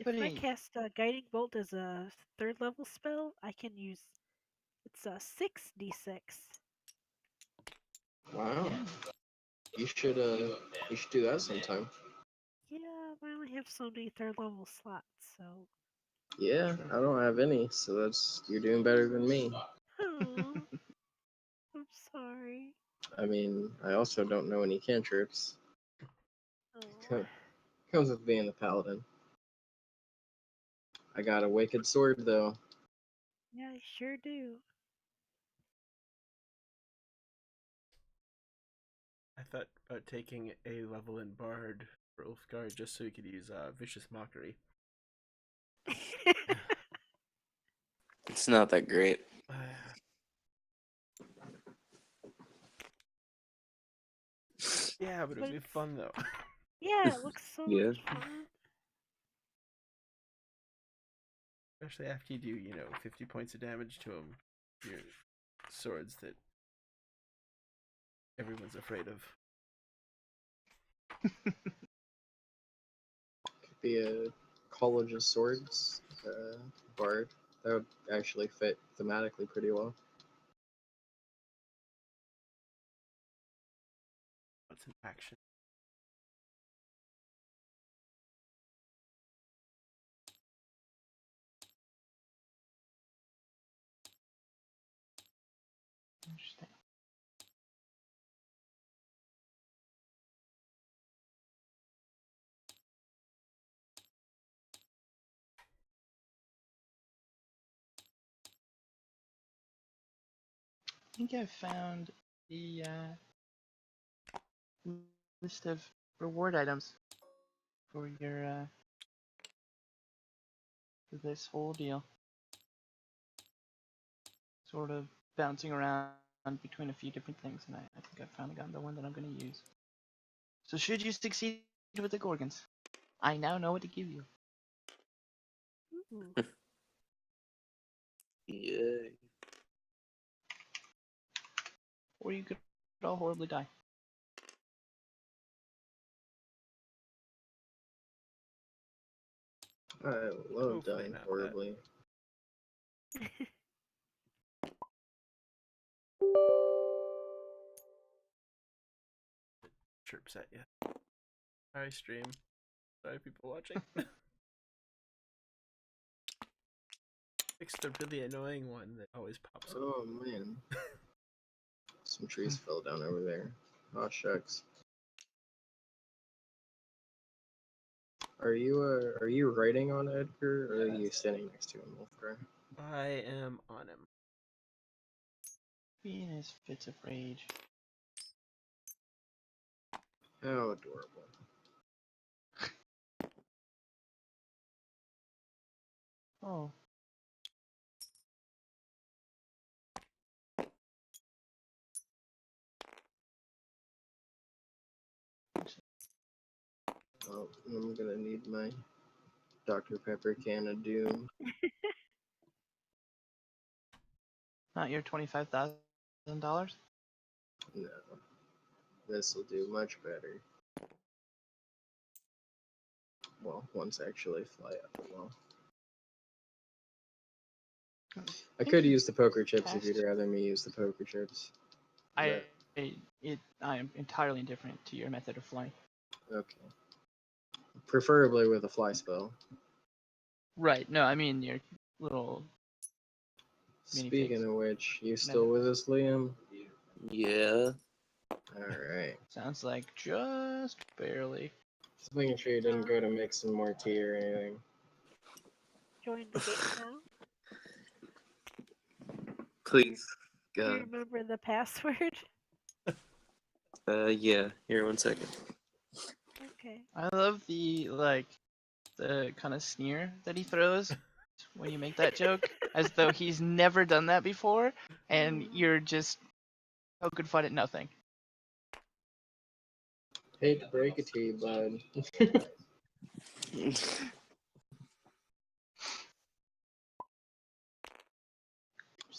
If I Anybody? cast Guiding Bolt as a third level spell, I can use it's a 6d6. Wow. Yeah. You should do that sometime. Yeah, I only have so many third level slots, so. Yeah, True. I don't have any, so you're doing better than me. Oh, I'm sorry. I mean, I also don't know any cantrips. Oh, Comes with being the paladin. I got a wicked sword though. yeah, I sure do. I thought about taking a level in Bard for Ulfgar just so he could use Vicious Mockery. It's not that great. Yeah, but But it'd be fun though. yeah, it looks so Yeah. much fun. Especially after you do, 50 points of damage to him. Your swords that everyone's afraid of. Could be a College of Swords bard. That would actually fit thematically pretty well. What's an action? Interesting. I think I found the list of reward items for your for this whole deal. Sort of bouncing around between a few different things, and I think I finally got the one that I'm going to use. So should you succeed with the Gorgons, I now know what to give you. Ooh. Yay. Or you could all horribly die. I love Hopefully dying not that. horribly. Chirps at you. Sorry, stream. Sorry, people watching. Fix the really annoying one that always pops up. Oh man. Some trees fell down over there. Oh shucks. Are you writing on Edgar, or are you standing next to him, Wolfgar? I am on him. Venus fits of rage. How adorable. Oh. Oh, I'm gonna need my Dr. Pepper can of doom. Not your $25,000? No. This will do much better. Well, once I actually fly up the wall. I could use the poker chips if you'd rather me use the poker chips. I am entirely indifferent to your method of flying. Okay. Preferably with a fly spell. Right. No, I mean your little. Speaking Minifigs. of which, you still with us, Liam? Yeah. Alright. Sounds like just barely. Just making sure you didn't go to make some more tea or anything. Join the game now. Please. Do you God. remember the password? Yeah. Here, 1 second. Okay. I love the kind of sneer that he throws when you make that joke, as though he's never done that before, and you're just poking fun at nothing. Hate to break it to you, bud. Just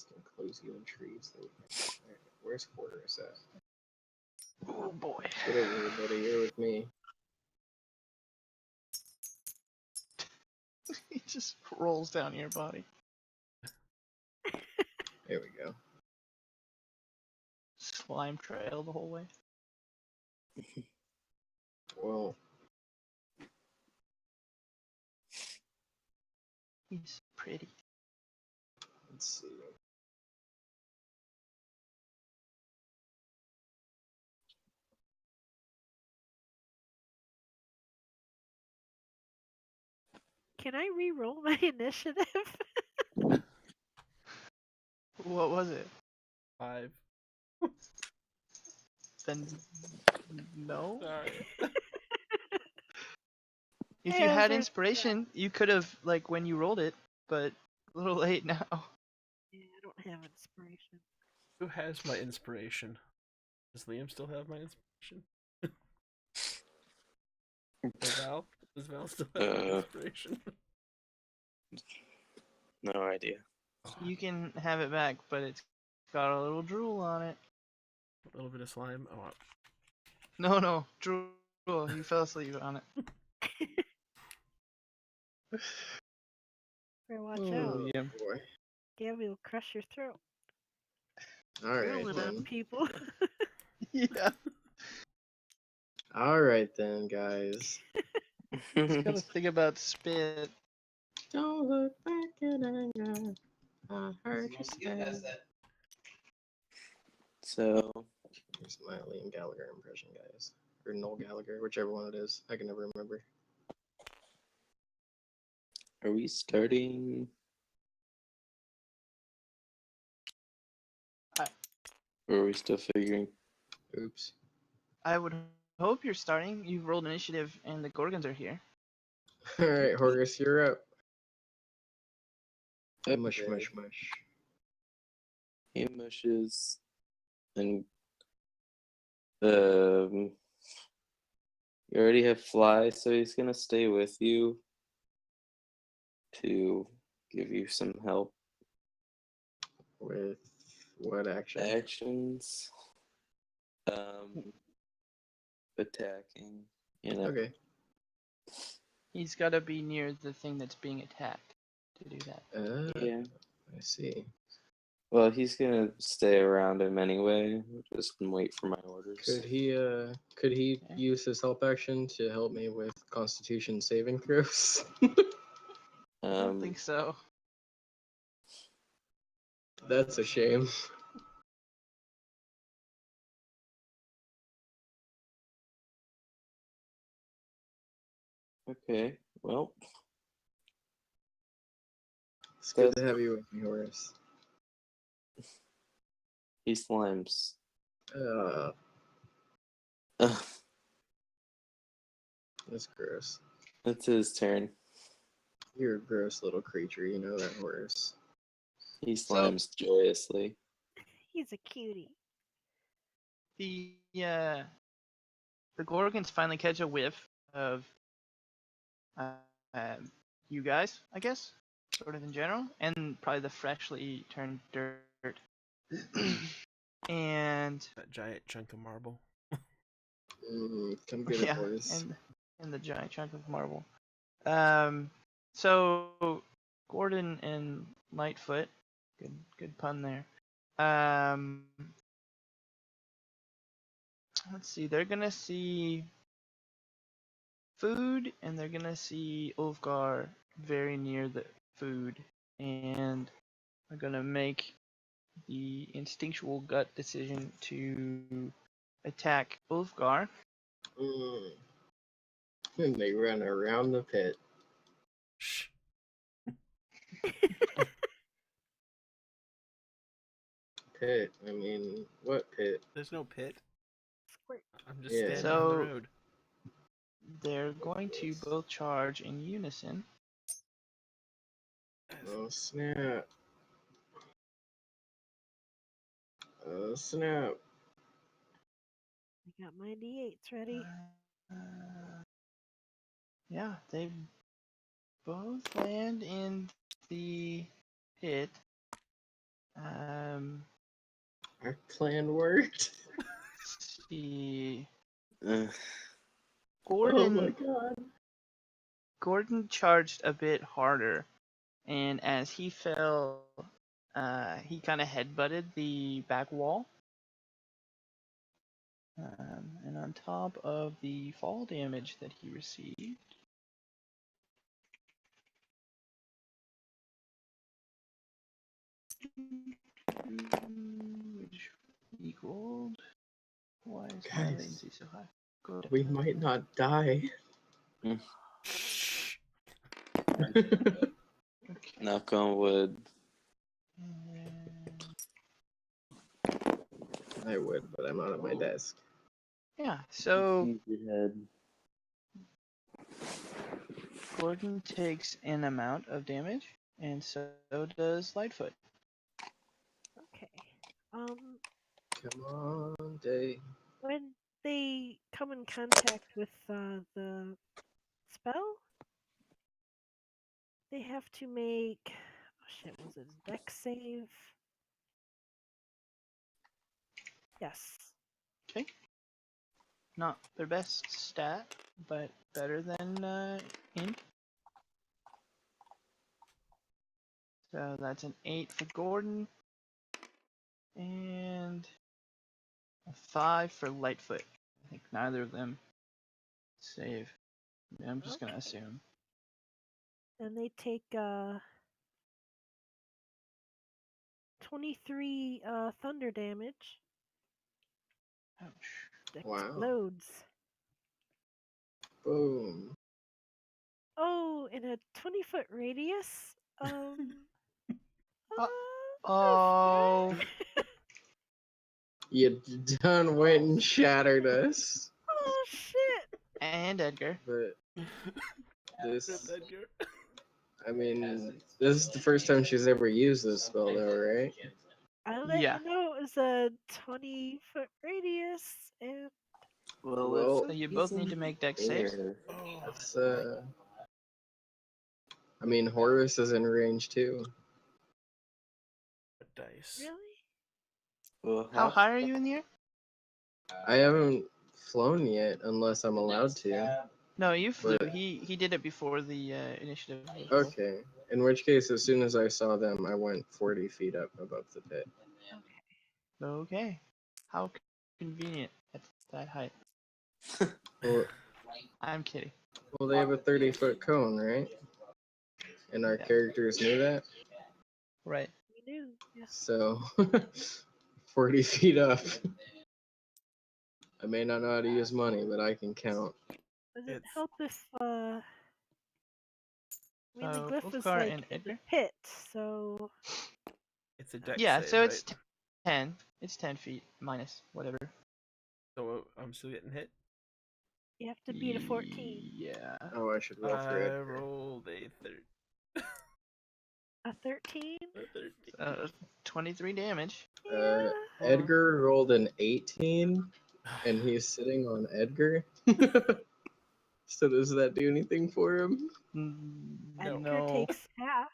gonna close you in trees. Alright, where's Quarters at? Oh boy. Get over here, buddy. You're with me. just rolls down your body. There we go. Slime trail the whole way. Well, He's pretty. let's see. Can I re-roll my initiative? What was it? 5. Then no. Sorry. If Hey, you I was had right. inspiration, you could have like when you rolled it, but a little late now. Yeah, I don't have inspiration. Who has my inspiration? Does Liam still have my inspiration? Or Val? Does Val still have my inspiration? No idea. You can have it back, but it's got a little drool on it. A little bit of slime. Oh, No, drool. He fell asleep on it. Better watch Oh, out. yeah. Boy. Gabby will crush your throat. Alright Drooling on then. people. Yeah. Alright then, guys. Just gotta think about spit. Don't look back in anger. I heard you say. So, Here's my Liam Gallagher impression, guys. Or Noel Gallagher, whichever one it is. I can never remember. are we starting? Or are we still figuring? Oops. I would hope you're starting. You've rolled initiative, and the Gorgons are here. Alright, Horace, you're up. Mush, Okay. mush, mush. He mushes and you already have fly, so he's gonna stay with you to give you some help. With what action? Actions. Attacking. You know. Okay. He's gotta be near the thing that's being attacked to do that. Yeah. I see. Well, he's gonna stay around him anyway. Just wait for my orders. Could he Okay. use his help action to help me with Constitution saving throws? I don't think so. That's a shame. Okay. Well, It's good to have you with me, Horace. he slimes. That's gross. It's his turn. You're a gross little creature, you know that, Horace. He So- slimes joyously. He's a cutie. The Gorgons finally catch a whiff of you guys, I guess, sort of in general, and probably the freshly turned dirt. And that giant chunk of marble. Come get it, Horace. and the giant chunk of marble. So Gordon and Lightfoot, good pun there. Let's see, they're gonna see food, and they're gonna see Ulfgar very near the food, and are gonna make the instinctual gut decision to attack Ulfgar. And they run around the pit. Shh. Pit? I mean, what pit? There's no pit. Squirt. I'm just Yeah. standing on So- the road. They're going to both charge in unison. Oh, snap. Oh, snap. I got my D8s ready. Yeah, they both land in the pit. Our plan worked. See, Uh, Oh my Gordon. god. Gordon charged a bit harder, and as he fell, he kind of headbutted the back wall. And on top of the fall damage that he received, which equaled. Why is my Guys, latency so high? Go down. We might not die. Okay. Knock on wood. And I would, but I'm not at my desk. yeah, so Use your head. Gordon takes an amount of damage, and so does Lightfoot. Okay. Come on, Day. When they come in contact with the spell, they have to make. Oh shit! Was it a dex save? Yes. Okay. Not their best stat, but better than Int. So that's an 8 for Gordon, and a 5 for Lightfoot. I think neither of them save. I'm just gonna assume. And they take 23 thunder damage. Ouch. Wow. Explodes. Boom. Oh, in a 20-foot radius. Oh. You done went and shattered us. Oh shit! And Edgar. But this, Edgar. I mean, this is the first time she's ever used this spell, though, right? I let Yeah. you know it was a 20-foot radius, and Well, So you both need to make dex saves. Oh, that's, I mean, Horus is in range too. dice. really? Well, How high are you in the air? I haven't flown yet, unless I'm allowed to. No, you flew. But- He did it before the initiative. was rolled. Okay. In which case, as soon as I saw them, I went 40 feet up above the pit. Okay. How convenient at that height. Well, I'm kidding. well, they have a 30-foot cone, right? And our Yeah. characters knew that. Right. We knew. Yes. So, 40 feet up. I may not know how to use money, but I can count. Does it It's- help if I mean the So, glyph was Ulfgar like and in the Edgar? pit, so It's a dex Yeah, save, so it's right? 10. It's 10 feet minus whatever. So I'm still getting hit. you have to beat a 14. Yeah. Oh, I should roll for I it. rolled a A 13? 13. 23 damage. Yeah. Edgar rolled an 18, and he's sitting on Edgar. So does that do anything for him? Edgar No. takes half.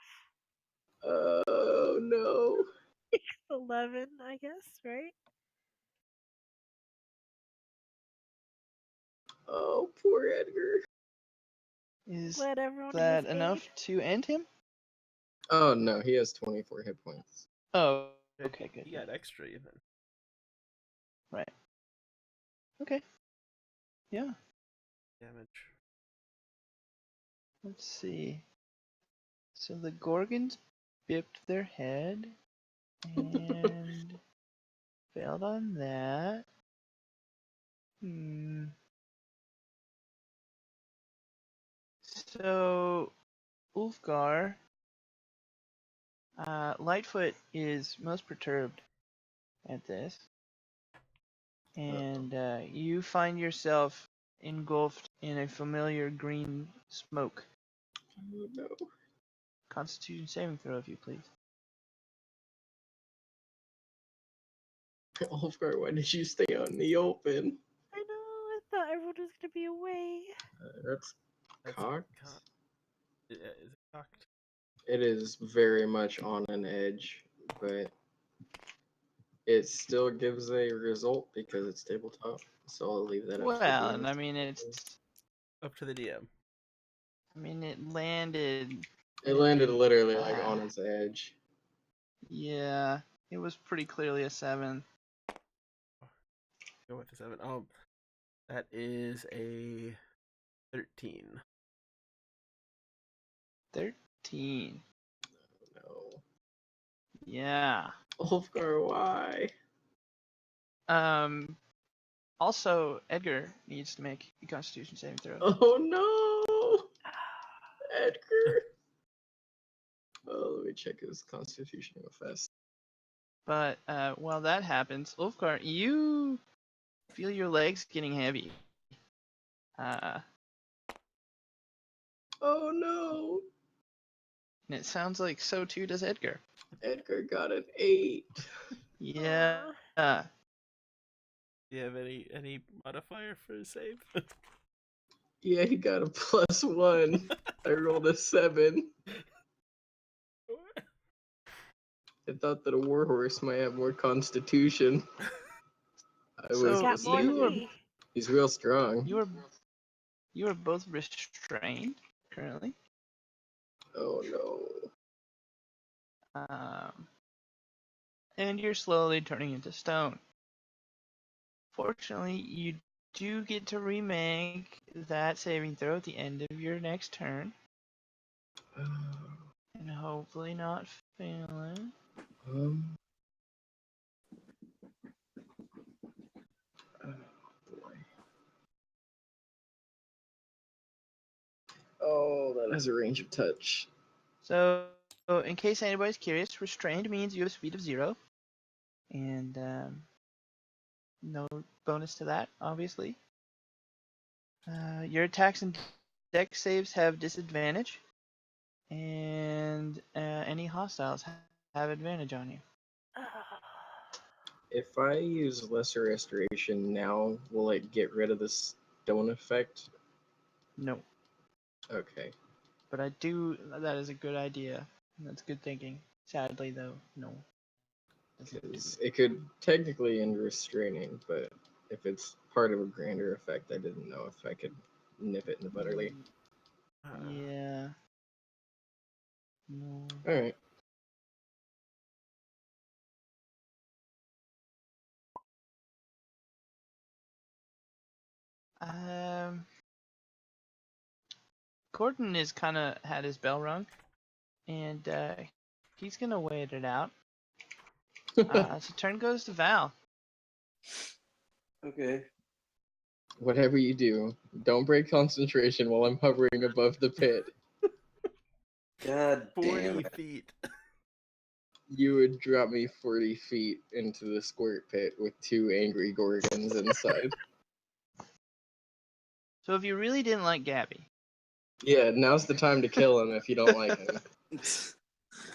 Oh no. 11, I guess, right? Oh, poor Edgar. Is Glad everyone that has enough to end him? Oh no, he has 24 hit points. Oh, okay, good. You got extra even. Right. Okay. Yeah. Damage. Let's see. So the Gorgons bipped their head and failed on that. So Ulfgar, Lightfoot is most perturbed at this, and you find yourself engulfed in a familiar green smoke. Oh no. Constitution saving throw, if you please. Ulfgar, why did you stay out in the open? I know, I thought everyone was gonna be away. That's That's cocked. Is it cocked? It is very much on an edge, but it still gives a result because it's tabletop. So I'll leave that up to the Well, DM. and I mean it's Up to the DM. I mean, it landed. It landed literally like Ah. on its edge. Yeah, it was pretty clearly a 7. Go with the 7. That is a 13. 13. No. Yeah. Ulfgar, why? Also, Edgar needs to make a Constitution saving throw. Oh no! Edgar! Oh, let me check his constitution real fast. But while that happens, Ulfgar, you feel your legs getting heavy. Oh no! And it sounds like so too does Edgar. Edgar got an 8. Yeah. Aw. Do you have any modifier for a save? Yeah, he got a +1. I rolled a 7. I thought that a warhorse might have more constitution. I So, was Got more than you are- me. He's real strong. You are both restrained currently. Oh no. And you're slowly turning into stone. Fortunately, you do get to remake that saving throw at the end of your next turn, and hopefully not fail it. Um. Oh boy. Oh, that has a range of touch. So, in case anybody's curious, restrained means you have a speed of 0, and no bonus to that, obviously. Your attacks and dex saves have disadvantage, and any hostiles have advantage on you. If I use Lesser Restoration now, will it get rid of the stone effect? No, Okay. but that is a good idea. That's good thinking. Sadly, though, no. Doesn't do Because it. it could technically end restraining, but if it's part of a grander effect, I didn't know if I could nip it in the butterly. Yeah. No. Alright. Gordon is kind of had his bell rung, and he's gonna wait it out. So turn goes to Val. Okay. Whatever you do, don't break concentration while I'm hovering above the pit. God 40 damn it. feet. You would drop me 40 feet into the squirt pit with 2 angry gorgons inside. So if you really didn't like Gabby, Yeah, now's the time to kill him if you don't like him.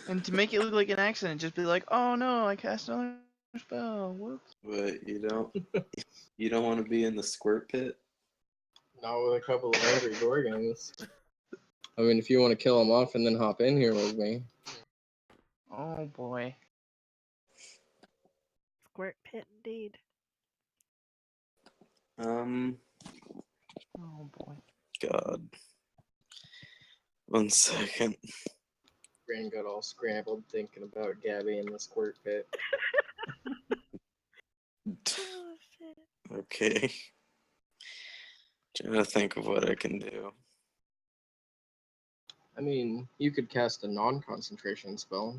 and to make it look like an accident, just be like, "Oh no, I cast another spell. Whoops." But you don't want to be in the squirt pit? Not with a couple of angry gorgons. I mean, if you want to kill him off and then hop in here with me. Oh boy. Squirt pit indeed. Oh boy. God. 1 second. Brain got all scrambled thinking about Gabby in the squirt pit. Oh shit. Okay. Trying to think of what I can do. I mean, you could cast a non-concentration spell,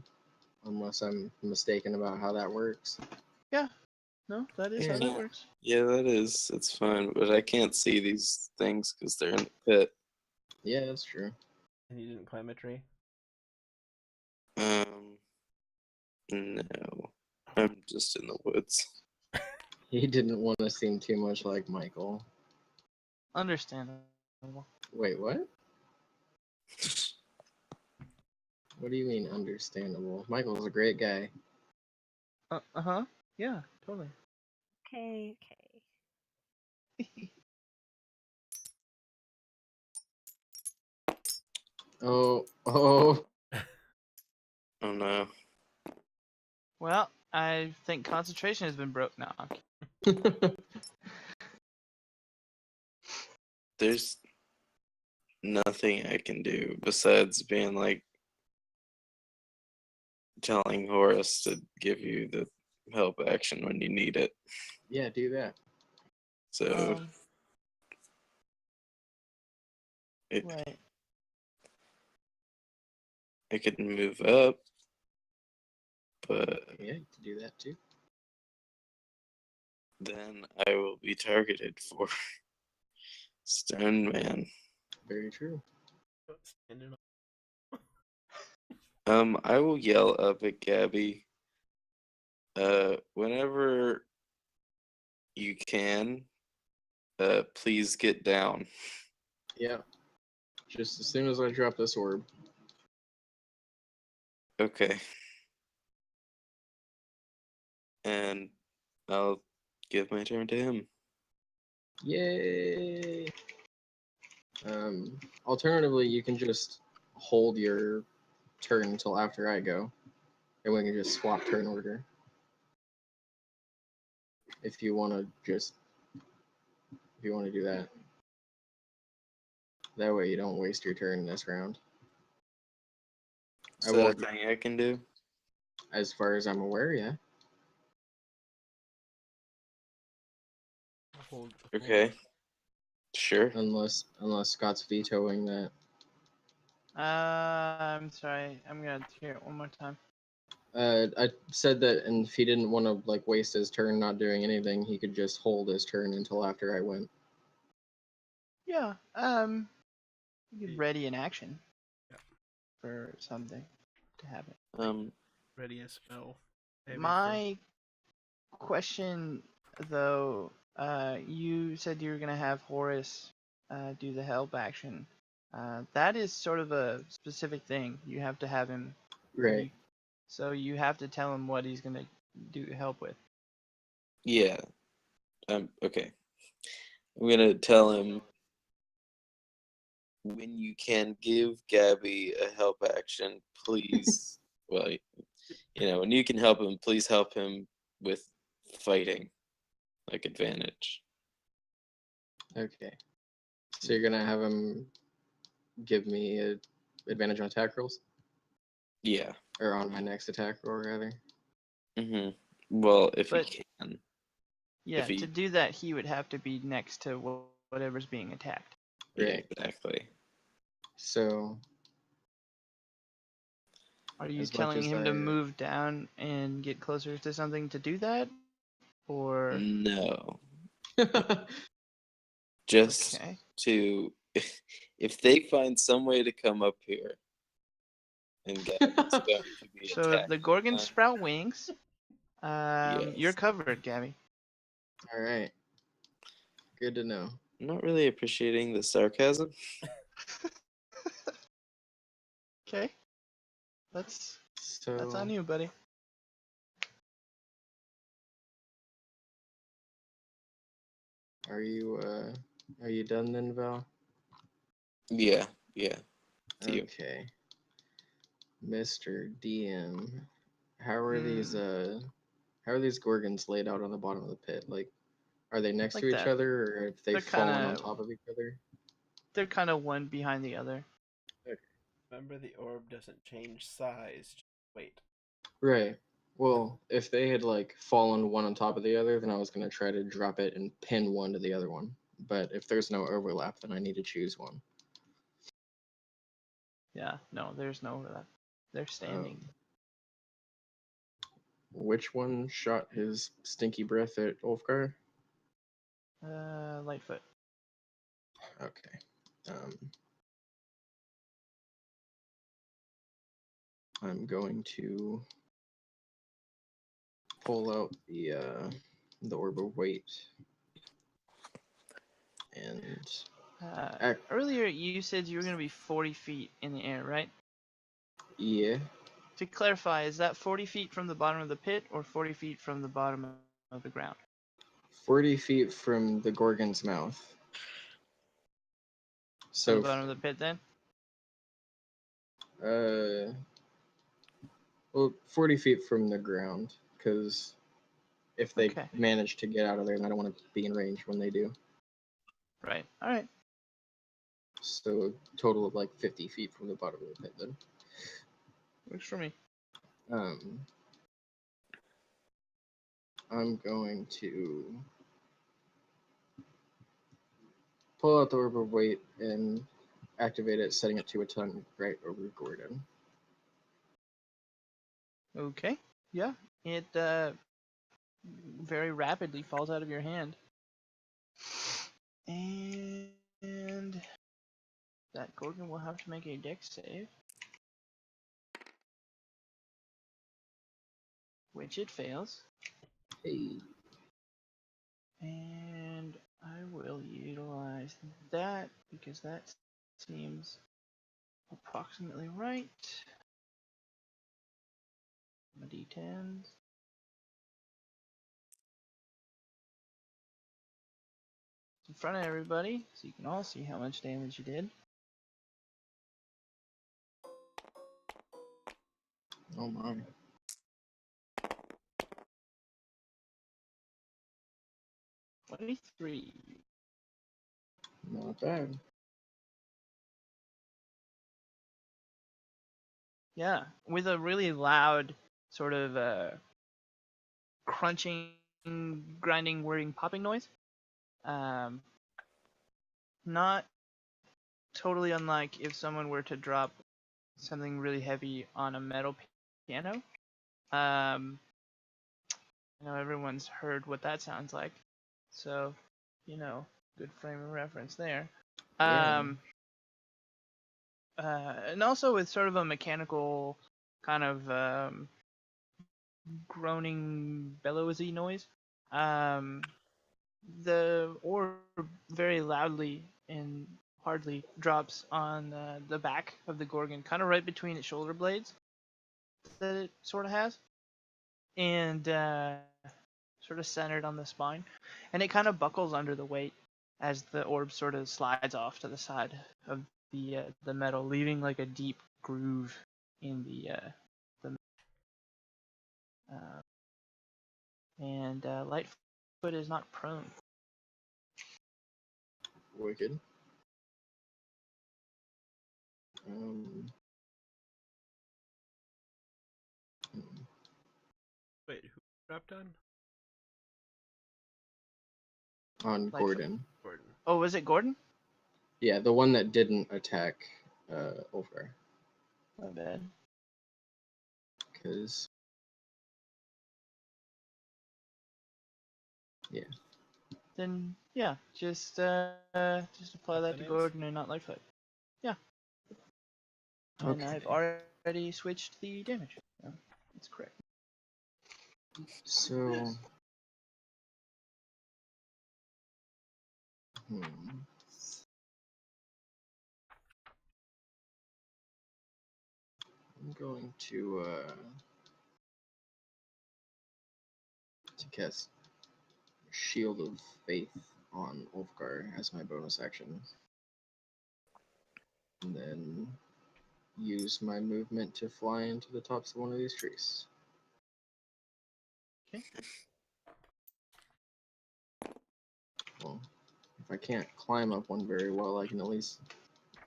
unless I'm mistaken about how that works. No, that is how Yeah. that works. Yeah, that is. It's fine, but I can't see these things because they're in the pit. Yeah, that's true. And you didn't climb a tree? No. I'm just in the woods. He didn't want to seem too much like Michael. Understandable. Wait, what? What do you mean understandable? Michael's a great guy. Uh-huh. Yeah, totally. Okay. Oh. Oh no. Well, I think concentration has been broke now. There's nothing I can do besides being like telling Horace to give you the help action when you need it. Yeah, do that. So it, Right. I could move up, but Yeah, you can do that too. then I will be targeted for Stone Man. Very true. Standing on- I will yell up at Gabby. Whenever you can, please get down. Yeah. Just as soon as I drop this orb. Okay. And I'll give my turn to him. Yay! Alternatively, you can just hold your turn until after I go, and we can just swap turn order. If you want to do that. That way you don't waste your turn this round. Is that a thing I can do? As far as I'm aware, yeah. hold. Okay. Sure. Unless Scott's vetoing that. I'm sorry. I'm gonna hear it one more time. I said that, and if he didn't want to like waste his turn not doing anything, he could just hold his turn until after I went. Yeah. You could ready an action Yeah. for something to happen. Ready a spell. Everything. My question, though, you said you were gonna have Horace do the help action. That is sort of a specific thing. You have to have him. Right. So you have to tell him what he's gonna do help with. Yeah. Okay. I'm gonna tell him when you can give Gabby a help action, please. Well, when you can help him, please help him with fighting, like advantage. Okay. So you're gonna have him give me a advantage on attack rolls, Yeah. or on my next attack roll rather. Well, if But- he can. Yeah, If he- to do that, he would have to be next to whatever's being attacked. Yeah, Right. exactly. So Are you As much telling as him to I- move down and get closer to something to do that? Or No. Just okay. to if they find some way to come up here and Gabby's going to be So if attacked. the Gorgons sprout wings, Yes. you're covered, Gabby. all right. Good to know. I'm not really appreciating the sarcasm. Okay. That's So on you, buddy. are you done then, Val? Yeah. To you. Okay. Mr. DM, how are these Gorgons laid out on the bottom of the pit? Like, are they next Like to each that. other, or have they They're fallen on kinda- top of each other? They're kind of one behind the other. Remember, the orb doesn't change size. Just wait. Right. Well, if they had like fallen one on top of the other, then I was gonna try to drop it and pin one to the other one. But if there's no overlap, then I need to choose one. Yeah, no, there's no overlap. They're standing. Which one shot his stinky breath at Ulfgar? Lightfoot. Okay. I'm going to pull out the orb of weight and Earlier you said you were gonna be 40 feet in the air, right? yeah, To clarify, is that 40 feet from the bottom of the pit or 40 feet from the bottom of the ground? 40 feet from the Gorgon's mouth. From So the bottom of the pit, then? well, 40 feet from the ground, because if they Okay. manage to get out of there, then I don't want to be in range when they do. Right. All right. So a total of like 50 feet from the bottom of the pit then. Works for me. I'm going to pull out the orb of weight and activate it, setting it to a ton right over Gordon. Okay. Yeah. It very rapidly falls out of your hand. And that Gorgon will have to make a dex save. Which it fails. Hey. And I will utilize that because that seems approximately right. My d10s. In front of everybody, so you can all see how much damage you did. Oh my. 23. Not bad. Yeah, with a really loud sort of crunching, grinding, whirring, popping noise. Not totally unlike if someone were to drop something really heavy on a metal piano. I know everyone's heard what that sounds like, so good frame of reference there. Yeah. And also with sort of a mechanical kind of groaning, bellowy noise. The orb very loudly and hardly drops on the back of the Gorgon, kind of right between its shoulder blades that it sort of has, and sort of centered on the spine. And it kind of buckles under the weight as the orb sort of slides off to the side of the metal, leaving like a deep groove in the and Lightfoot is not prone. Wicked. Wait, who dropped on? On Lightfoot. Gordon. Gordon. Oh, was it Gordon? Yeah, the one that didn't attack Ulfgar. My bad. Because yeah. Then yeah, just apply that to Names? Gordon and not Lightfoot. Yeah. And Okay. I've already switched the damage. So that's correct. So I'm going to cast Shield of Faith on Ulfgar as my bonus action. And then use my movement to fly into the tops of one of these trees. Okay. Well, if I can't climb up one very well, I can at least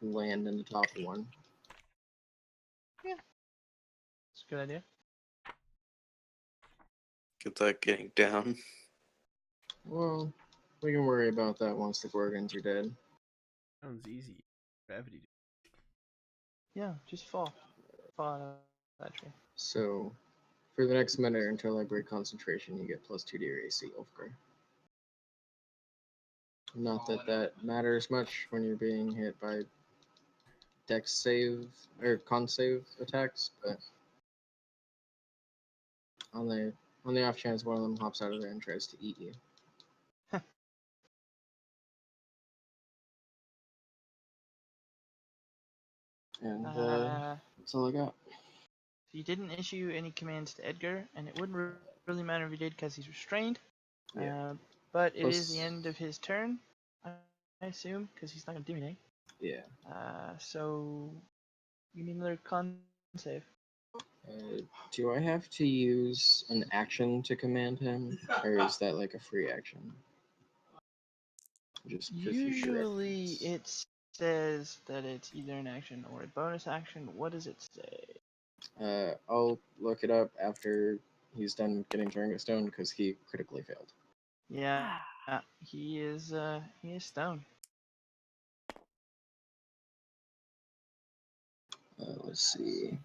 land in the top of one. Yeah. It's a good idea. Good luck getting down. Well, we can worry about that once the Gorgons are dead. Sounds easy. Gravity. Yeah, just fall. Fall out of that tree. So, for the next minute until I break concentration, you get plus 2 to your AC, Ulfgar. Not that that matters much when you're being hit by dex save or con save attacks, but on the off chance one of them hops out of there and tries to eat you. And that's all I got. You didn't issue any commands to Edgar, and it wouldn't really matter if you did because he's restrained. Yeah. But it Plus- is the end of his turn, I assume, because he's not going to do anything. Yeah. So you need another con save. Do I have to use an action to command him, or is that like a free action? Just for future Usually reference. it's says that it's either an action or a bonus action. What does it say? I'll look it up after he's done getting turned to stone because he critically failed. Yeah, he is stone. Let's see.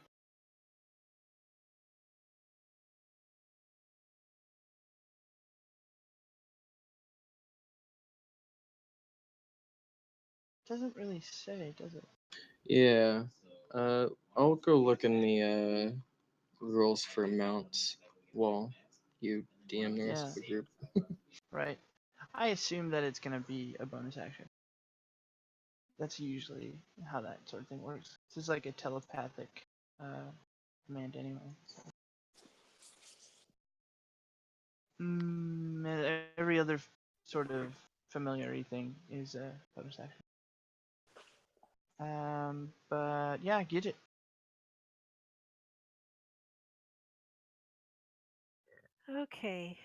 Doesn't really say, does it? Yeah. I'll go look in the rules for mounts while you DM the rest of the group. Right. I assume that it's gonna be a bonus action. That's usually how that sort of thing works. This is like a telepathic command anyway. So. Every other sort of familiar thing is a bonus action. But yeah, get it. Okay.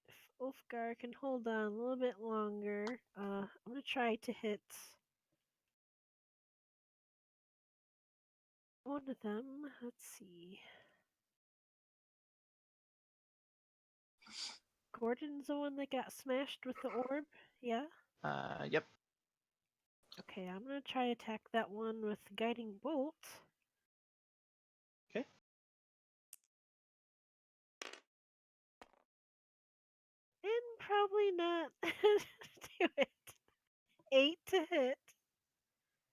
If Ulfgar can hold on a little bit longer, I'm gonna try to hit one of them. Let's see. Gordon's the one that got smashed with the orb? Yeah? Yep. Okay, I'm gonna try to attack that one with Guiding Bolt. Okay. And probably not do it. 8 to hit.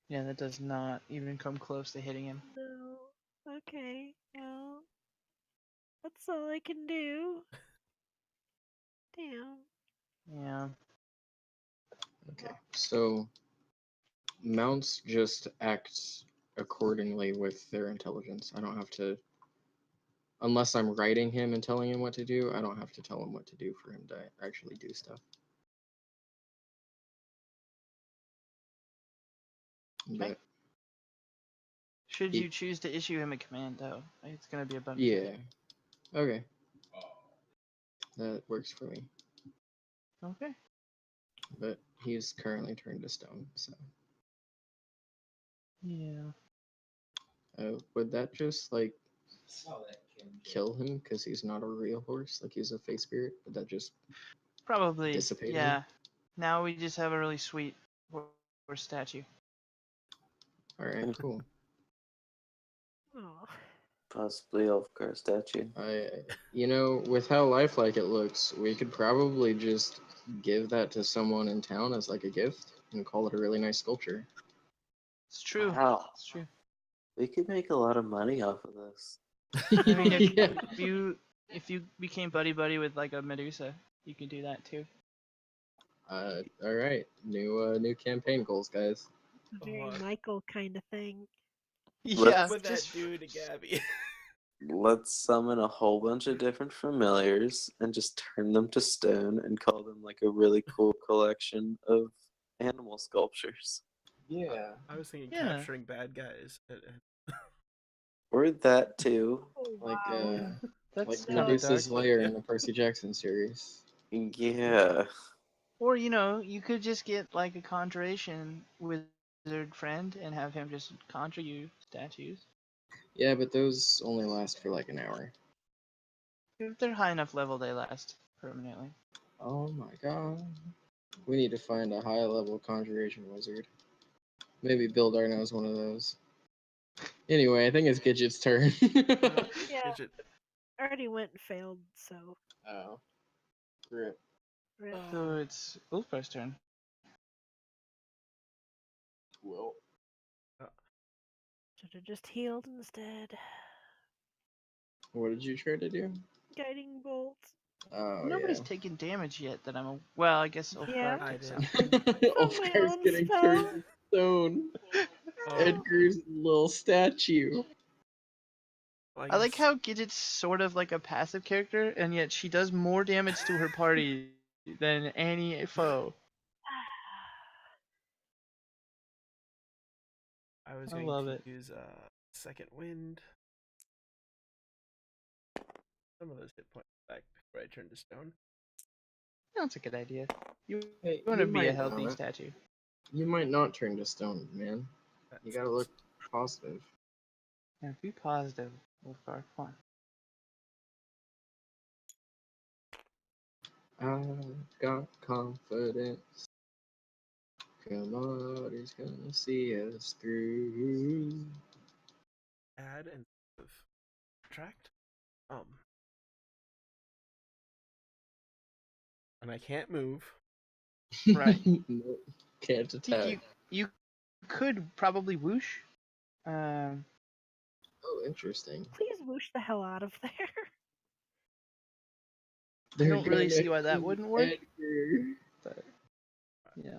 Yeah, that does not even come close to hitting him. No. Okay, well, that's all I can do. Damn. Yeah. Okay. So mounts just act accordingly with their intelligence. I don't have to, unless I'm writing him and telling him what to do, I don't have to tell him what to do for him to actually do stuff. Okay. But Should He- you choose to issue him a command, though, it's gonna be a bonus. yeah. Okay. That works for me. Okay. But he's currently turned to stone, so Yeah. would that just like kill him because he's not a real horse? Like he's a face spirit? Would that just Probably. dissipate him? Yeah. Now we just have a really sweet horse statue. Alright, cool. Oh. Possibly Ulfgar statue. With how lifelike it looks, we could probably just give that to someone in town as like a gift and call it a really nice sculpture. It's true. Wow. It's true. We could make a lot of money off of this. I mean, Yeah. if you became buddy with like a Medusa, you could do that too. Alright. New campaign goals, guys. A very Oh, Michael kind of thing. Yeah. Put that Just dude to Gabby. Let's summon a whole bunch of different familiars and just turn them to stone and call them like a really cool collection of animal sculptures. Yeah. I was thinking Yeah. capturing bad guys. Or that too. Like that's like kinda Medusa's dark. lair in the Percy Jackson series. Yeah. Or you could just get like a conjuration wizard friend and have him just conjure you statues. Yeah, but those only last for like an hour. If they're high enough level, they last permanently. Oh my god. We need to find a high level conjuration wizard. Maybe Bildar knows one of those. Anyway, I think it's Gidget's turn. Yeah. Gidget. Already went and failed, so. Oh. Rip. Rip. So it's Ulfgar's turn. Well. Should have just healed instead. What did you try to do? Guiding Bolt. Oh, Nobody's taken damage yet that well, I guess Ulfgar Yeah. I takes did. out. yeah. From my Ulfgar's own getting spell. turned to stone. Oh, Edgar's little statue. well, I like guess- how Gidget's sort of like a passive character, and yet she does more damage to her party than any foe. I was I going love to it. use second wind. Some of those hit points back before I turn to stone. That's a good idea. You Hey, want to you be a might healthy know. statue. You might not turn to stone, man. You gotta look positive. Yeah, be positive, Wolfgar. Come on. I've got confidence. Commodity's gonna see us through. Add and subtract. And I can't move. Right. Nope. Can't I think attack. you could probably whoosh. Um, Oh, interesting. Please whoosh the hell out of there. I They're don't really gonna see why that eat wouldn't work. Edgar. But yeah.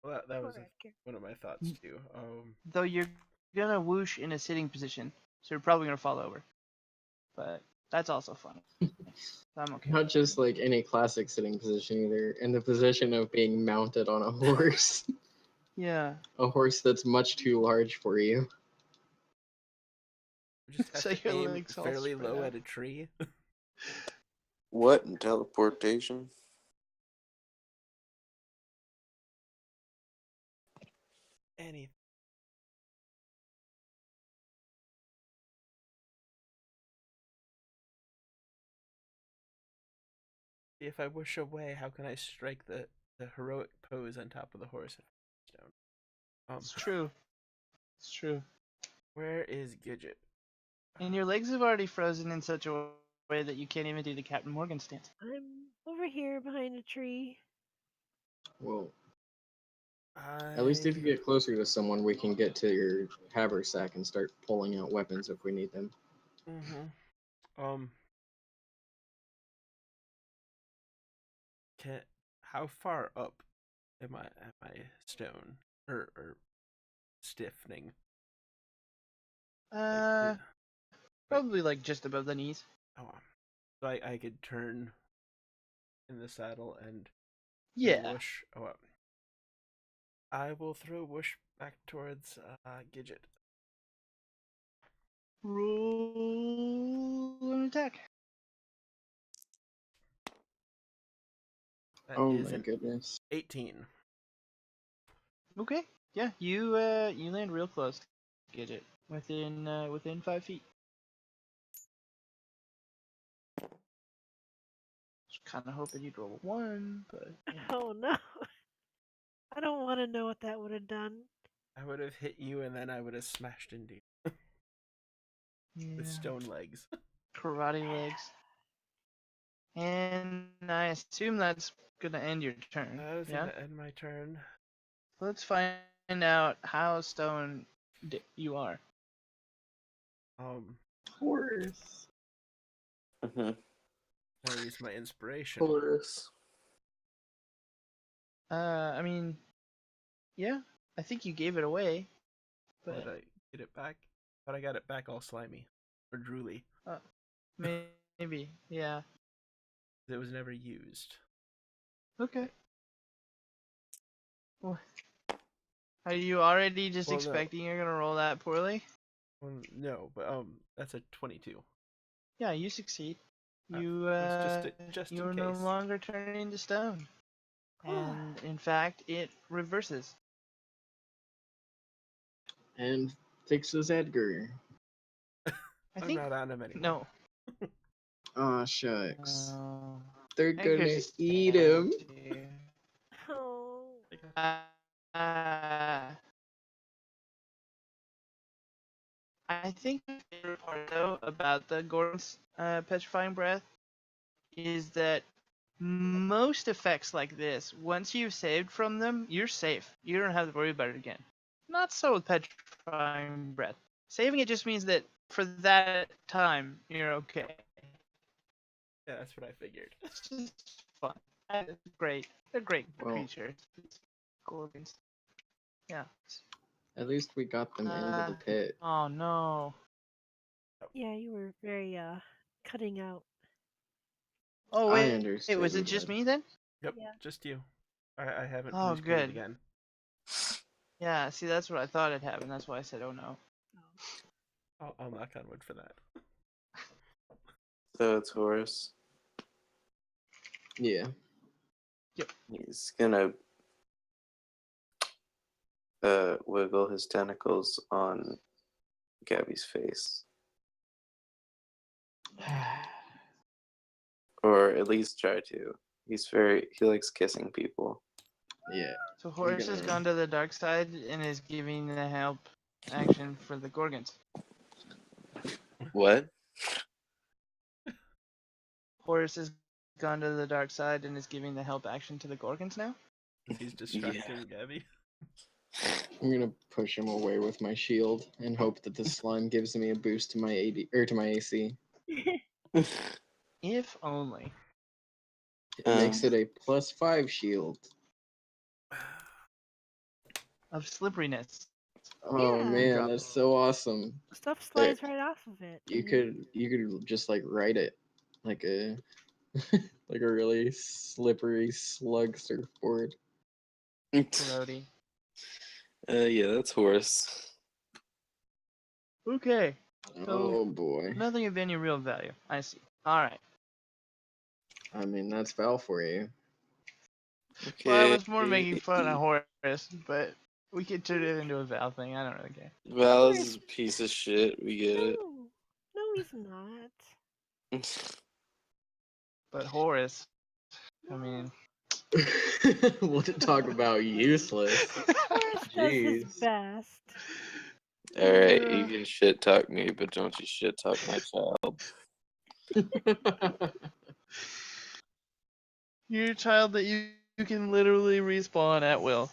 Well, that was Poor Edgar. one of my thoughts too. Though you're gonna whoosh in a sitting position, so you're probably gonna fall over. But that's also fun. I'm okay. Not just like any classic sitting position either, in the position of being mounted on a horse. Yeah. A horse that's much too large for you. we just have So to your aim legs all fairly spread low out. at a tree. What in teleportation? Anything. If I wish away, how can I strike the heroic pose on top of the horse? Stone. It's true. It's true. Where is Gidget? And your legs have already frozen in such a way that you can't even do the Captain Morgan stance. I'm over here behind a tree. Well, at least if you get closer to someone, we can get to your haversack and start pulling out weapons if we need them. How far up am I stone or stiffening? Probably like just above the knees. Oh, so I could turn in the saddle and Yeah. whoosh. Oh, I will throw whoosh back towards Gidget. Roll an attack. That Oh is my an goodness. 18. Okay. Yeah, you land real close to Gidget. Within 5 feet. Just kinda hoping you'd roll a 1, but yeah. Oh no. I don't want to know what that would have done. I would have hit you and then I would have smashed into you with stone legs. Karate legs. And I assume that's gonna end your turn. That was Yeah. gonna end my turn. Let's find out how stoned you are. Horse. Mm-hmm. I use my inspiration. Horse. I mean, yeah, I think you gave it away. Did But I get it back? But I got it back all slimy or drooly. maybe, yeah. It was never used. Okay. Well, are you already just Well, no. expecting you're gonna roll that poorly? Well, no, but that's a 22. Yeah, you succeed. It's You just you're in no case. longer turning to stone, and in fact, it reverses. And fixes Edgar. I I'm think not on him anymore. no. Aw, shucks. No. They're gonna Edgar's eat dead, him. too. Oh. I think the favorite part though about the Gordon's petrifying breath is that most effects like this, once you've saved from them, you're safe. You don't have to worry about it again. Not so with petrifying breath. Saving it just means that for that time you're okay. Yeah, that's what I figured. It's just fun. It's great. They're great Well- creatures. Gorgons. Yeah. At least we got them into the pit. Oh no. Yeah, you were very cutting out. Oh I wait, understood was it what just I- me then? Yep, Yeah. just you. I haven't Oh, police quoted good. again. Yeah, see that's what I thought had happened. That's why I said, oh no. I'll knock on wood for that. So it's Horus. Yeah. He's gonna wiggle his tentacles on Gabby's face, or at least try to. He likes kissing people. Yeah. So Horus has gonna- gone to the dark side and is giving the help action for the Gorgons. What? Horus has gone to the dark side and is giving the help action to the Gorgons now? He's distracting Gabby. I'm gonna push him away with my shield and hope that the slime gives me a boost to my AD or to my AC. If only. It makes it a +5 shield. Of slipperiness. Oh Yeah. man, Drop that's it. so awesome. Stuff slides right off of it. You could just like ride it like a like a really slippery slug surfboard. Grody. Yeah, that's Horus. Okay. Oh boy. Nothing of any real value. I see. Alright. I mean, that's Val for you. Okay. Well, I was more making fun of Horus, but we could turn it into a Val thing. I don't really care. Val is a piece of shit. We get it. No, he's not. But Horus, I mean, We'll talk about useless. Horus does his Jeez. best. Alright, you can shit talk me, but don't you shit talk my child. you're a child that you can literally respawn at will.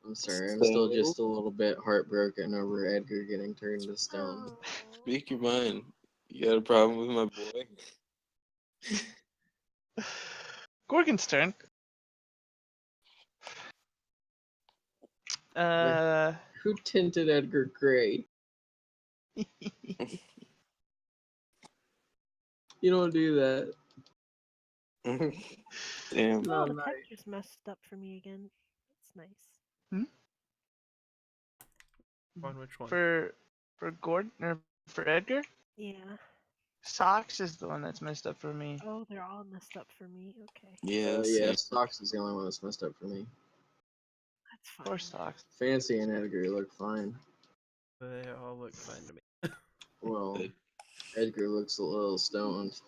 I'm sorry, I'm still just a little bit heartbroken over Edgar getting turned to stone. Oh. Speak your mind. You got a problem with my boy? Gorgon's turn. Who tinted Edgar gray? You don't do that. Damn. Oh, the nice. texture's messed up for me again. That's nice. On which one? for Gordon or for Edgar, Yeah. Socks is the one that's messed up for me. Oh, they're all messed up for me. Okay. Yeah, Yeah, see? Socks is the only one that's messed up for me. That's fine. Poor Socks. Fancy and Edgar look fine. They all look fine to me. Well, Edgar looks a little stoned.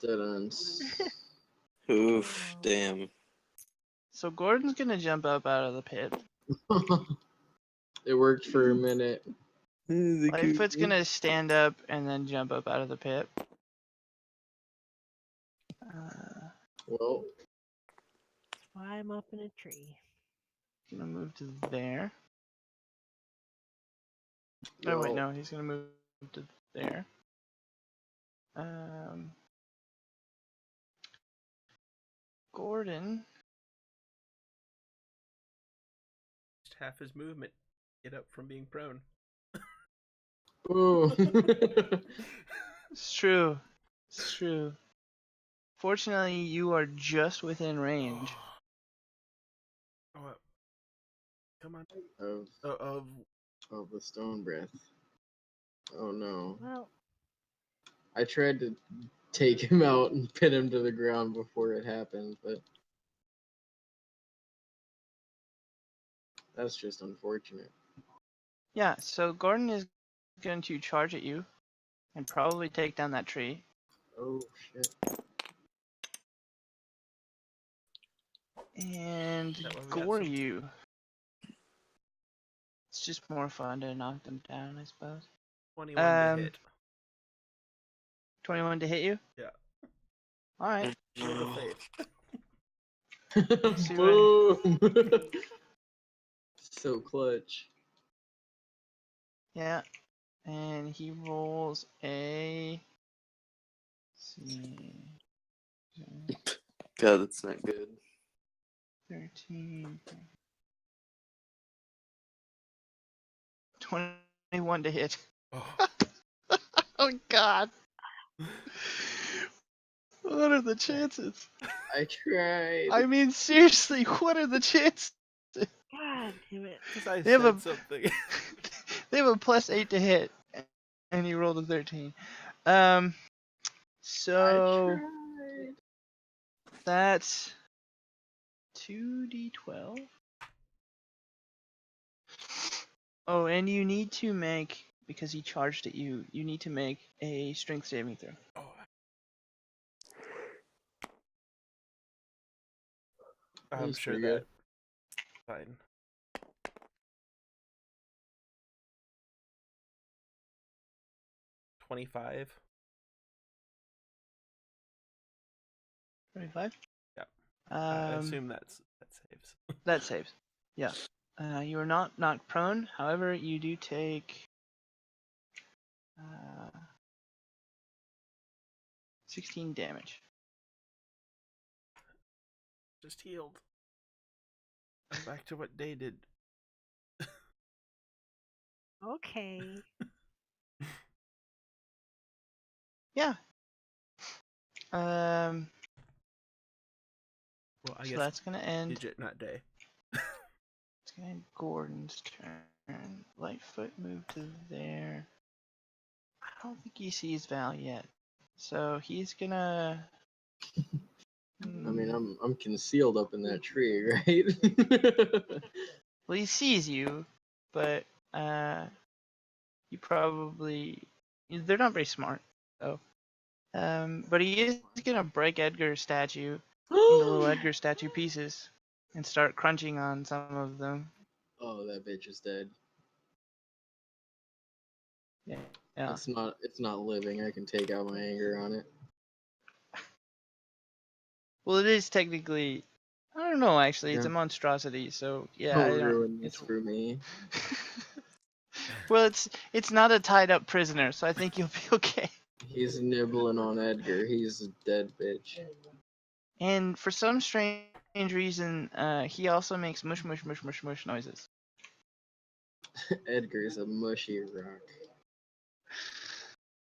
Oof, damn. So Gordon's gonna jump up out of the pit. It worked for a minute. Lightfoot's gonna stand up and then jump up out of the pit. Well, That's why I'm up in a tree. Gonna move to there. Oh wait, no, he's gonna move to there. Gordon. Just half his movement. Get up from being prone. Ooh. It's true. It's true. Fortunately, you are just within range. Oh, come on. of the stone breath. Oh no. Well, I tried to take him out and pin him to the ground before it happened, but that's just unfortunate. Yeah, so Gordon is going to charge at you and probably take down that tree. Oh shit. And That one we got gore some- you. It's just more fun to knock them down, I suppose. 21 to hit. 21 to hit you? Yeah. Alright. Shield of faith. See Boom! So clutch. Yeah. And he rolls a... Let's see. God, that's not good. 13. 21 to hit. Oh. Oh god. What are the chances? I tried. I mean, seriously, what are the chances? God damn it. Because I They have said a- something. They have a +8 to hit, and he rolled a 13. So I tried. that's 2d12. Oh, and you need to make, because he charged at you, you need to make a strength saving throw. Oh. I'm That's sure pretty that. good. Fine. 25. 25? Yeah. I assume that saves. That saves. Yeah. You are not knocked prone. However, you do take 16 damage. Just healed. I'm back to what Day did. Okay. Yeah. Well, I So guess that's gonna end. Digit, not Day. It's gonna end Gordon's turn. Lightfoot move to there. I don't think he sees Val yet. So he's gonna. I mean, I'm concealed up in that tree, right? Well, he sees you, but you probably. They're not very smart, though. But he is gonna break Edgar's statue into little Edgar statue pieces and start crunching on some of them. Oh, that bitch is dead. Yeah. It's not living. I can take out my anger on it. Well, it is technically. I don't know. Actually, it's a Yeah. monstrosity. So yeah. Don't I don't, ruin this for me. Well, it's not a tied up prisoner, so I think you'll be okay. He's nibbling on Edgar. He's a dead bitch. And for some strange reason, he also makes mush mush mush mush mush noises. Edgar's a mushy rock.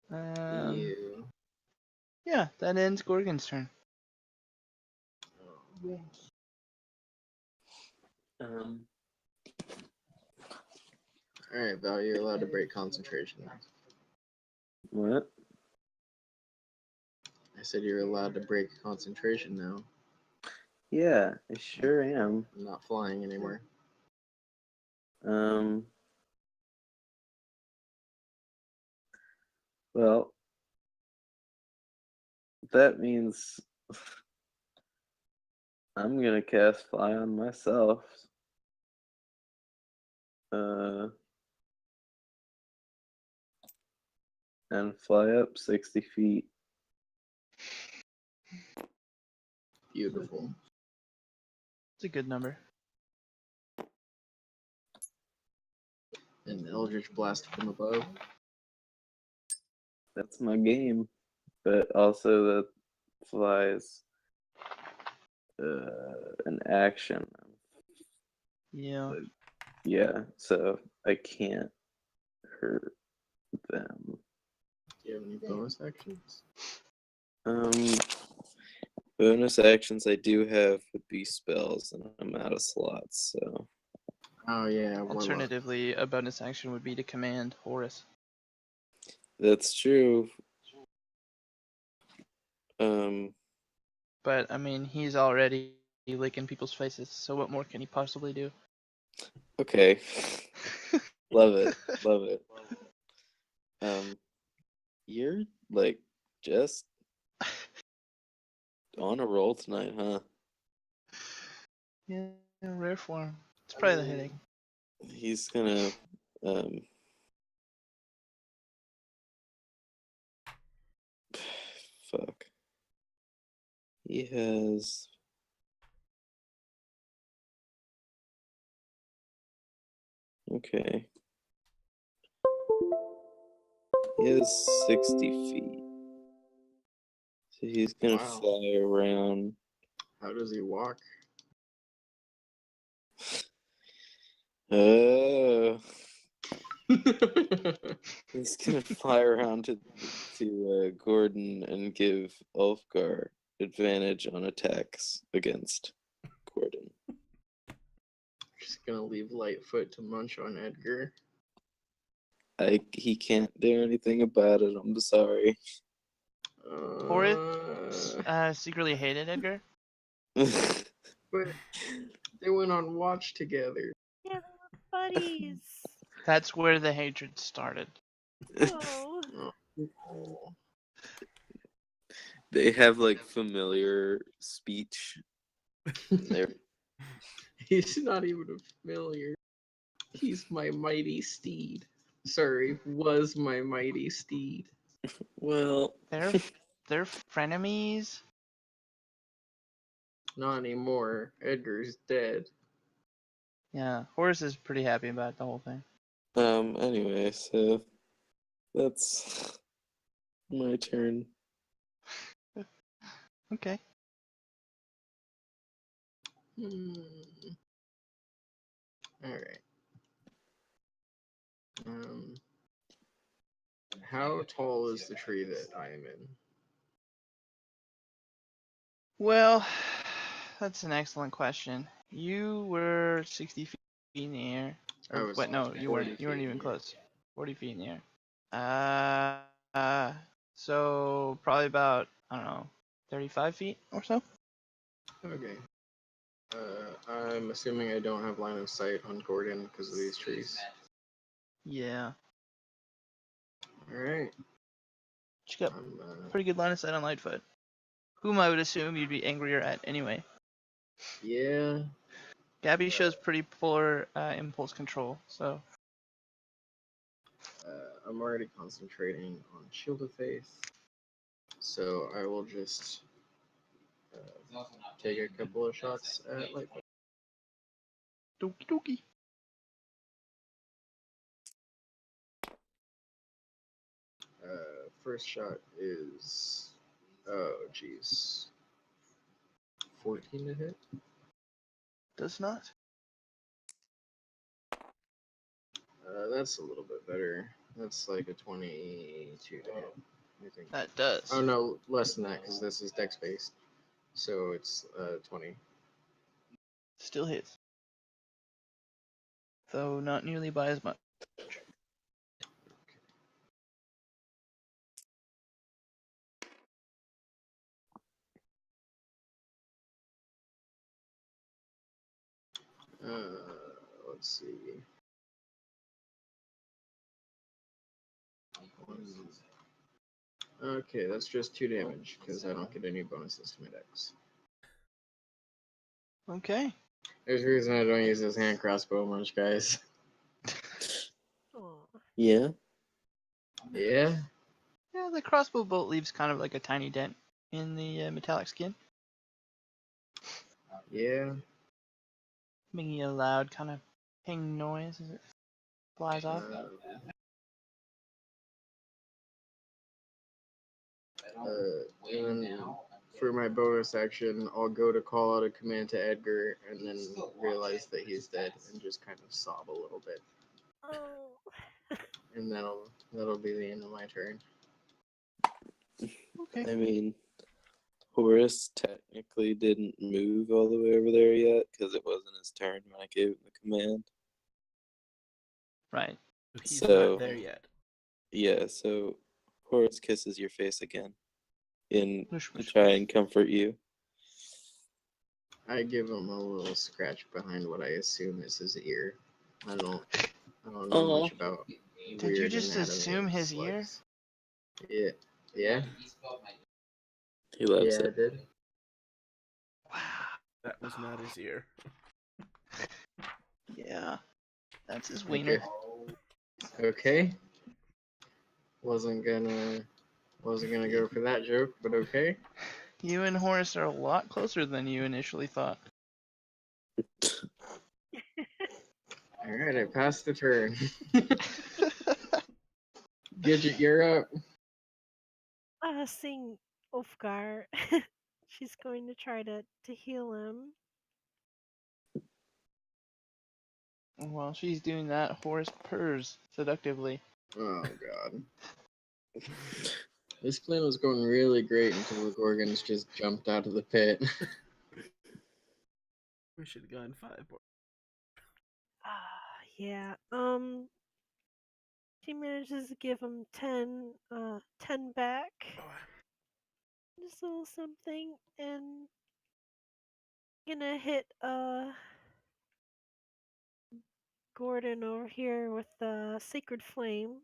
Ew. Yeah, that ends Gorgon's turn. Alright, Val, you're allowed to break concentration. What? I said you're allowed to break concentration now. Yeah, I sure am. I'm not flying anymore. Well, that means I'm gonna cast Fly on myself. And fly up 60 feet. Beautiful. It's a good number. And Eldritch Blast from above. That's my game. But also that flies an action. Yeah. But yeah, so I can't hurt them. Do you have any bonus actions? Bonus actions I do have would be spells, and I'm out of slots, so. Oh yeah. Alternatively, a bonus action would be to command Horus. That's true. But I mean, he's already licking people's faces, so what more can he possibly do? Okay. Love it. Love it. You're like just on a roll tonight, huh? Yeah, rare form. It's probably the headache. He's gonna fuck. He has okay. He has 60 feet. So he's gonna Wow. fly around. How does he walk? Oh. He's gonna fly around to Gordon and give Ulfgar advantage on attacks against Gordon. Just gonna leave Lightfoot to munch on Edgar. He can't do anything about it. I'm sorry. Horus secretly hated Edgar. But they went on watch together. Yeah, buddies. That's where the hatred started. Oh. Oh. They have like familiar speech. They're He's not even familiar. He's my mighty steed. Sorry, was my mighty steed. well. They're frenemies. Not anymore. Edgar's dead. Yeah, Horace is pretty happy about the whole thing. Anyway, so that's my turn. Okay. Alright. How tall is the tree that I am in? Well, that's an excellent question. You were 60 feet in the air. I Or, was wait, no, you 40 weren't. You weren't feet even in the air. close. 40 feet in the air. So probably about, I don't know, 35 feet or so. Okay. I'm assuming I don't have line of sight on Gordon because of these trees. Yeah. Alright. You got I'm, pretty good line of sight on Lightfoot, whom I would assume you'd be angrier at anyway. yeah. Gabby shows pretty poor impulse control, so I'm already concentrating on Shield of Faith. So I will just take a couple of shots at Lightfoot. dokie dokie. First shot is, oh jeez, 14 to hit. Does not. That's a little bit better. That's like a 22 to hit, I think. That does. Oh no, less than that because this is dex based. So it's 20. Still hits. Though not nearly by as much. Let's see. Okay, that's just 2 damage because I don't get any bonuses to my dex. Okay. There's a reason I don't use this hand crossbow much, guys. Oh. Yeah. Yeah? Yeah, the crossbow bolt leaves kind of like a tiny dent in the metallic skin, Yeah. making a loud kind of ping noise as it flies off. And then for my bonus action, I'll go to call out a command to Edgar and then realize that he's dead and just kind of sob a little bit. Oh. And that'll be the end of my turn. Okay. I mean, Horace technically didn't move all the way over there yet because it wasn't his turn when I gave him the command. Right. So he's So- not there yet. Yeah, so Horace kisses your face again in Whoosh, to whoosh, try whoosh. and comfort you. I give him a little scratch behind what I assume is his ear. I don't know Aw. much about. Did you weird just anatomy assume of his ear? slugs. Yeah. Yeah. He loves Yeah, I it. did. Wow. That was not his ear. Yeah. That's his wiener. Okay. Wasn't gonna go for that joke, but okay. You and Horace are a lot closer than you initially thought. Alright, I passed the turn. Gidget, you're up. Seeing Ulfgar, she's going to try to heal him. While she's doing that, Horace purrs seductively. Oh god. This plan was going really great until the Gorgons just jumped out of the pit. We should have gone 5 more. Yeah. She manages to give him 10 back. Just a little something, and gonna hit Gordon over here with the Sacred Flame.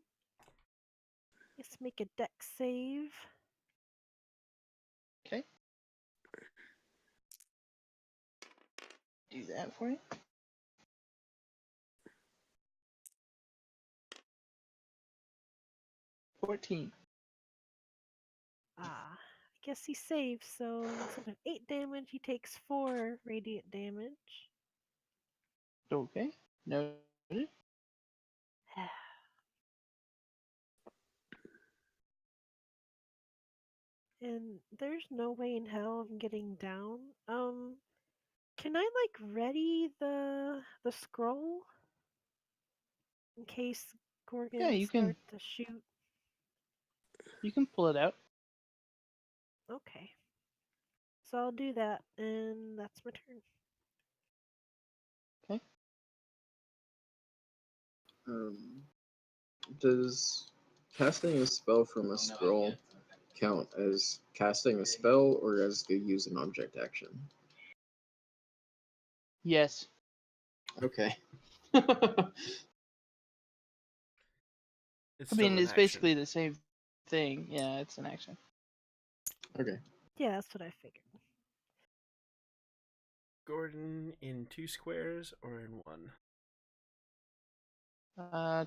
Let's make a deck save. Okay. Do that for you. 14. I guess he saves, so instead of 8 damage, he takes 4 radiant damage. Okay. Noted. And there's no way in hell I'm getting down. Can I like ready the scroll in case Yeah, Gorgon you start can. to shoot? You can pull it out. Okay. So I'll do that, and that's my turn. Okay. Does casting a spell from a scroll count as casting a spell or as the use an object action? Yes. Okay. It's I still mean, an it's action. basically the same thing. Yeah, it's an action. Okay. Yeah, that's what I figured. Gordon in 2 squares or in 1?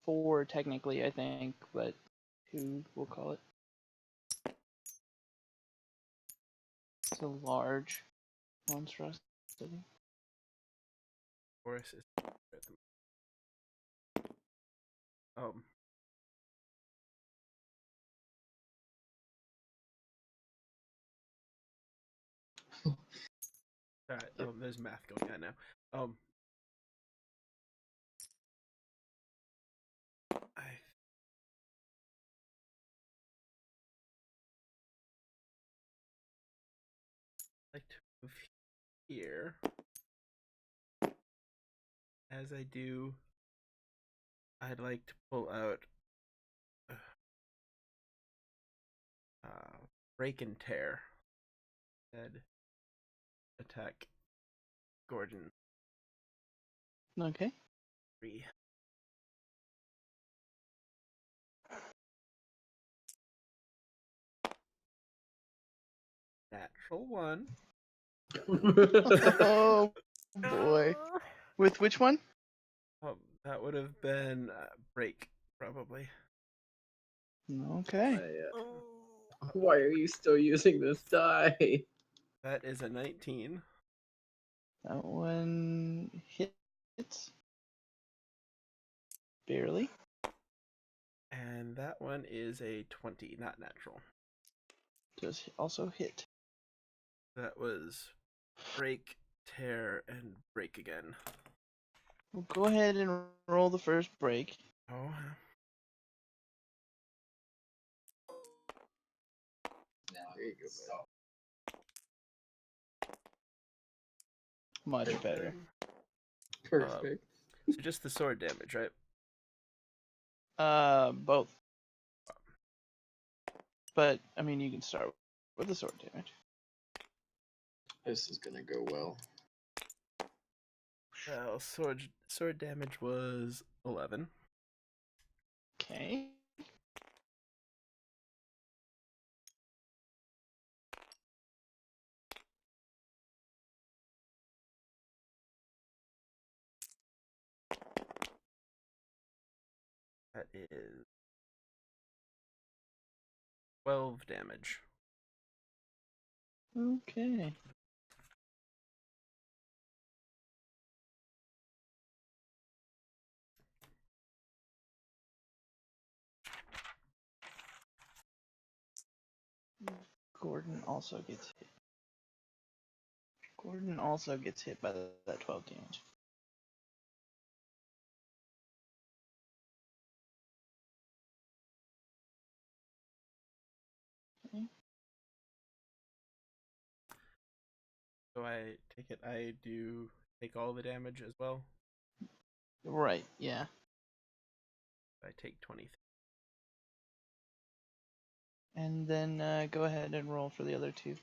4 technically, I think, but 2 we'll call it. It's a large monstrosity. Boris is at the Alright, there's math going on now. I like to move here. As I do, I'd like to pull out break and tear. And attack Gordon. Okay. 3. Natural 1. Oh boy. With which one? That would have been break, probably. Okay. Why are you still using this die? That is a 19. That one hits. Barely. And that one is a 20, not natural. Does also hit. That was break, tear, and break again. Well, go ahead and roll the first break. Oh. There you go, Much better. Perfect. So just the sword damage, right? Both. But I mean, you can start with the sword damage. This is gonna go well. Well, sword damage was 11. Okay. That is 12 damage. Okay. Gordon also gets hit. Gordon also gets hit by that 12 damage. Okay. So I take it I do take all the damage as well. Right, yeah. I take 20. And then go ahead and roll for the other 2.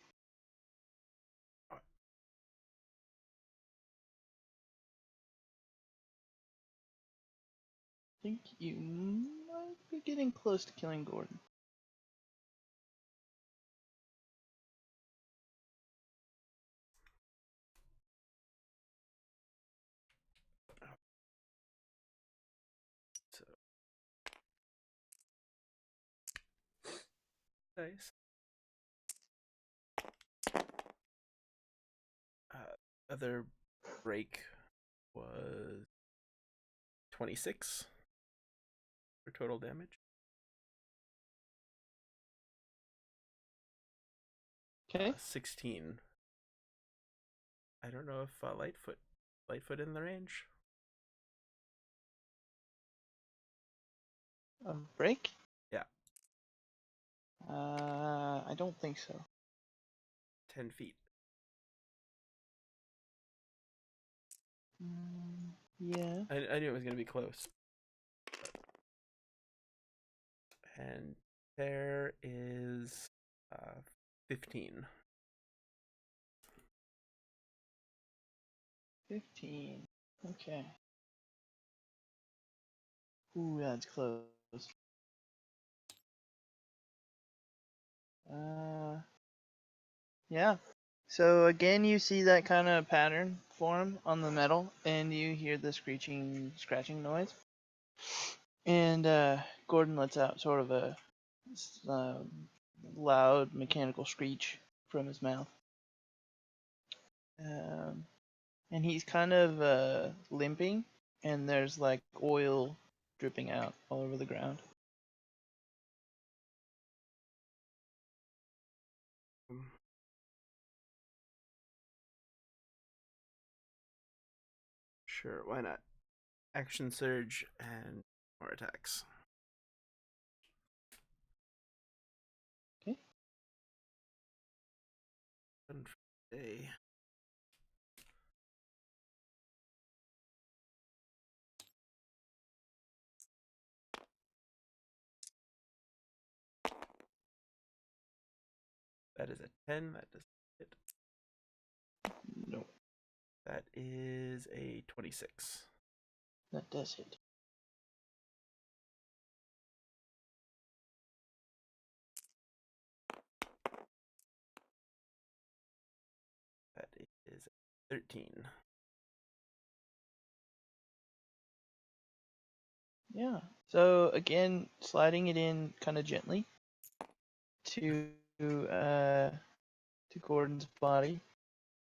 think you might be getting close to killing Gordon. So nice. Other break was 26 for total damage. Okay. 16. I don't know if Lightfoot in the range. Break? Yeah, I don't think so. 10 feet. Yeah. I knew it was gonna be close. And there is 15. 15. Okay. Ooh, that's close. Yeah. So again, you see that kind of pattern form on the metal, and you hear the screeching, scratching noise. And Gordon lets out sort of a loud mechanical screech from his mouth. And he's kind of limping, and there's like oil dripping out all over the ground. Sure, why not? Action surge and more attacks. Okay. One for the day. That is a 10. That does hit. No, That is a 26. that does hit. That is 13. Yeah. So again, sliding it in kind of gently to Gordon's body.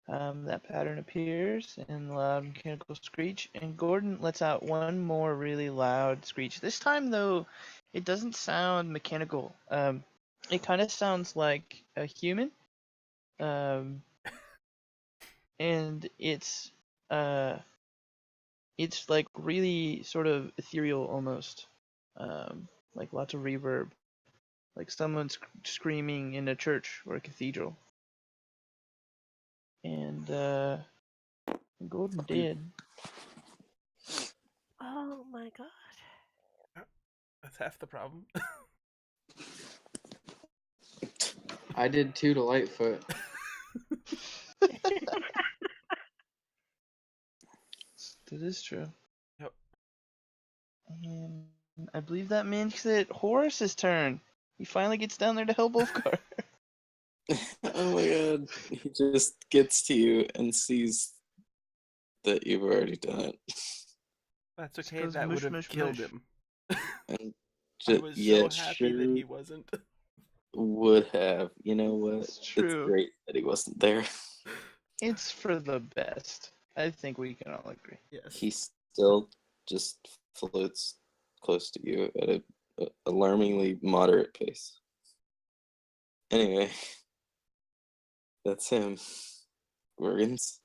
That pattern appears in the loud mechanical screech, and Gordon lets out one more really loud screech. This time, though, it doesn't sound mechanical. It kind of sounds like a human, and it's like really sort of ethereal almost, like lots of reverb, like someone screaming in a church or a cathedral. And Gordon did. Oh my god. That's half the problem. I did too to Lightfoot. That is true. Yep. And I believe that makes it Horace's turn. He finally gets down there to help Wolfgar. Oh my god. He just gets to you and sees that you've already done it. That's Just okay. goes That mush, would have mush, killed mush. him. And I was yeah, so happy sure that he wasn't. would have. You know what? It's true. great that he wasn't there. It's for the best. I think we can all agree. Yes. He still just floats close to you at a alarmingly moderate pace. Anyway, that's him. Gorgons.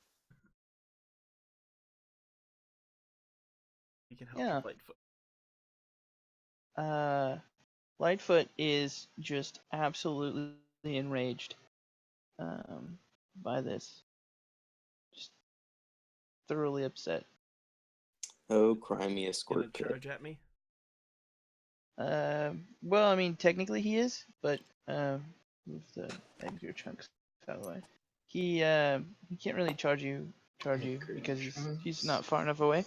You can help Yeah. Lightfoot. Lightfoot is just absolutely enraged by this. Just thoroughly upset. Oh, cry me a Gonna squirt pit. charge at me. Well, I mean, technically he is, but move the extra chunks out of the way. He can't really charge you because he's not far enough away.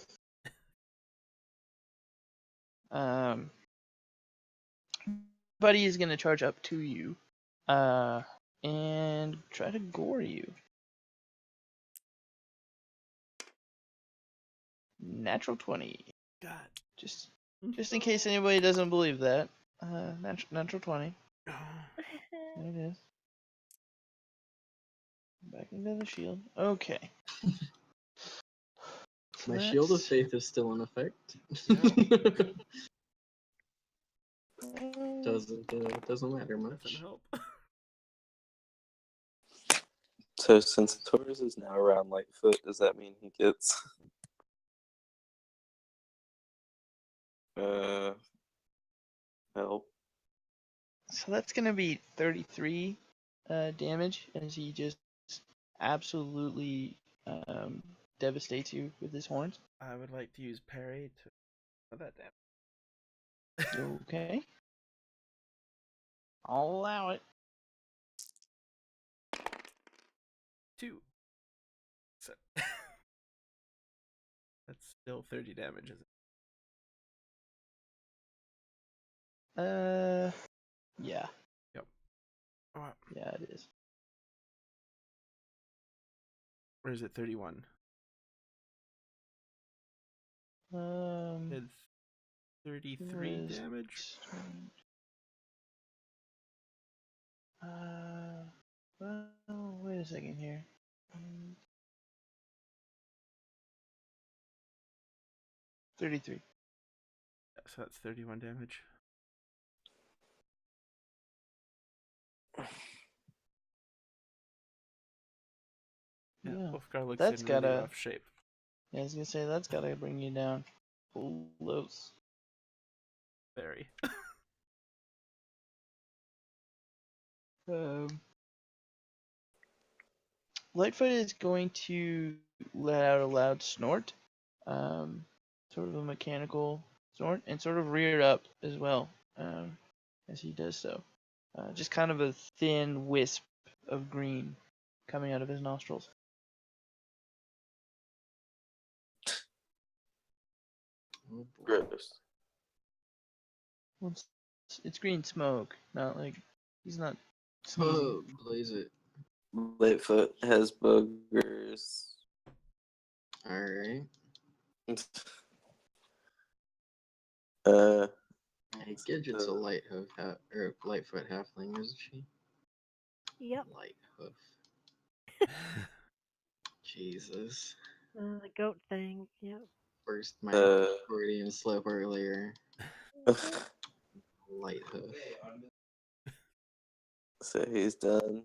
Buddy is gonna charge up to you, and try to gore you. Natural 20. God. Just in case anybody doesn't believe that. Natural 20. There it is. Back into the shield. Okay. So My shield of that's- faith is still in effect. doesn't matter much. Doesn't help. So since Taurus is now around Lightfoot, does that mean he gets help? So that's gonna be 33 damage as he just absolutely devastates you with his horns. I would like to use parry to oh, that damage. Okay. I'll allow it. 2. So that's still 30 damage, isn't it? Yeah. Yep. Oh, wow. Yeah, it is. Or is it 31? It's 33 was- damage. Well, wait a second here. 33. So that's 31 damage. Yeah, Yeah. Wolfgar looks That's in really gotta- rough shape. Yeah, I was gonna say that's gotta bring you down close. Very. Lightfoot is going to let out a loud snort, sort of a mechanical snort, and sort of rear up as well, as he does so. Just kind of a thin wisp of green coming out of his nostrils. Oh, boy. Gross. Well, it's green smoke, not like he's not Oh, sneezing. blaze it. Lightfoot has boogers. Alright. Hey, Gidget's a light hoof or Lightfoot halfling, isn't she? Yep. Light hoof. Jesus. The goat thing. Yep. First my Uh. Freudian slip earlier. Light hoof. So he's done.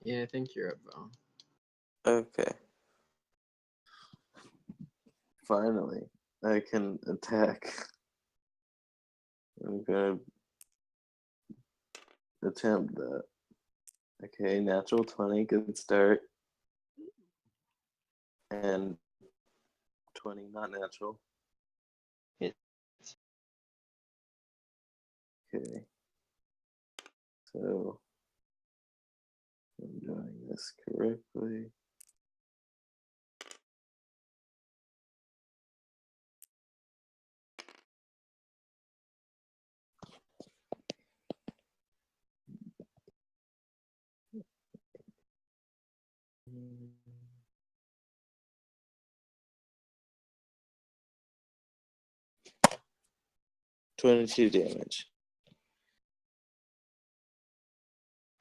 Yeah, I think you're up, Val. Okay. Finally, I can attack. I'm gonna attempt that. Okay, natural 20, good start. And 20, not natural. Hit. Okay. So, I'm doing this correctly. Mm. 22 damage.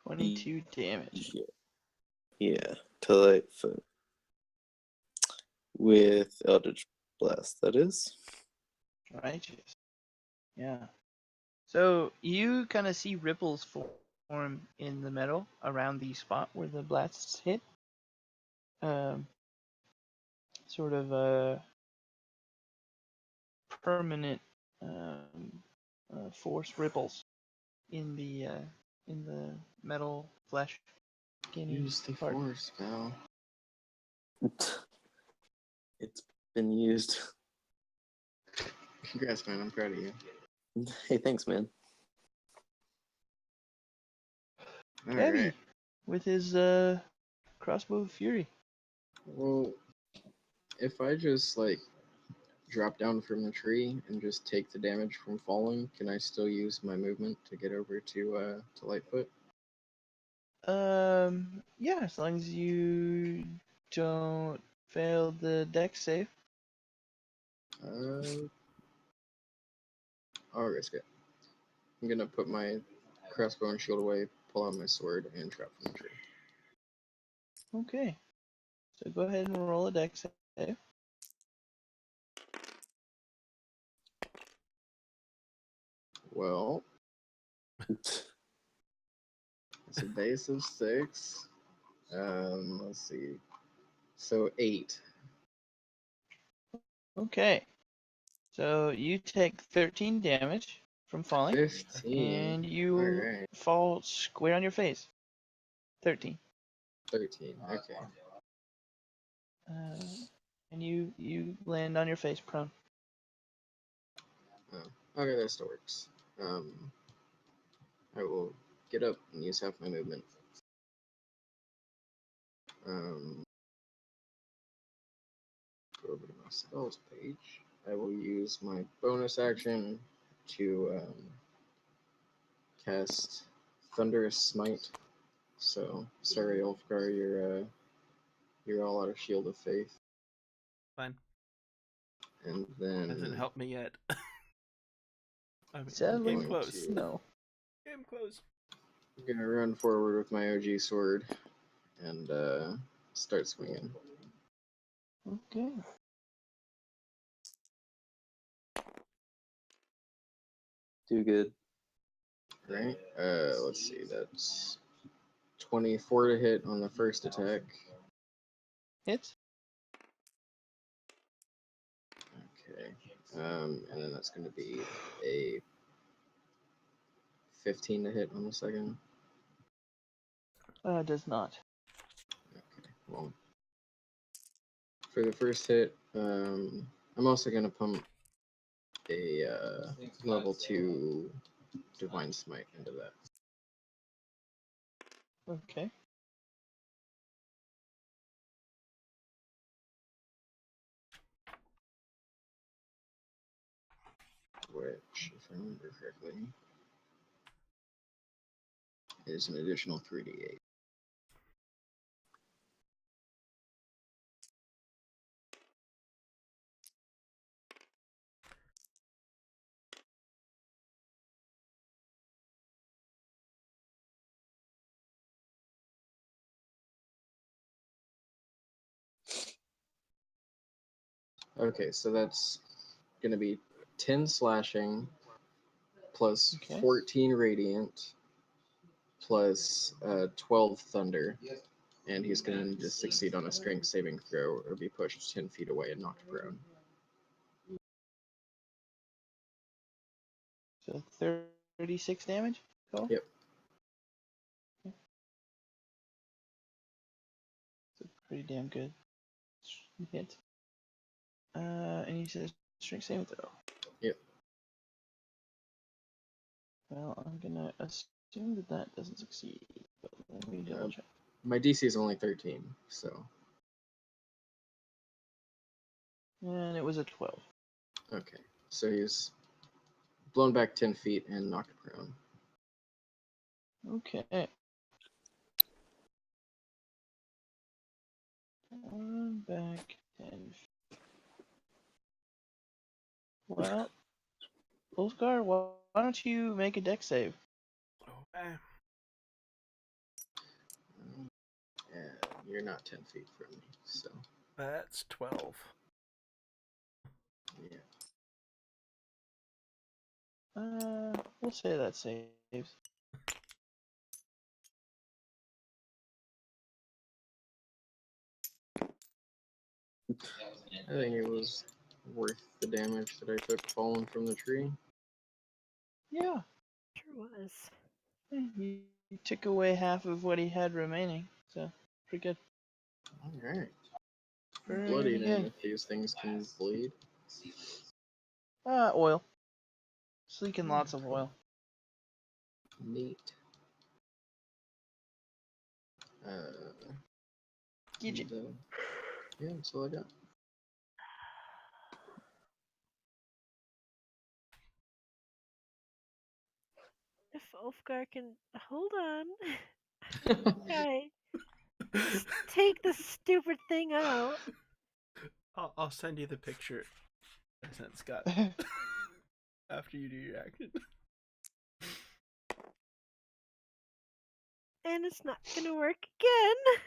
22 damage. Yeah, to Lightfoot. With Eldritch Blast, that is. Righteous. Yeah. So you kind of see ripples form in the metal around the spot where the blasts hit. Sort of a permanent force ripples in the metal flesh. Use the part. force, Val. It's been used. Congrats, man. I'm proud of you. Hey, thanks, man. Heavy Alright. with his crossbow of fury. Well, if I just, like, drop down from the tree and just take the damage from falling, can I still use my movement to get over to Lightfoot? Yeah, as long as you don't fail the dex save. I'll risk it. I'm gonna put my crossbow and shield away, pull out my sword, and trap from the tree. Okay. So go ahead and roll a dex save. Well, it's a base of 6. Let's see. So 8. Okay. So you take 13 damage from falling, 15. and you Alright. fall square on your face. 13. 13. Okay. And you land on your face prone. Oh, okay, that still works. I will get up and use half my movement. Go over to my spells page. I will use my bonus action to cast Thunderous Smite. So, sorry, Ulfgar, you're all out of Shield of Faith. Fine. And then Hasn't helped me yet. I mean, Sadly, game close. no. Game close. I'm gonna run forward with my OG sword and start swinging. Okay. Too good. Right? Let's see. That's 24 to hit on the first attack. Hits. Okay. And then that's going to be a 15 to hit on the second. Does not. Okay. Well, for the first hit, I'm also going to pump a level 2 Divine Smite into that. Okay. Which, if I remember correctly, is an additional 3d8. Okay, so that's going to be 10 slashing plus Okay. 14 radiant plus 12 thunder. And he's going to need to succeed on a strength saving throw or be pushed 10 feet away and knocked prone. So 36 damage? Total? Yep. That's pretty damn good hit. And he says strength saving throw. Yep. Well, I'm gonna assume that that doesn't succeed, but let me double check. My DC is only 13, so. And it was a 12. Okay, so he's blown back 10 feet and knocked prone. Okay. Back 10 feet. Well, Ulfgar, why don't you make a dex save? Okay. And you're not 10 feet from me, so. That's 12. Yeah. We'll say that saves. I think it was worth the damage that I took falling from the tree. Yeah. Sure was. You took away half of what he had remaining, so pretty good. Alright. Pretty Bloodied, and good. if these things can bleed. Oil. Just leaking lots of oil. Neat. Get you. Yeah, that's all I got. if Ulfgar can hold on. Okay. Just take this stupid thing out. I'll send you the picture I sent Scott after you do your action. And it's not gonna work again.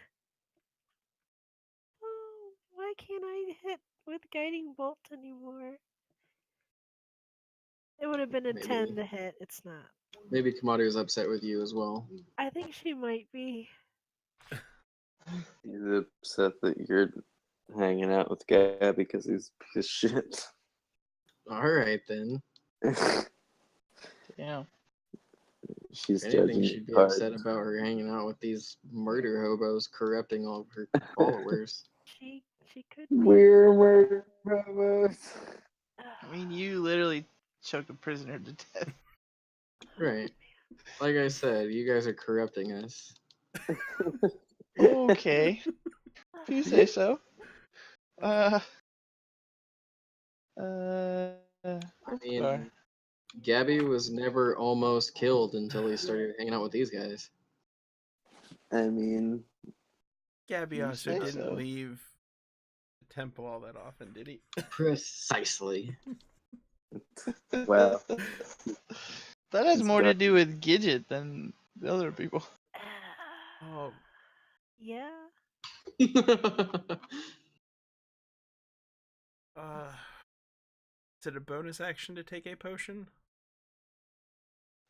Oh, why can't I hit with guiding bolt anymore? It would have been a 10 to hit. It's not. Maybe Kamado is upset with you as well. I think she might be. He's upset that you're hanging out with Gabby because he's a piece of shit. Alright then. Yeah. She's If anything, judging she'd be hard. upset about her hanging out with these murder hobos corrupting all of her followers. She could be. We're murder brothers. I mean, you literally choked a prisoner to death. Right. Like I said, you guys are corrupting us. Okay. If you say so. I Ulfgar. mean, Gabby was never almost killed until he started hanging out with these guys. I mean, Gabby You also say didn't so. leave the temple all that often, did he? Precisely. well, that has it's more to dark. do with Gidget than the other people. Oh, Yeah. is it a bonus action to take a potion?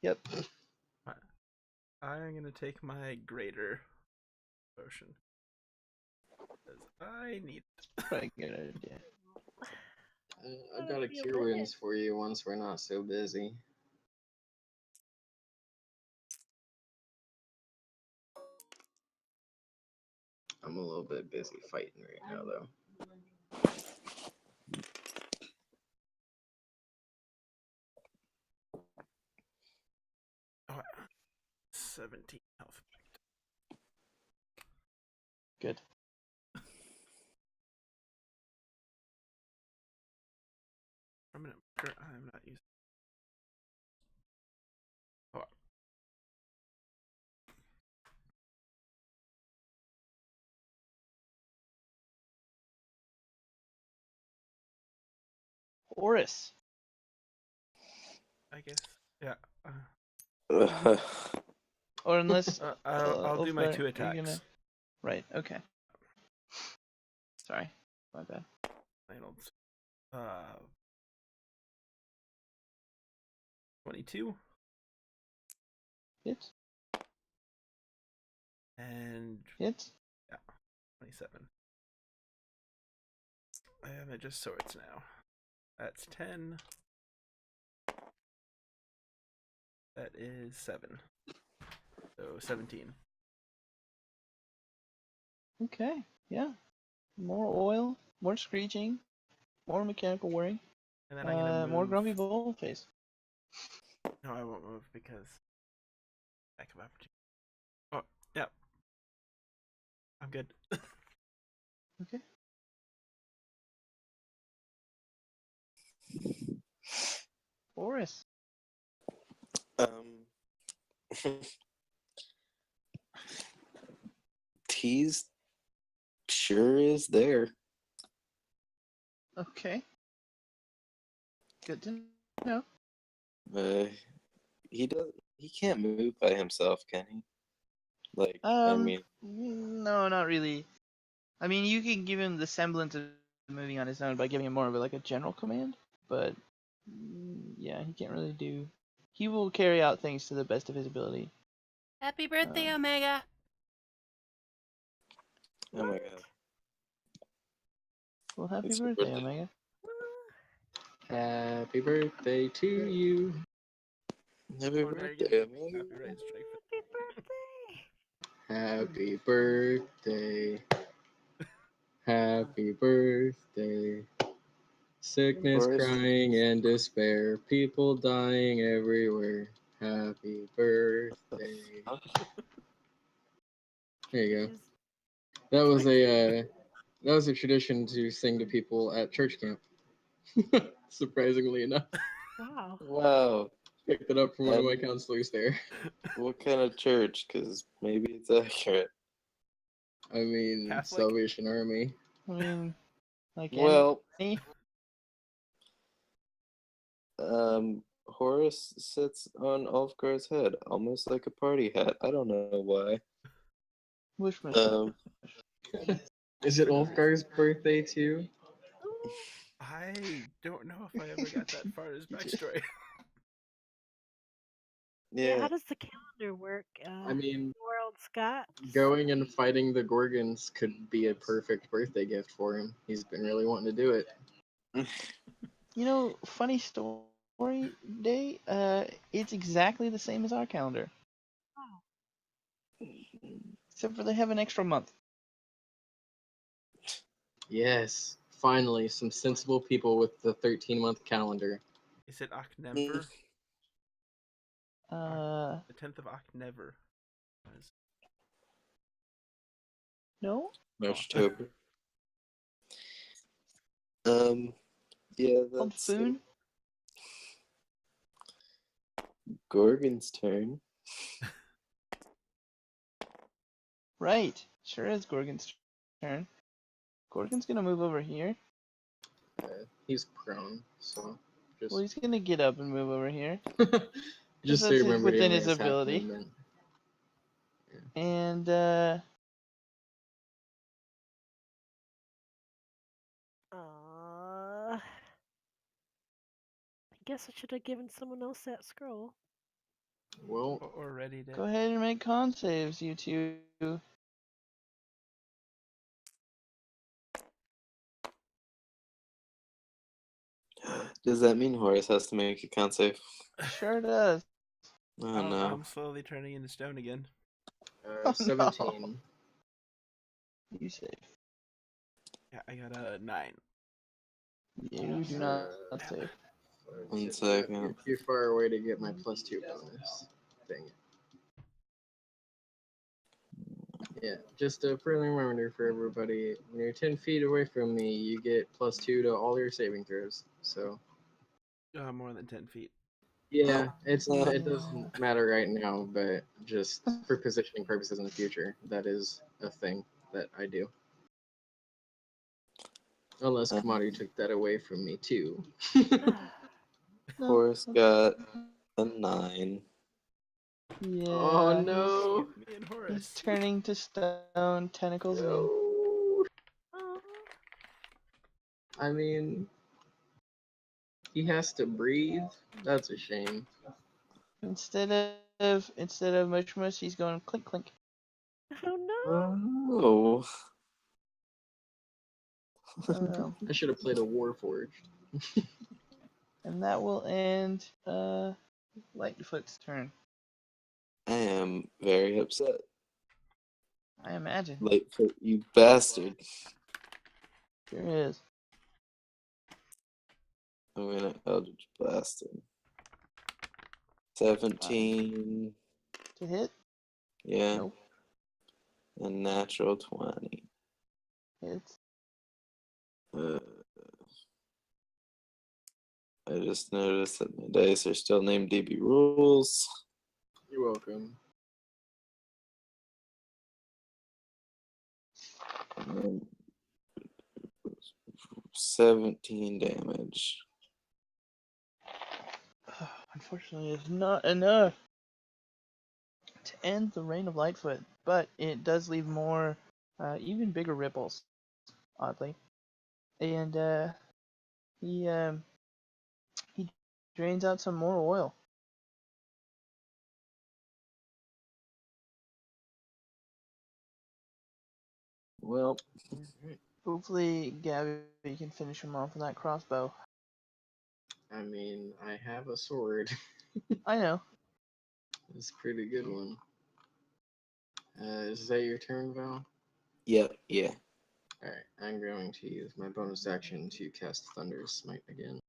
Yep. I'm gonna take my greater potion. Because I need it. Probably a good idea. I've got a cure wounds for you once we're not so busy. I'm a little bit busy fighting right now, though. Oh, 17 health. Good. I'm not using. Oh. Horus. I guess. Yeah. Or unless I'll do my Ulfgar, 2 are you attacks. gonna- Right. Okay. Sorry. My bad. Reynolds. 22 Hits. and Hits. 27. I am at just swords now. That's 10. That is 7. So 17. Okay. Yeah. More oil. More screeching. More mechanical whirring. And then I'm gonna move. More grumpy bull face. No, I won't move because lack of opportunity. Oh, yeah. I'm good. Okay. Horus. T's sure is there. Okay. Good to know. He can't move by himself, can he? Like, I mean, No, not really. I mean, you can give him the semblance of moving on his own by giving him more of a general command, but yeah, he can't really do. He will carry out things to the best of his ability. Happy birthday, Omega! oh my god. Well, happy It's your birthday, birthday. Omega. Happy birthday to you. Happy Oh, there you birthday, go. amigo. Copyright strike. Happy birthday. Happy birthday. Happy birthday. Sickness, Horus. crying, and despair. People dying everywhere. Happy birthday. There you go. That was a tradition to sing to people at church camp. Surprisingly enough. Wow. Wow. picked it up from one of my counselors there. What kind of church? Because maybe it's accurate. I mean, Catholic? Salvation Army. I mean, like Well, any. Horus sits on Ulfgar's head, almost like a party hat. I don't know why. Wish me. Is it Ulfgar's birthday too? I don't know if I ever got that far in his backstory. Yeah, Yeah. how does the calendar work? I mean, World Scott. going and fighting the Gorgons could be a perfect birthday gift for him. He's been really wanting to do it. You know, funny story day. It's exactly the same as our calendar, except for they have an extra month. Yes, finally, some sensible people with the 13-month calendar. Is it October? Uh, The 10th of October. no. October. Yeah, Called that's Foon. Gorgon's turn. Right. Sure is Gorgon's turn. Gorgon's gonna move over here. He's prone, so just Well, he's gonna get up and move over here. just so that's you remember he within only his has half ability. movement. And I guess I should have given someone else that scroll. Well, Or ready to. go ahead and make con saves, you two. Does that mean Horus has to make a con save? Sure does. Oh no. I'm slowly turning into stone again. Oh, 17. no. You save. Yeah, I got a 9. You do not save. 1 second. You're too far away to get my +2 bonus. Dang it. Yeah, just a friendly reminder for everybody. When you're 10 feet away from me, you get +2 to all your saving throws. So, More than 10 feet. yeah, it doesn't matter right now, but just for positioning purposes in the future, that is a thing that I do. Unless Commodity took that away from me too. Horus got a 9. Yeah. Oh no! Me and He's Horus. turning to stone, tentacles in. No. I mean, he has to breathe. That's a shame. Instead of mush mush, he's going clink clink. Oh no! Oh. I should have played a Warforged. And that will end Lightfoot's turn. I am very upset. I imagine. Lightfoot, you bastard. Sure is. I'm gonna Eldritch Blast him. 17. To hit? Yeah. Nope. A natural 20. Hits. I just noticed that my dice are still named DB Rules. You're welcome. 17 damage. Unfortunately, it's not enough to end the reign of Lightfoot, but it does leave more, even bigger ripples, oddly. And he drains out some more oil. Well, Hopefully, Gabby can finish him off with that crossbow. I mean, I have a sword. I know. It's a pretty good one. Is that your turn, Val? yeah. Alright, I'm going to use my bonus action to cast Thunder Smite again.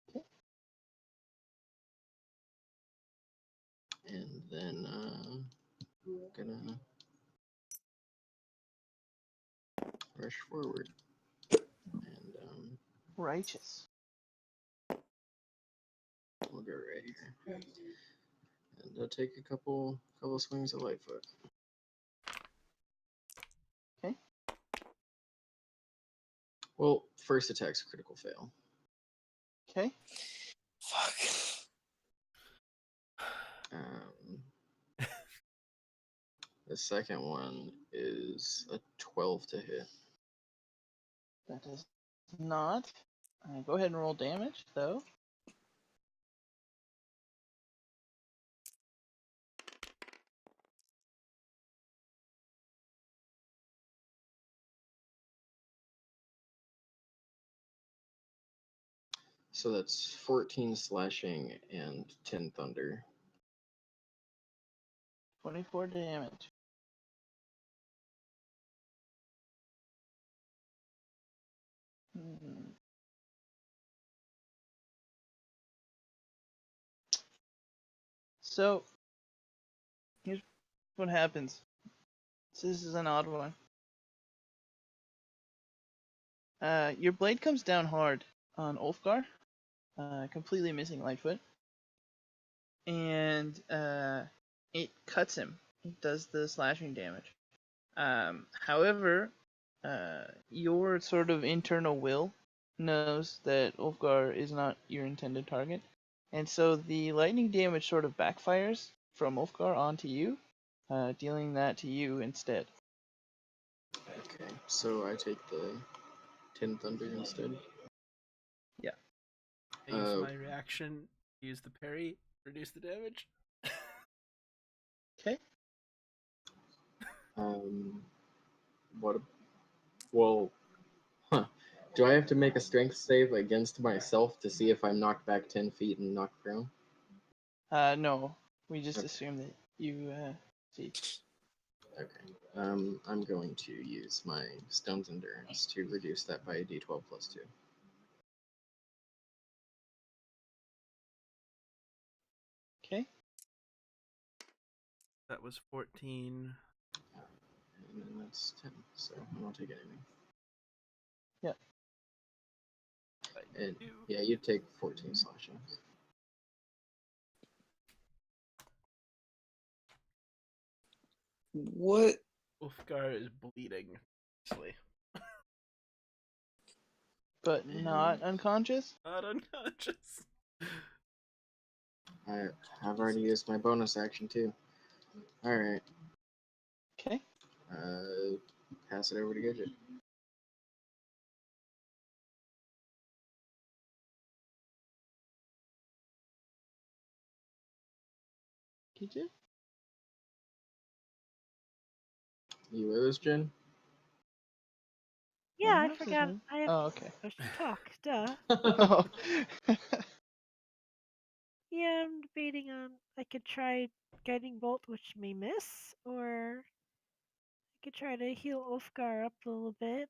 Okay. And then, gonna rush forward. And, Righteous. we'll go right here. And take a couple swings of Lightfoot. Okay. Well, first attack's a critical fail. Okay. Fuck. The second one is a 12 to hit. That does not. Go ahead and roll damage, though. So that's 14 slashing and 10 thunder. 24 damage. Hmm. So, here's what happens. This is an odd one. Your blade comes down hard on Ulfgar, completely missing Lightfoot, and it cuts him. It does the slashing damage. However, your sort of internal will knows that Ulfgar is not your intended target, and so the lightning damage sort of backfires from Ulfgar onto you, dealing that to you instead. Okay, so I take the 10 thunder instead. Yeah. I use my reaction, use the parry, reduce the damage. Okay. What? Well, do I have to make a strength save against myself to see if I'm knocked back 10 feet and knocked prone? No. We just Okay. assume that you see. Okay. I'm going to use my Stone's Endurance to reduce that by a d12 plus 2. Okay. That was 14. And then that's 10, so I won't take anything. Yeah. And yeah, you take 14 slashing. What? Ulfgar is bleeding. Obviously. But not unconscious? Not unconscious. I've already used my bonus action too. Alright. Okay. Pass it over to Gidget. Did you? You with us, Jen? Yeah, I What else is forgot. new? I have Oh, okay. I should talk. Duh. Oh. Yeah, I'm debating on. I could try guiding bolt, which may miss, or I could try to heal Ulfgar up a little bit.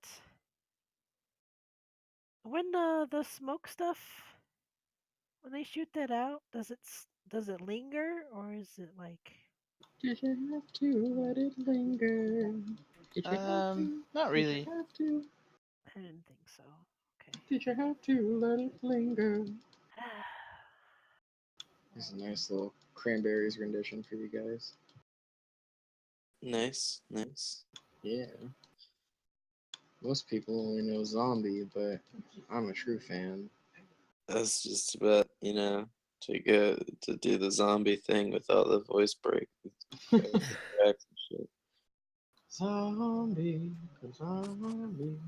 When the smoke stuff, when they shoot that out, does it linger, or is it like? Did you have to let it linger? Did you have to? Not really. Did you have to? I didn't think so. Okay. Did you have to let it linger? There's a nice little cranberries rendition for you guys. Nice, nice. Yeah. Most people only know zombie, but I'm a true fan. That's just about, to go to do the zombie thing without the voice break. Zombie, zombie,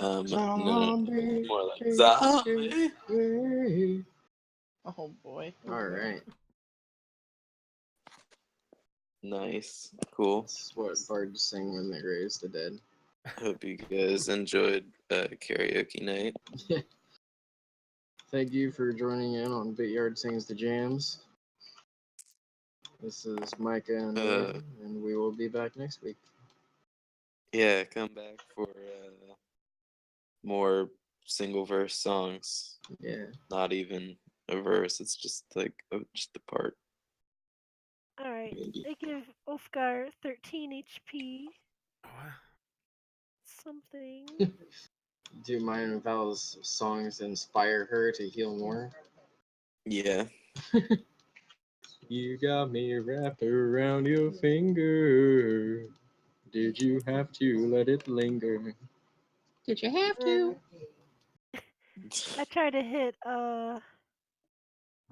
No, zombie. more like zombie. Hey. Oh boy. All right. Nice, cool. This is what bards sing when they raise the dead. Hope you guys enjoyed karaoke night. Thank you for joining in on Bityard Sings the Jams. This is Micah and Ian, and we will be back next week. Yeah, come back for more single verse songs. Yeah. Not even a verse. It's just like just a part. Alright, I give Ulfgar 13 HP. Something. Do mine and Val's songs inspire her to heal more? Yeah. You got me wrapped around your finger. Did you have to let it linger? Did you have to? I try to hit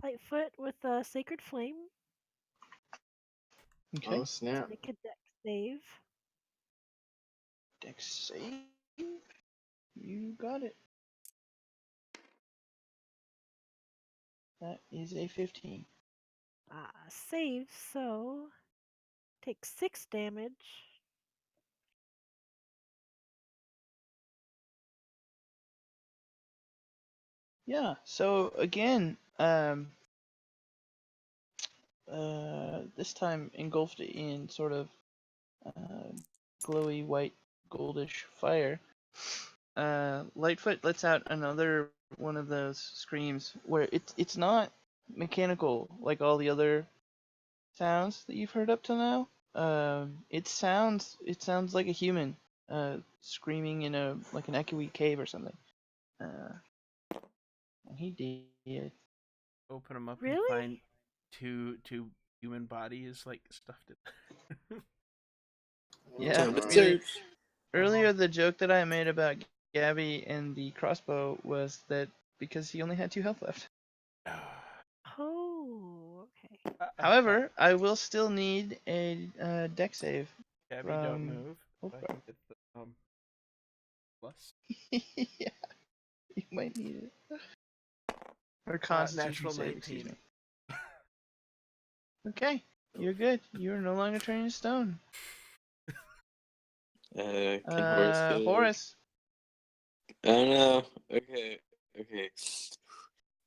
Lightfoot with a Sacred Flame Okay. Oh snap! to make a dex save. Dex save. You got it. That is a 15. Save, so take 6 damage. Yeah. So again, this time engulfed in sort of glowy white goldish fire. Lightfoot lets out another one of those screams where it's not mechanical like all the other sounds that you've heard up till now. It sounds like a human screaming in a like an echoey cave or something. And he did. Open them up and Really? find two human bodies like stuffed in. Yeah. Time to I mean, search. earlier the joke that I made about Gabby and the crossbow was that because he only had 2 health left. Oh, okay. However, I will still need a deck save. Gabby, don't from move. If I Wolfgar. can get the plus. Yeah, you might need it. Or Constitution Natural save, excuse 19. me. Okay, you're good. You're no longer turning to stone. Can Horace get it? Horace. Oh no. Okay.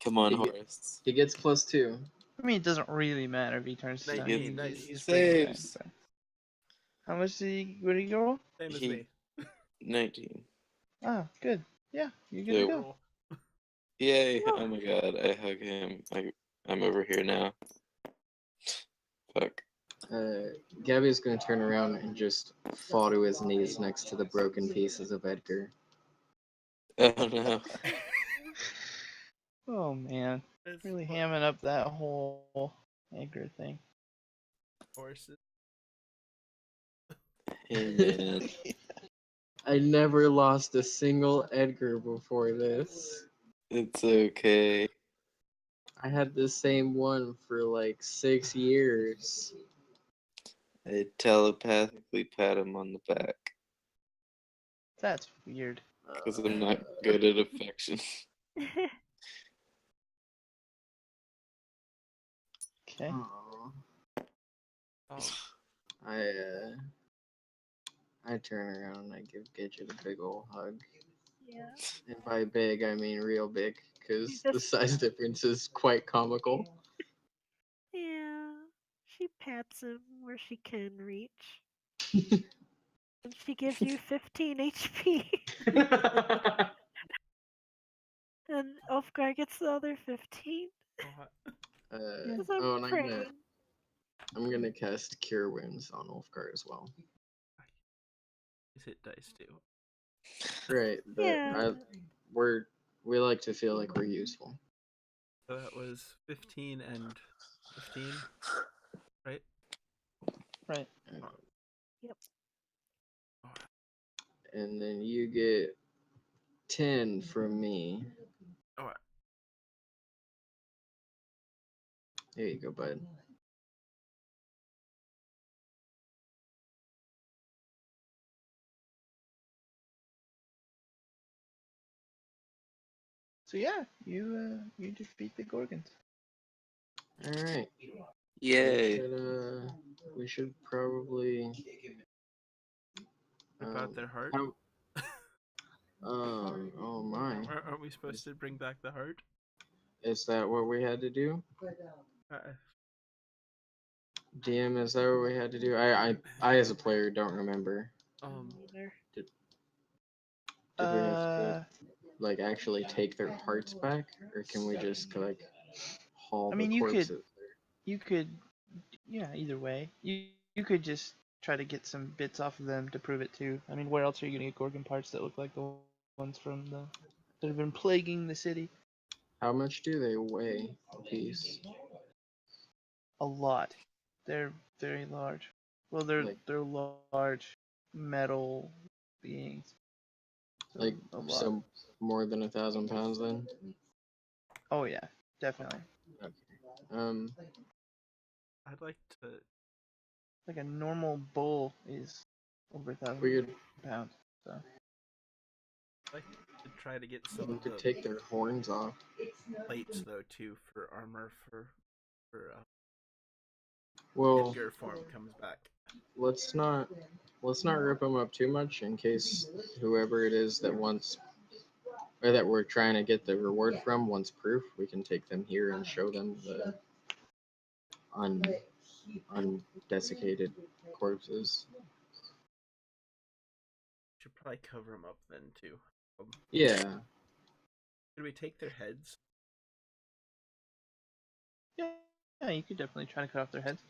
Come on, He get- Horace. He gets +2. I mean, it doesn't really matter if he turns to stone. 19, nice. He He's pretty bad, saves. but- How much what did he roll? Same as He- me. 19. Oh, good. Yeah, you're good So- to go. Roll. Yay! Oh. Oh my god, I hug him. I'm over here now. Fuck. Gabby's gonna turn around and just fall to his knees next to the broken pieces of Edgar. Oh no. Oh man, It's really fun. hamming up that whole Edgar thing. Horses. Hey man. I never lost a single Edgar before this. It's okay. I had the same one for like 6 years. I telepathically pat him on the back That's weird. because I'm not good at affection. Okay. Aw. Oh, I turn around and I give Gidget a big ol' hug. Yeah. And by big, I mean real big, because the Just- size difference is quite comical. Yeah. She pats him where she can reach. And she gives you 15 HP. And Ulfgar gets the other 15. oh, Because I'm Oh, and praying. I'm gonna cast Cure Wounds on Ulfgar as well. is it dice too? Right, but Yeah. we like to feel like we're useful. So that was 15 and 15, right? Right. Yep. And then you get 10 from me. Alright. There you go, bud. So yeah, you defeat the Gorgons. All right. Yay! We should probably. About their heart? how- oh my. Aren't we supposed to bring back the heart? Is that what we had to do? Uh, DM, is that what we had to do? I as a player don't remember. Neither. Did we have to like actually take their parts back, or can we just like haul I mean, the you corpses? could- You could, yeah, either way. You could just try to get some bits off of them to prove it too. I mean, where else are you gonna get Gorgon parts that look like the ones from that have been plaguing the city? How much do they weigh a piece? A lot. They're very large. Well, Like- they're large metal beings. So Like a lot. so more than 1,000 pounds then? Oh yeah, definitely. Um, I'd like to. Like a normal bull is over 1,000 we could pounds. So Like to try to get some we of could the take their horns off. plates though too for armor for Well, Edgar form comes back. let's not rip them up too much in case whoever it is that wants or that we're trying to get the reward from wants proof. We can take them here and show them the undesiccated corpses. Should probably cover them up then too. Yeah. Should we take their heads? yeah, you could definitely try to cut off their heads.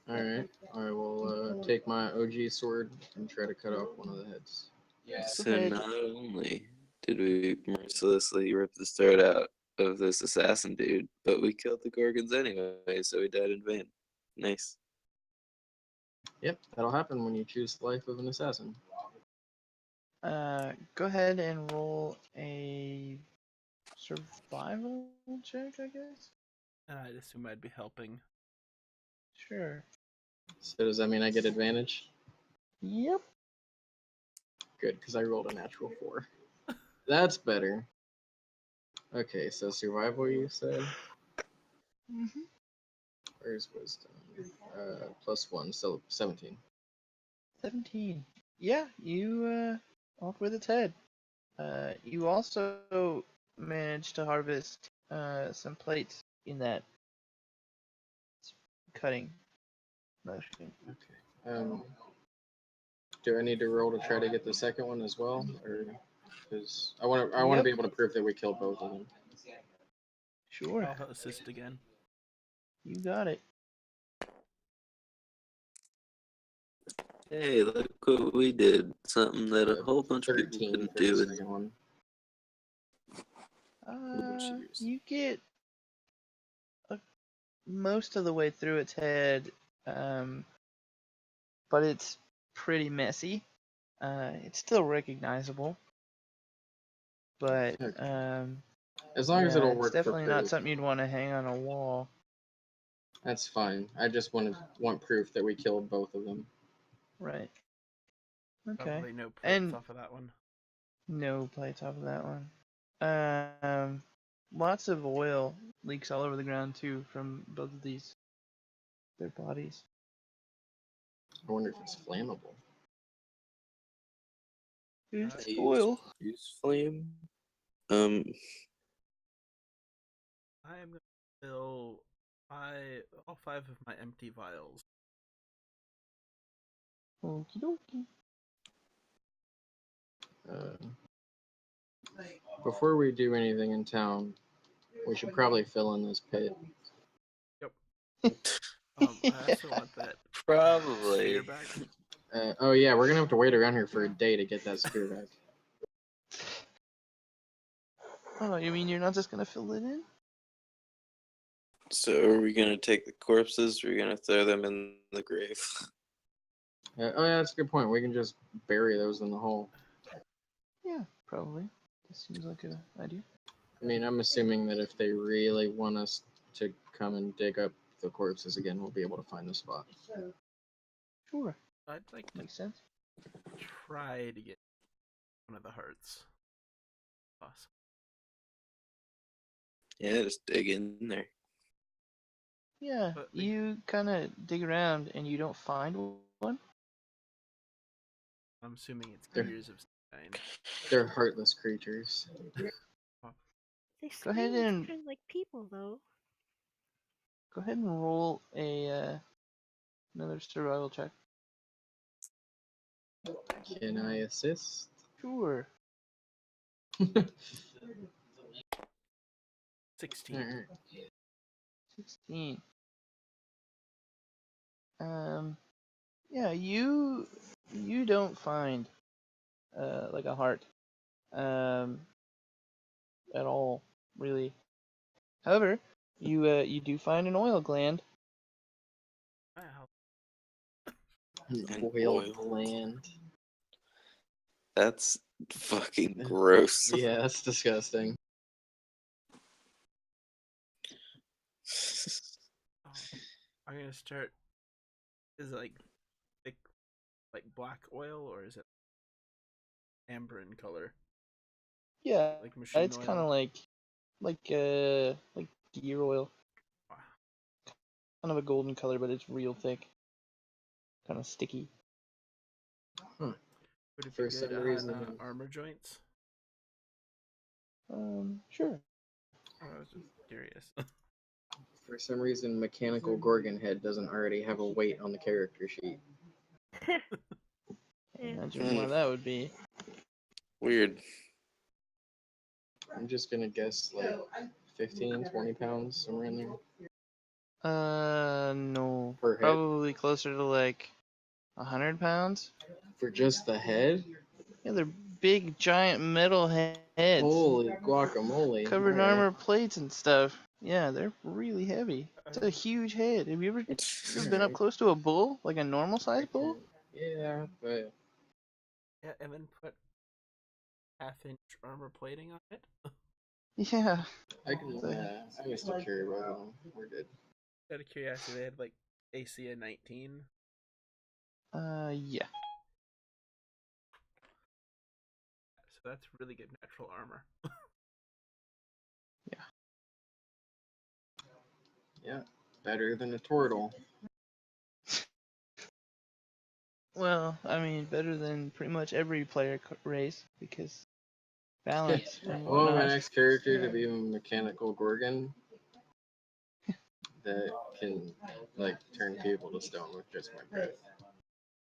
All right. I will take my OG sword and try to cut off one of the heads. So ahead. not only did we mercilessly rip the start out of this assassin dude, but we killed the Gorgons anyway, so he died in vain. Nice. Yep, that'll happen when you choose the life of an assassin. Go ahead and roll a survival check, I guess. And I'd assume I'd be helping. Sure. So does that mean I get advantage? Yep. Good, because I rolled a natural 4. That's better. Okay, so survival you said? Mm-hmm. Where's wisdom? +1, so 17. 17. Yeah, you off with its head. You also managed to harvest some plates in that cutting motion. Okay. Do I need to roll to try to get the second one as well, or because I want to Yep. be able to prove that we killed both of them. Sure. I'll assist again. You got it. Hey, look what we did. Something that a whole bunch of people 13 couldn't for the do. second one. Cheers. You get most of the way through its head, but it's pretty messy. It's still recognizable, but Okay. As long as it'll it's work for definitely not proof, something you'd want to hang on a wall. that's fine. I just want proof that we killed both of them. Right. Okay. Probably no plates And off of that one. no plates off of that one. Lots of oil leaks all over the ground too from both of their bodies. I wonder if it's flammable. It's I oil. use flame. I am gonna fill all 5 of my empty vials. Okie dokie. Before we do anything in town, we should probably fill in this pit. I also want that Probably. spear back. Oh yeah, we're gonna have to wait around here for a day to get that spear back. Oh, you mean you're not just gonna fill it in? So are we gonna take the corpses? Or are we gonna throw them in the grave? Oh yeah, that's a good point. We can just bury those in the hole. Yeah, probably. That seems like an idea. I mean, I'm assuming that if they really want us to come and dig up the corpses again, we'll be able to find the spot. Sure. I'd like to Makes sense. try to get one of the hearts. Awesome. Yeah, just dig in there. Yeah, But you kind of dig around and you don't find one. I'm assuming it's There. gears of some kind. They're heartless creatures. They Go ahead scream and- kind of like people, though. Go ahead and roll a another survival check. Can I assist? Sure. 16. Alright. 16. Yeah, you don't find like a heart at all, really. However, you do find an oil gland. Wow. An An oil oil. gland. That's fucking gross. Yeah, that's disgusting. Oh, I'm gonna start. Is it like thick, like black oil, or is it amber in color, Yeah, like machine it's kind of oil? like gear oil, Wow. kind of a golden color, but it's real thick, kind of sticky. Huh. Would it For be good some on reason- armor joints? Sure. I was just curious. For some reason, mechanical Gorgon head doesn't already have a weight on the character sheet. Yeah. Imagine why that would be. Weird. I'm just gonna guess like 15, 20 pounds, somewhere in there. No, Per head? probably closer to like 100 pounds. For just the head? Yeah, they're big, giant metal heads Holy guacamole. covered in Alright. armor plates and stuff. Yeah, they're really heavy. It's a huge head. Have you ever been up close to a bull, like a normal sized bull? Yeah, but Yeah, and then put half-inch armor plating on it. Yeah. I can. I can still carry one of them. We're good. Out of curiosity, they had like AC of 19. Yeah. So that's really good natural armor. Yeah, better than a turtle. Well, I mean, better than pretty much every player race because balance and I want my whatnot. next character to be a mechanical Gorgon that can like turn people to stone with just my breath.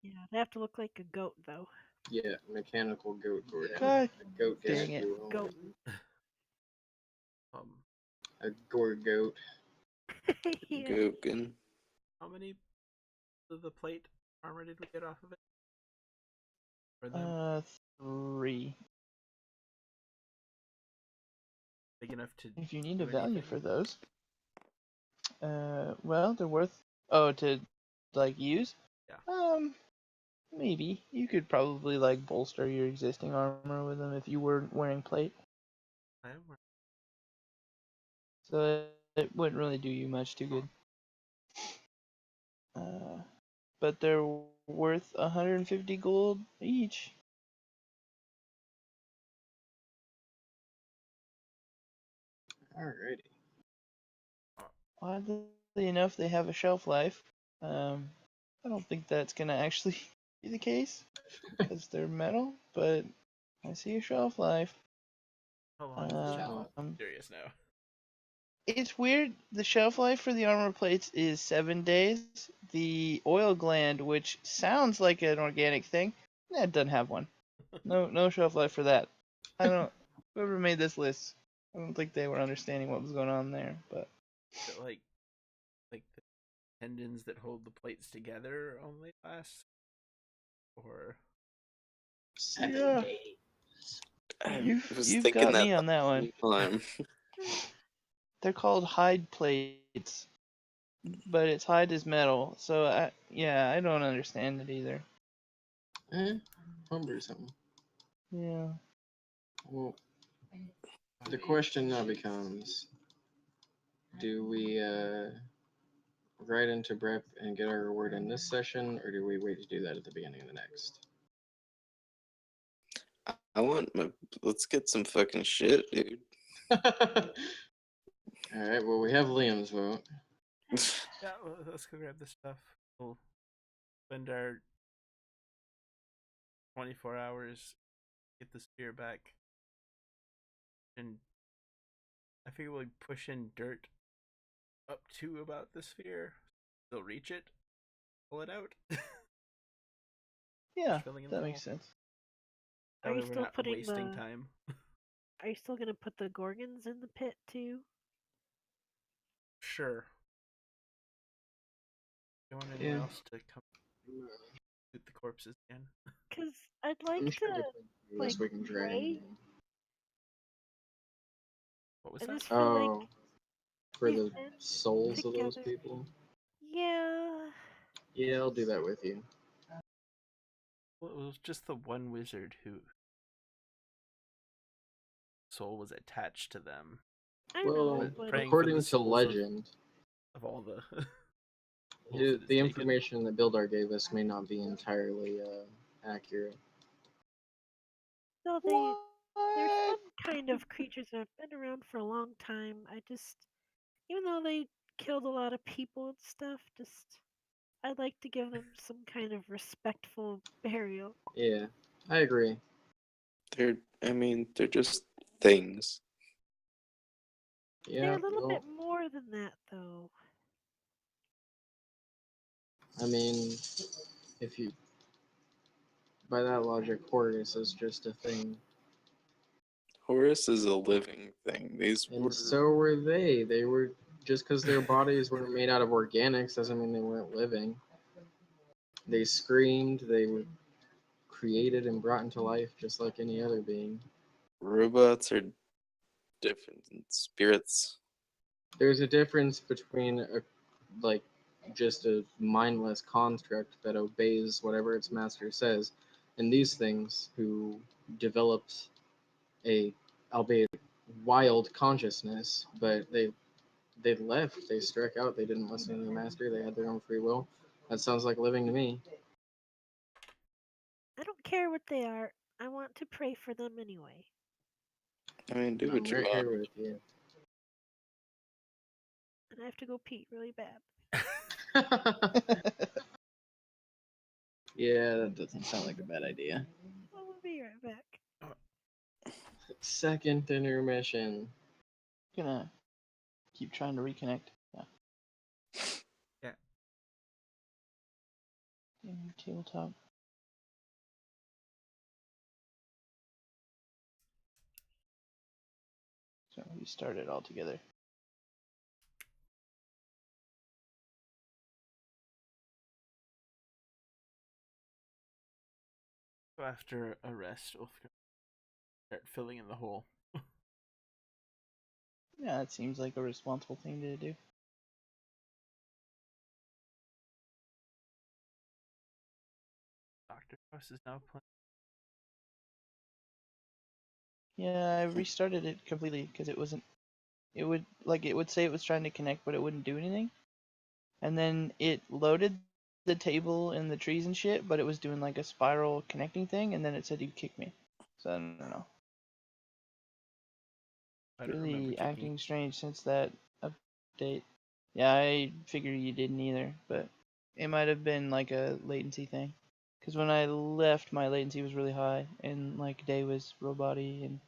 Yeah, they have to look like a goat though. Yeah, mechanical goat Gorgon. God A goat dang disc, it. you will. Goat. A Gorgoat. Yeah. Gokin. How many of the plate armor did we get off of it? For them, 3. big enough to If you need a do value anything? for those, well, they're worth. Oh, to like use? Yeah. Maybe you could probably like bolster your existing armor with them if you were wearing plate. I am wearing- So it wouldn't really do you much too good. But they're worth 150 gold each. Alrighty. Oddly enough, they have a shelf life. I don't think that's gonna actually be the case because they're metal, but I see a shelf life. How long is the shelf? I'm Um, curious now. It's weird. The shelf life for the armor plates is 7 days. The oil gland, which sounds like an organic thing, it doesn't have one. No shelf life for that. I don't. Whoever made this list, I don't think they were understanding what was going on there. But Is it like the tendons that hold the plates together only last? Or 7 Yeah. days. I was you've thinking got that me on that the one. whole time. They're called hide plates, but its hide is metal. So I don't understand it either. Cumbersome. Yeah. Well, the question now becomes: do we write into Brep and get our reward in this session, or do we wait to do that at the beginning of the next? I want my. Let's get some fucking shit, dude. Alright, well, we have Liam's vote. yeah, well, let's go grab this stuff. We'll spend our 24 hours, get the spear back, and I figure we'll push in dirt up to about the sphere. They'll reach it, pull it out. Yeah, Filling in the that hole. makes sense. That Are way you we're still not putting wasting the? time. Are you still gonna put the gorgons in the pit too? Sure. You want anyone Yeah. else to come shoot the corpses again? Cause I'd like I'm sure to. unless like, we can drag pray. him. What was I that? just feel Oh, like for Yeah, the and souls of those together. people. Yeah. Yeah, I'll do that with you. Well, it was just the one wizard who soul was attached to them. I Well, know, but praying for the according to souls legend, of all the souls it has the taken. information that Bildar gave us may not be entirely accurate. still there's some kind of creatures that have been around for a long time. I just, even though they killed a lot of people and stuff, just I'd like to give them some kind of respectful burial. Yeah, I agree. They're just things. They're Yeah, a little well, bit more than that, though. I mean, if you by that logic, Horus is just a thing, Horus is a living thing. These and were so were they. They were just because their bodies weren't made out of organics doesn't mean they weren't living. They screamed. They were created and brought into life just like any other being. robots are different than spirits. There's a difference between like just a mindless construct that obeys whatever its master says, and these things who developed a albeit wild consciousness, but they left, they struck out, they didn't listen to the master, they had their own free will. That sounds like living to me. I don't care what they are. I want to pray for them anyway. Do I'm what you right want. here with you. And I have to go pee really bad. Yeah, that doesn't sound like a bad idea. Well, we'll be right back. Second intermission. Gonna keep trying to reconnect. Yeah. Yeah. Tabletop. So we started all together. So after a rest, we'll start filling in the hole. Yeah, that seems like a responsible thing to do. Dr. House is now playing. Yeah, I restarted it completely because it wasn't. It would say it was trying to connect, but it wouldn't do anything. And then it loaded the table and the trees and shit, but it was doing like a spiral connecting thing, and then it said you'd kick me. So I don't know. I don't remember Really kicking acting strange since that update. Yeah, I figured you didn't either, but it might have been like a latency thing. Because when I left, my latency was really high, and like day was robot-y and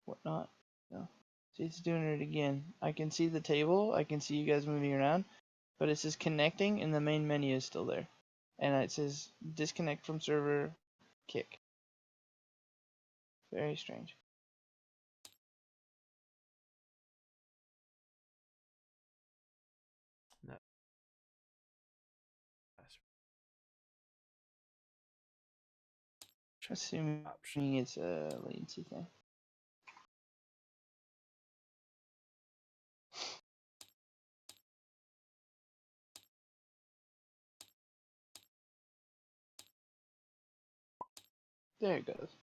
whatnot. So, see, it's doing it again. I can see the table, I can see you guys moving around, but it says connecting, and the main menu is still there. And it says disconnect from server, kick. Very strange. No. Assuming Option. it's a latency thing. There it goes.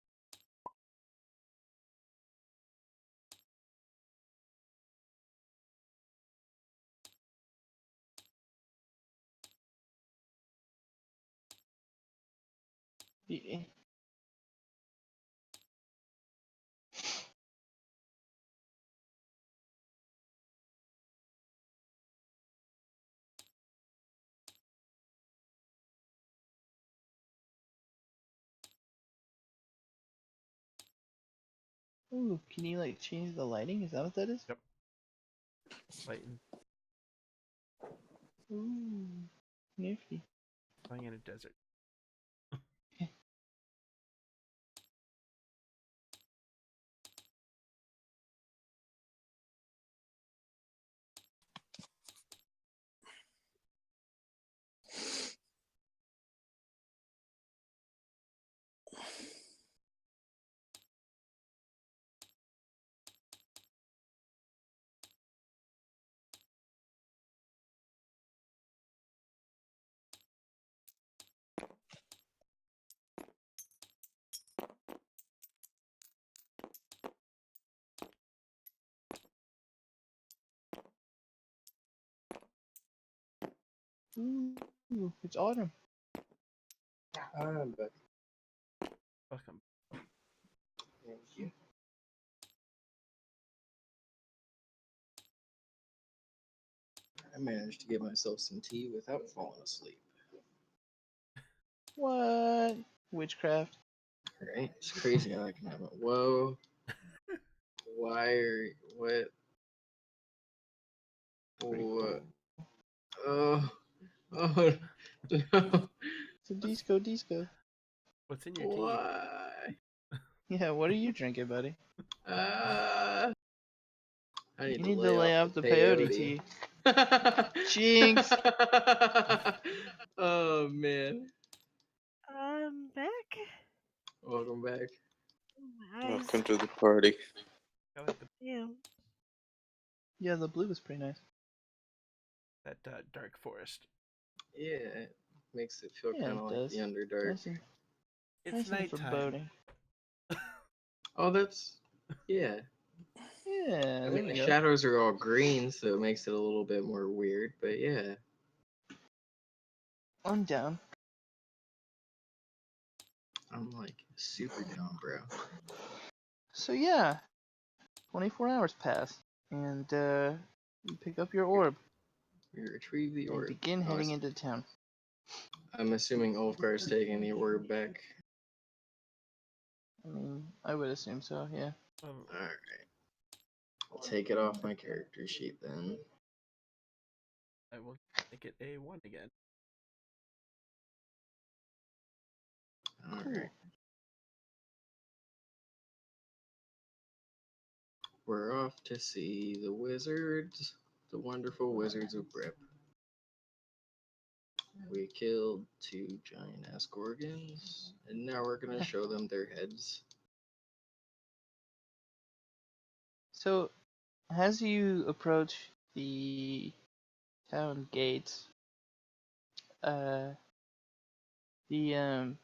Yeah. Ooh, can you like change the lighting? Is that what that is? Yep. Lighten. Ooh, nifty. Playing in a desert. Ooh, it's autumn. I'm back. Welcome. Thank you. I managed to get myself some tea without falling asleep. What? Witchcraft. Right? It's crazy how I can have it. Whoa. Why are what? Pretty What? cool. Oh. Oh no. It's a disco. What's in your tea? Why? Yeah, what are you drinking, buddy? I need You to need lay to lay off off the the peyote peyote. tea. Jinx. Oh man. I'm back. Welcome back. Oh, my eyes. Welcome to the party. I like Damn. Yeah, the blue was pretty nice. that dark forest. Yeah, it makes it feel Yeah, kind it of like does. the Underdark. Nice and, It's nice and nighttime. foreboding. Oh, that's yeah. Yeah, I there mean, we the go. shadows are all green, so it makes it a little bit more weird. But yeah, I'm down. I'm like super down, bro. So yeah, 24 hours pass, and you pick up your orb We retrieve the and orb. begin Oh, heading into town. I'm assuming Ulfgar's taking the orb back. I mean, I would assume so, yeah. All right. I'll take it off my character sheet then. I will make it a 1 again. All Cool. right. We're off to see the wizards, the wonderful wizards of Brip. We killed 2 giant ass gorgons, and now we're gonna show them their heads. So, as you approach the town gates, uh, the um,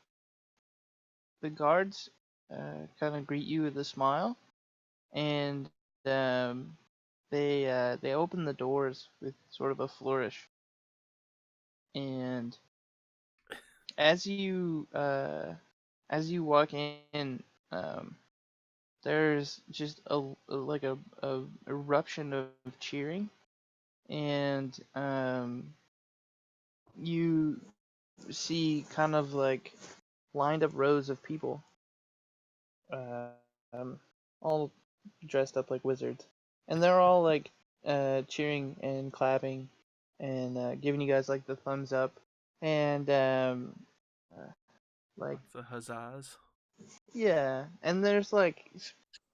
the guards kind of greet you with a smile, and they open the doors with sort of a flourish, and as you walk in, um, there's just like a eruption of cheering, and you see kind of like lined up rows of people, uh, um, all dressed up like wizards, and they're all like cheering and clapping and giving you guys like the thumbs up, and uh, like The huzzas. yeah, and there's like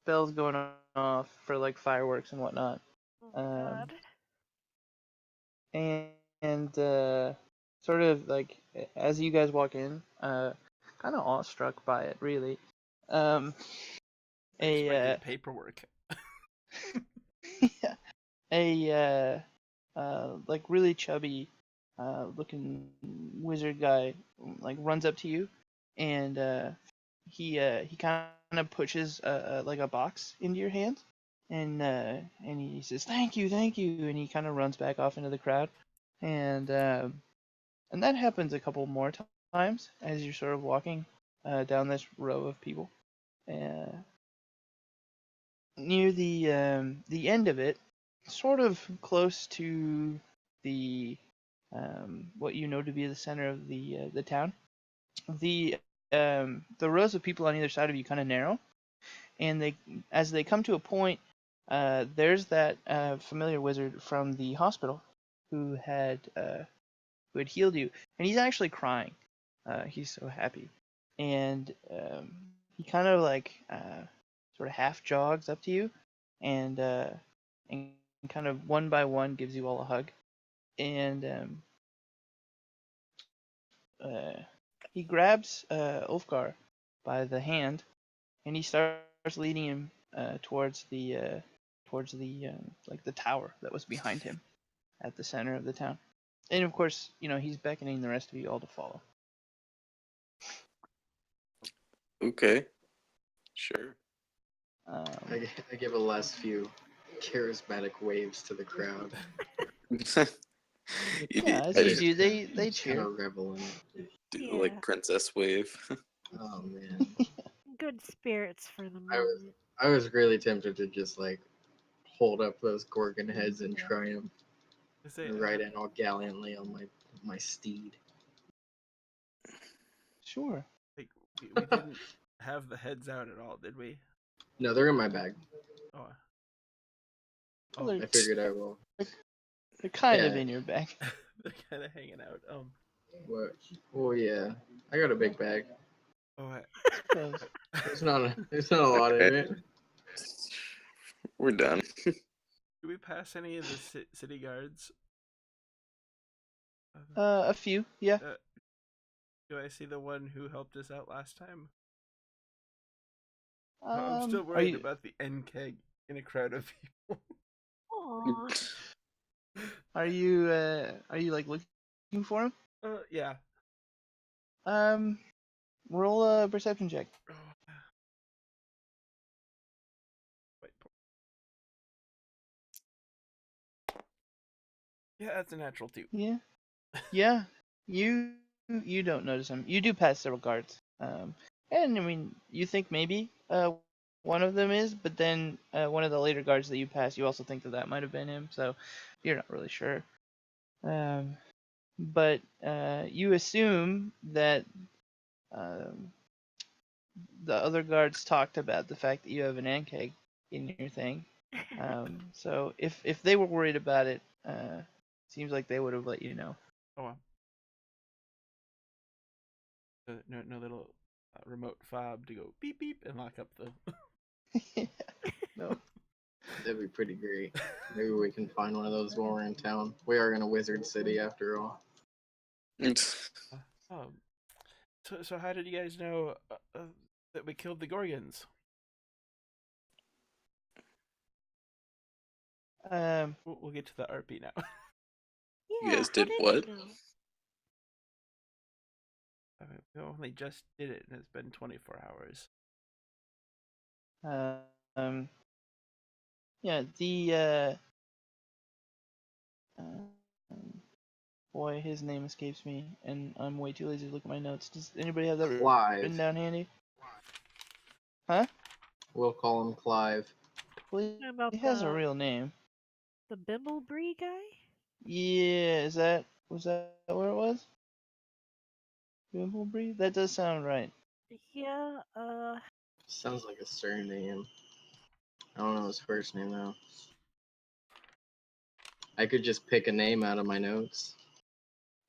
spells going off for like fireworks and whatnot. Oh my god. And sort of like as you guys walk in, kind of awestruck by it, really. Um, I expected a paperwork. yeah, a like really chubby looking wizard guy like runs up to you, and he kind of pushes like a box into your hand, and he says thank you, and he kind of runs back off into the crowd, and that happens a couple more times as you're sort of walking down this row of people. Uh, Near the end of it, sort of close to the what you know to be the center of the town, the the rows of people on either side of you kind of narrow, and as they come to a point, there's that familiar wizard from the hospital who had healed you, and he's actually crying. He's so happy, and he kind of like sort of half jogs up to you, and kind of one by one gives you all a hug, and he grabs Ulfgar by the hand, and he starts leading him towards the like the tower that was behind him at the center of the town. And of course, he's beckoning the rest of you all to follow. Okay. Sure. I give a last few charismatic waves to the crowd. Yeah, as I you just do, they Kind cheer. of revel in it. do the Yeah. like princess wave. Oh man, Good spirits for the I was moment. I was really tempted to just like hold up those Gorgon heads in triumph Say, and ride in all gallantly on my steed. Sure. like we didn't have the heads out at all, did we? No, they're in my bag. Oh, Well, I figured I will. they're kind of Yeah. in your bag. they're kind of hanging out. What? Oh yeah, I got a big bag. Oh, Suppose. There's not a lot in Okay. it. We're done. do we pass any of the city guards? A few, yeah. Do I see the one who helped us out last time? I'm still Are worried you? about the end keg in a crowd of people. Aw. Are you like looking for him? Yeah. Roll a perception check. Wait. Yeah, that's a natural 2. Yeah. Yeah. You don't notice him. You do pass several guards. And I mean, you think maybe one of them is, but then one of the later guards that you pass, you also think that might have been him. So you're not really sure. But you assume that the other guards talked about the fact that you have an ant keg in your thing. So if they were worried about it, seems like they would have let you know. Oh well. No little remote fob to go beep beep and lock up the. No. That'd be pretty great. Maybe we can find one of those while we're in town. We are in a wizard city after all. Um. So how did you guys know that we killed the Gorgons? We'll get to the RP now. Yeah, You guys how did did what? you know? We only just did it, and it's been 24 hours. Yeah, boy, his name escapes me, and I'm way too lazy to look at my notes. Does anybody have that written Clive. down handy? Huh? We'll call him Clive. Well, How about he has a real name. the Bimblebee guy? Yeah, was that where it was? Bimblebee? That does sound right. Yeah, Sounds like a surname. I don't know his first name though. I could just pick a name out of my notes.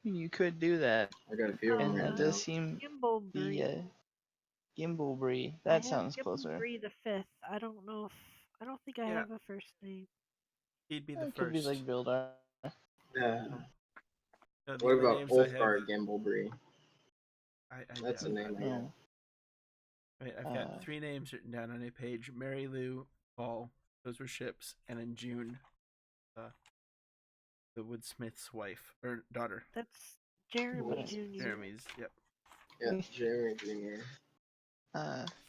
You could do that, I got a few of them and that written does down. seem Gimblebree. the Gimblebree. I That have sounds closer. Gimblebree the 5th. I don't think I Yeah. have a first name. He'd be the It could be first. like Bildar. Yeah. No, the What other about names I have, Ulfgar Gimblebree? I That's a doubt name that. I know. Wait, I've got 3 names written down on a page: Mary Lou, Paul. Those were ships, and in June, the woodsmith's wife or daughter. That's Jeremy Right. Jr. Jeremy's. Yep. Yeah, Jeremy Jr.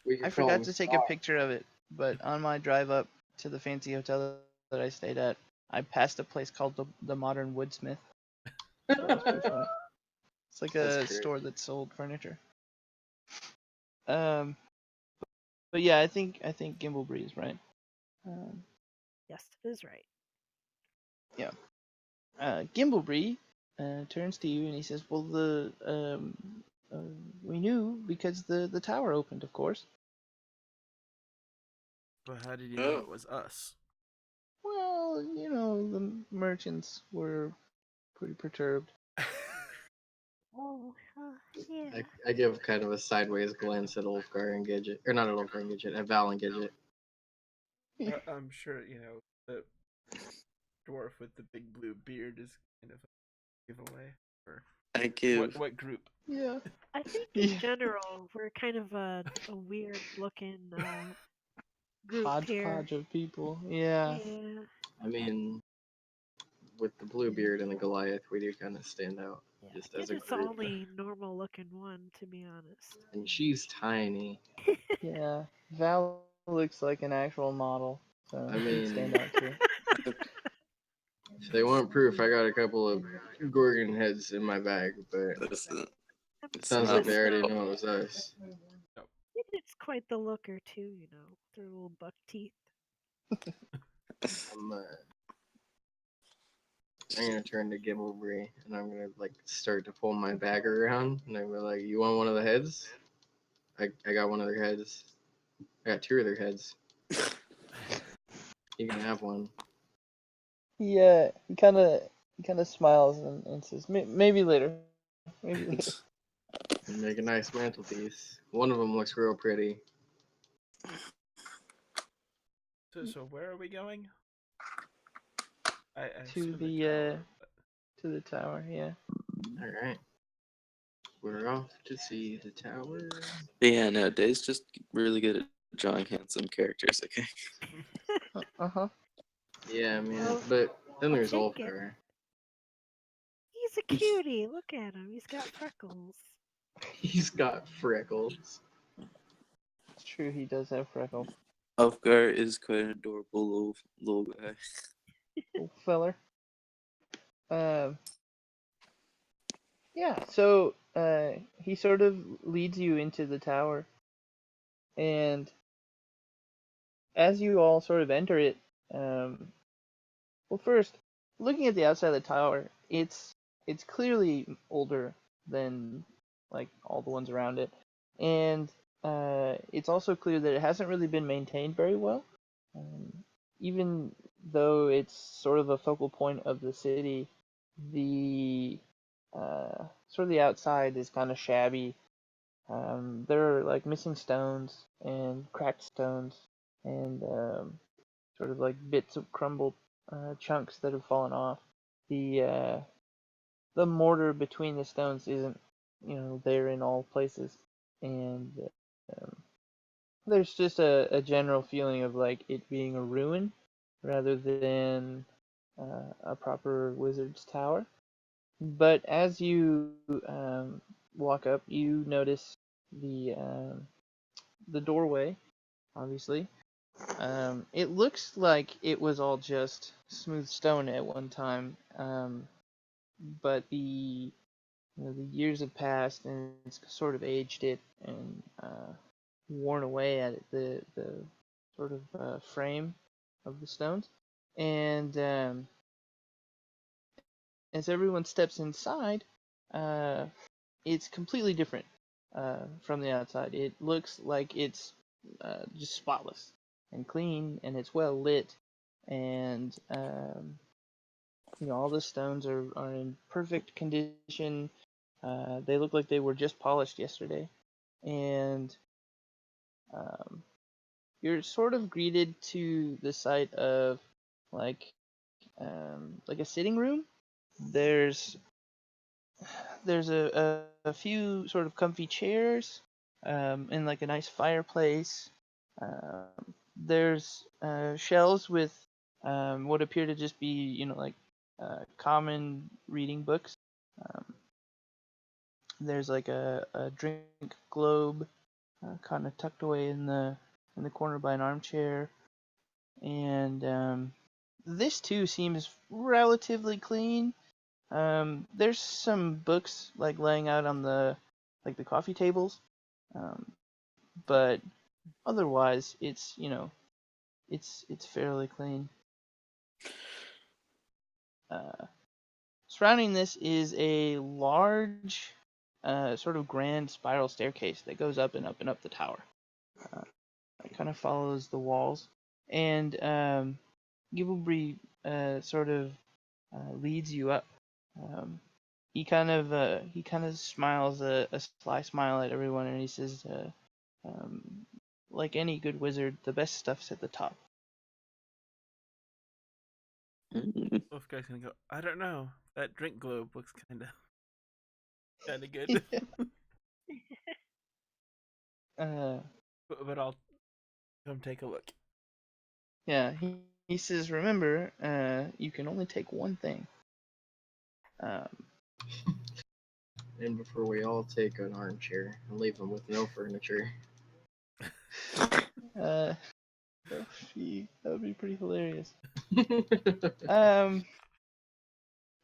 We could I call forgot him to take a Scott. picture of it, but on my drive up to the fancy hotel that I stayed at, I passed a place called the Modern Woodsmith. So that was pretty funny. It's like That's a great. store that sold furniture. But yeah, I think Gimblebree is right. Yes, it is right. Yeah. Gimblebree turns to you and he says, "Well, we knew because the tower opened, of course." But how did you know it was us? Well, the merchants were pretty perturbed. Oh, yeah. I give kind of a sideways glance at Ulfgar and Gidget. Or not at Ulfgar and Gidget, at Val and Gidget. I'm sure the dwarf with the big blue beard is kind of a giveaway. Or I give. what group? Yeah. I think in general we're kind of a weird looking group here. Hodgepodge of people. Yeah. Yeah. I mean, with the blue beard and the Goliath, we do kind of stand out. Yeah, Just I as guess a it's the group. only normal looking one, to be honest. And she's tiny. Yeah. Val looks like an actual model, so I he'd mean- stand out too. If they want proof, I got a couple of Gorgon heads in my bag, but That's it. it sounds like not- they already know it was us. It's quite the looker too, you know. Their little buck teeth. I'm gonna turn to Gibbleberry and I'm gonna like start to pull my bag around and I'm like, "You want one of the heads? I got one of their heads. I got two of their heads. You can have one." He kind of smiles and says, maybe later. Maybe later. And make a nice mantelpiece. One of them looks real pretty. So where are we going? I To assume the tower, but- to the tower, yeah. All right, we're off to see the tower. But yeah, no, Dave's just really good at drawing handsome characters. Okay. Uh-huh. Yeah, man. Well, But then I'll there's take Ulfgar. He's a cutie. Look at him. He's got freckles. He's got freckles. It's true, he does have freckles. Ulfgar is quite an adorable little guy. Little feller. Yeah, so he sort of leads you into the tower, and as you all sort of enter it, well, first, looking at the outside of the tower, it's clearly older than like all the ones around it, and it's also clear that it hasn't really been maintained very well. Even though it's sort of a focal point of the city, the sort of the outside is kind of shabby. There are like missing stones and cracked stones and sort of like bits of crumbled chunks that have fallen off. The mortar between the stones isn't there in all places, and um, there's just a general feeling of like it being a ruin rather than a proper wizard's tower. But as you walk up, you notice the doorway. Obviously, it looks like it was all just smooth stone at one time, but the years have passed and it's sort of aged it and worn away at it, the sort of frame of the stones. And as everyone steps inside, uh, it's completely different from the outside. It looks like it's just spotless and clean, and it's well lit, and all the stones are in perfect condition. They look like they were just polished yesterday, and um, you're sort of greeted to the sight of like a sitting room. There's a few sort of comfy chairs, and like a nice fireplace. There's shelves with what appear to just be like common reading books. Um, there's like a drink globe kind of tucked away in the corner by an armchair, and this too seems relatively clean. There's some books like laying out on the coffee tables, but otherwise it's it's fairly clean. Surrounding this is a large, sort of grand spiral staircase that goes up and up and up the tower. It kind of follows the walls, and Gibbleberry sort of leads you up. He kind of smiles a sly smile at everyone, and he says, like any good wizard, the best stuff's at the top. Wolfguy's gonna go, I don't know. That drink globe looks kinda good. But I'll come take a look. Yeah, he says, remember, you can only take one thing. And before we all take an armchair and leave them with no furniture. That would be pretty hilarious.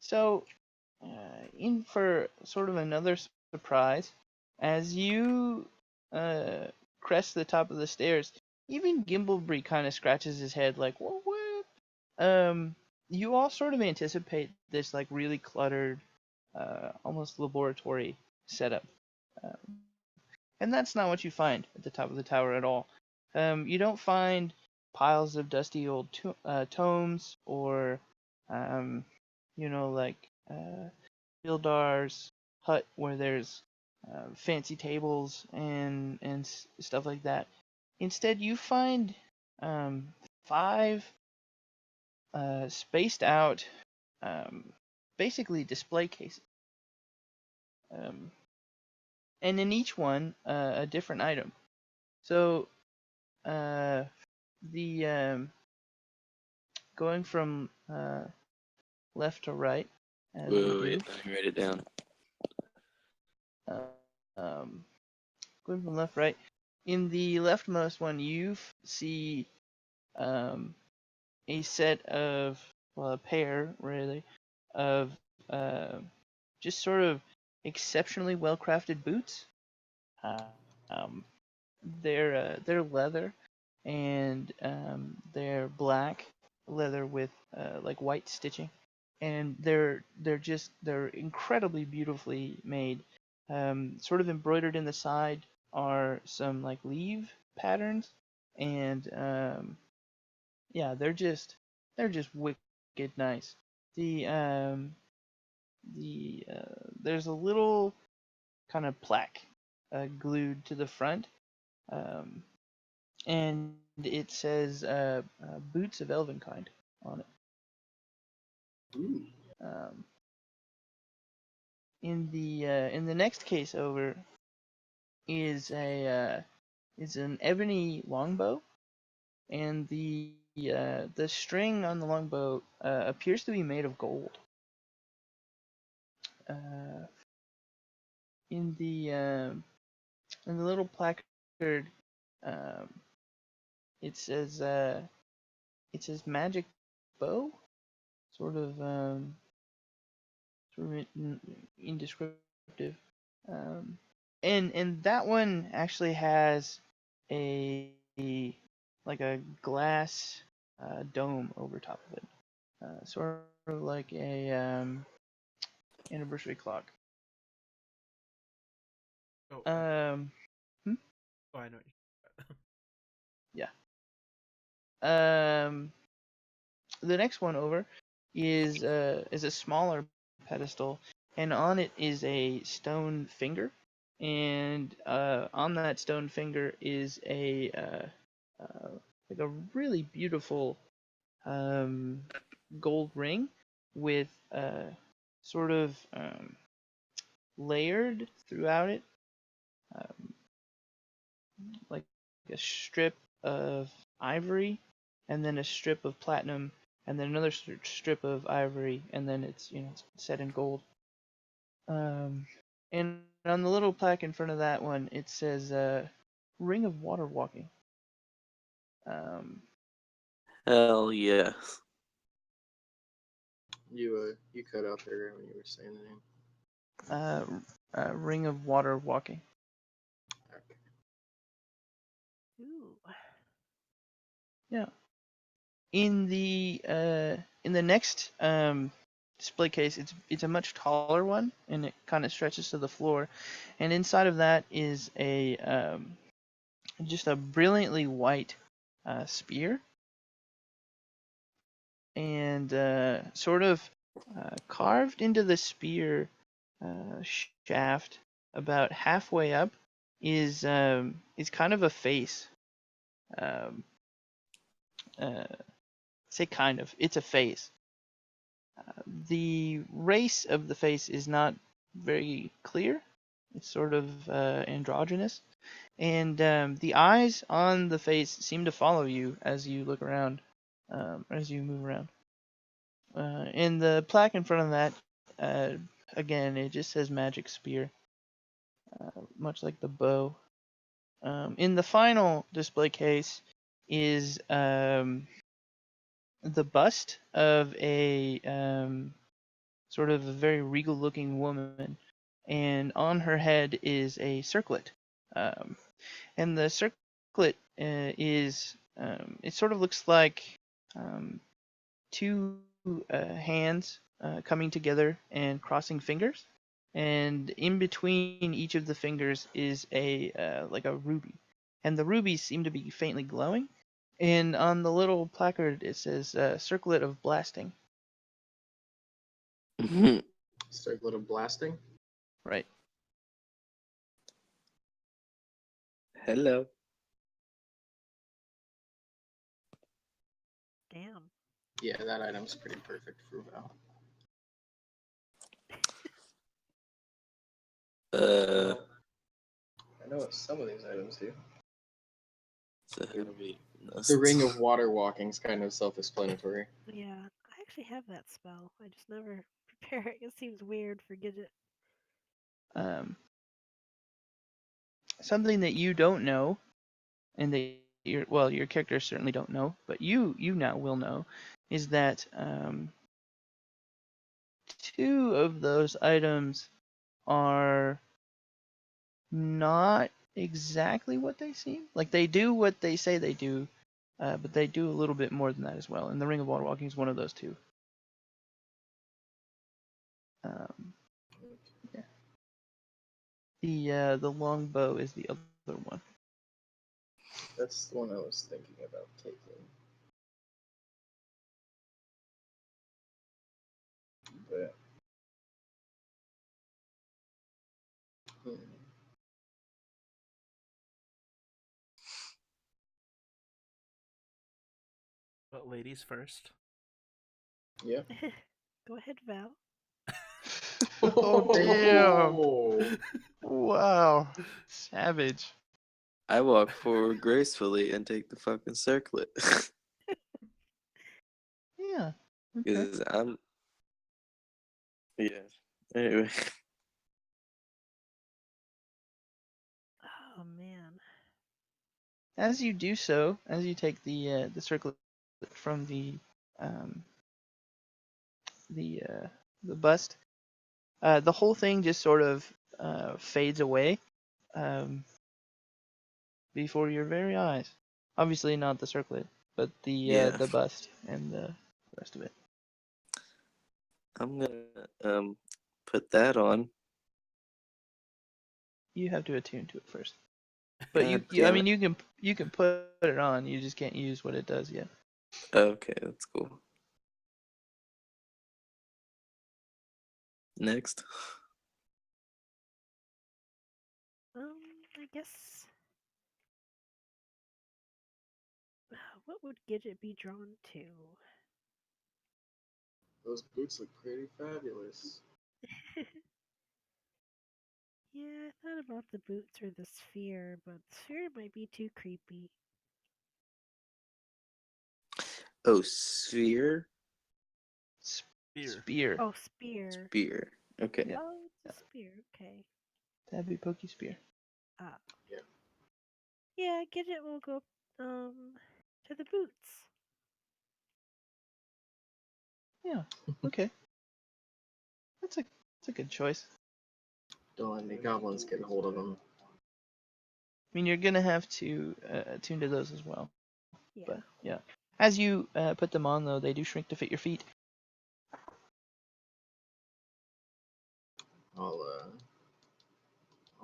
So, in for sort of another surprise, as you crest the top of the stairs, even Gimbleby kind of scratches his head like, what? You all sort of anticipate this like really cluttered, almost laboratory setup. Um, and that's not what you find at the top of the tower at all. You don't find piles of dusty old tomes or, um, like Bildar's hut where there's fancy tables and stuff like that. Instead, you find five spaced out, basically display cases. And in each one, a different item. So, the going from left to right, as we do. Wait, let me write it down. Going from left to right. In the leftmost one, you see a set of, well, a pair really of just sort of exceptionally well crafted boots. Um, they're leather, and they're black leather with like white stitching, and they're incredibly beautifully made. Sort of embroidered in the side are some like leaf patterns, and yeah, they're just wicked nice. There's a little kind of plaque glued to the front, and it says "Boots of Elvenkind" on it. Ooh. In the next case over is an ebony longbow, and the string on the longbow appears to be made of gold. In the little placard, it says magic bow, sort of indescriptive. And that one actually has a like a glass dome over top of it, sort of like a anniversary clock. Oh, Hmm? I know what you're talking Yeah. The next one over is a smaller pedestal, and on it is a stone finger, and on that stone finger is a like a really beautiful gold ring with sort of layered throughout it, um, like a strip of ivory, and then a strip of platinum, and then another strip of ivory, and then it's set in gold. And on the little plaque in front of that one, it says "Ring of Water Walking." Hell yes. You cut out there when you were saying the name. Ring of Water Walking. Okay. Ooh. Yeah. In the next display case, it's a much taller one, and it kind of stretches to the floor, and inside of that is a just a brilliantly white spear, and sort of carved into the spear shaft about halfway up is kind of a face. Say kind of, it's a face. The race of the face is not very clear. It's sort of androgynous, and the eyes on the face seem to follow you as you look around, as you move around. And the plaque in front of that, again, it just says "Magic Spear," much like the bow. In the final display case is the bust of a sort of a very regal-looking woman, and on her head is a circlet. And the circlet is it sort of looks like two hands coming together and crossing fingers, and in between each of the fingers is a like a ruby, and the rubies seem to be faintly glowing. And on the little placard it says "Circlet of Blasting." Circlet of blasting. Right. Hello. Damn. Yeah, that item's pretty perfect for Val. I know what some of these items do. So how do we? The ring of water walking's kind of self-explanatory. Yeah, I actually have that spell. I just never prepare it. It seems weird. Forget it. Something that you don't know, and that your characters certainly don't know, but you now will know, is that two of those items are not exactly what they seem. Like, they do what they say they do, but they do a little bit more than that as well. And the Ring of Water Walking is one of those two. Yeah. The longbow is the other one. That's the one I was thinking about taking. But But ladies first. Yep. Go ahead, Val. Oh, damn. Wow. Savage. I walk forward gracefully and take the fucking circlet. Yeah. Okay. Because I'm. Yeah. Anyway. Oh man. As you do so, as you take the circlet from um, the bust, the whole thing just sort of fades away before your very eyes. Obviously not the circlet, but Yeah. the bust and the rest of it. I'm gonna put that on. You have to attune to it first. But God I damn mean, it. you can put it on. You just can't use what it does yet. Okay, that's cool. Next. I guess. What would Gidget be drawn to? Those boots look pretty fabulous. Yeah, I thought about the boots or the sphere, but the sphere might be too creepy. Oh, sphere? Spear. Oh, spear. Spear. Okay. Yeah. Oh, it's a spear. Okay. That'd be Pokey Spear. Ah. Yeah. Yeah, Gidget will go to the boots. Yeah. Okay. That's a good choice. Don't let any goblins get a hold of them. I mean, you're gonna have to attune to those as well. Yeah. But yeah, as you put them on, though, they do shrink to fit your feet.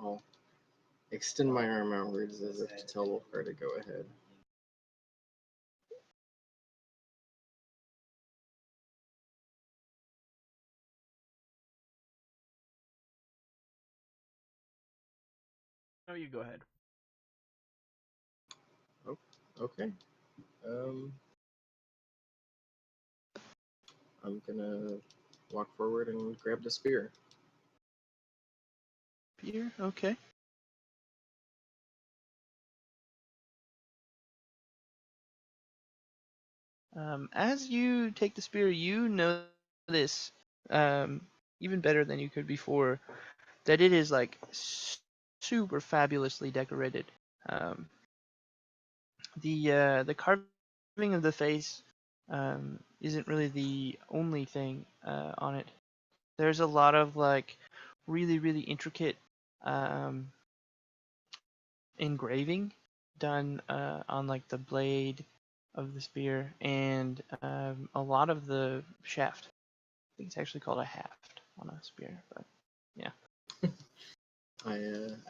I'll extend my arm outwards as if to tell Wolfgar to go ahead. No, you go ahead. Okay. I'm gonna walk forward and grab the spear. Spear. Okay. As you take the spear, you notice, even better than you could before, that it is like super fabulously decorated. The carving of the face isn't really the only thing on it. there's a lot of like really really intricate engraving done on like the blade of the spear and a lot of the shaft. I think it's actually called a haft on a spear, but yeah. I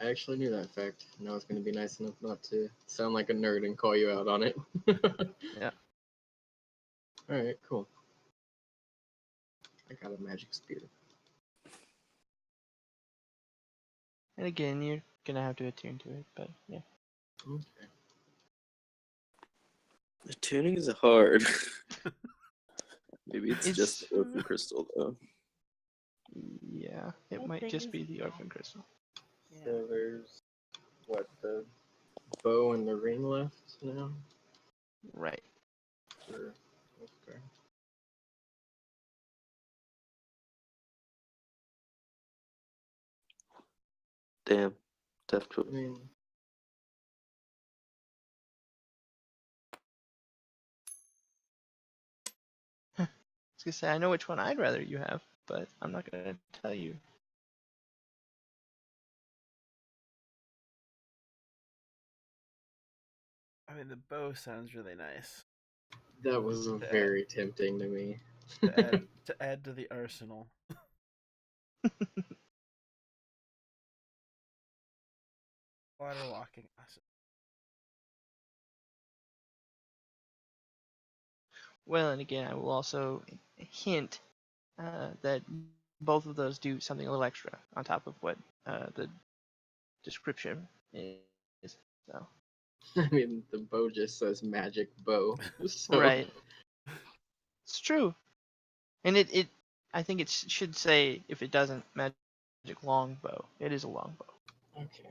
actually knew that fact, and I was going to be nice enough not to sound like a nerd and call you out on it. Yeah. Alright, cool. I got a magic spear. And again, you're gonna have to attune to it, but yeah. Okay. The tuning is hard. Maybe it's It's- just the orphan crystal though. Yeah, it That might thing just is be the long. orphan crystal. Yeah. So there's, what, the bow and the ring left now? Right. For Wolfgar. Damn. Tough I choice. mean, I was gonna say I know which one I'd rather you have, but I'm not gonna tell you. I mean, the bow sounds really nice that was very tempting to me. to add to the arsenal. Water walking, awesome. Well, and again, I will also hint that both of those do something a little extra on top of what the description is. So. I mean, the bow just says magic bow. So. Right. It's true. And it I think it should say, if it doesn't, magic longbow. It is a longbow. Okay.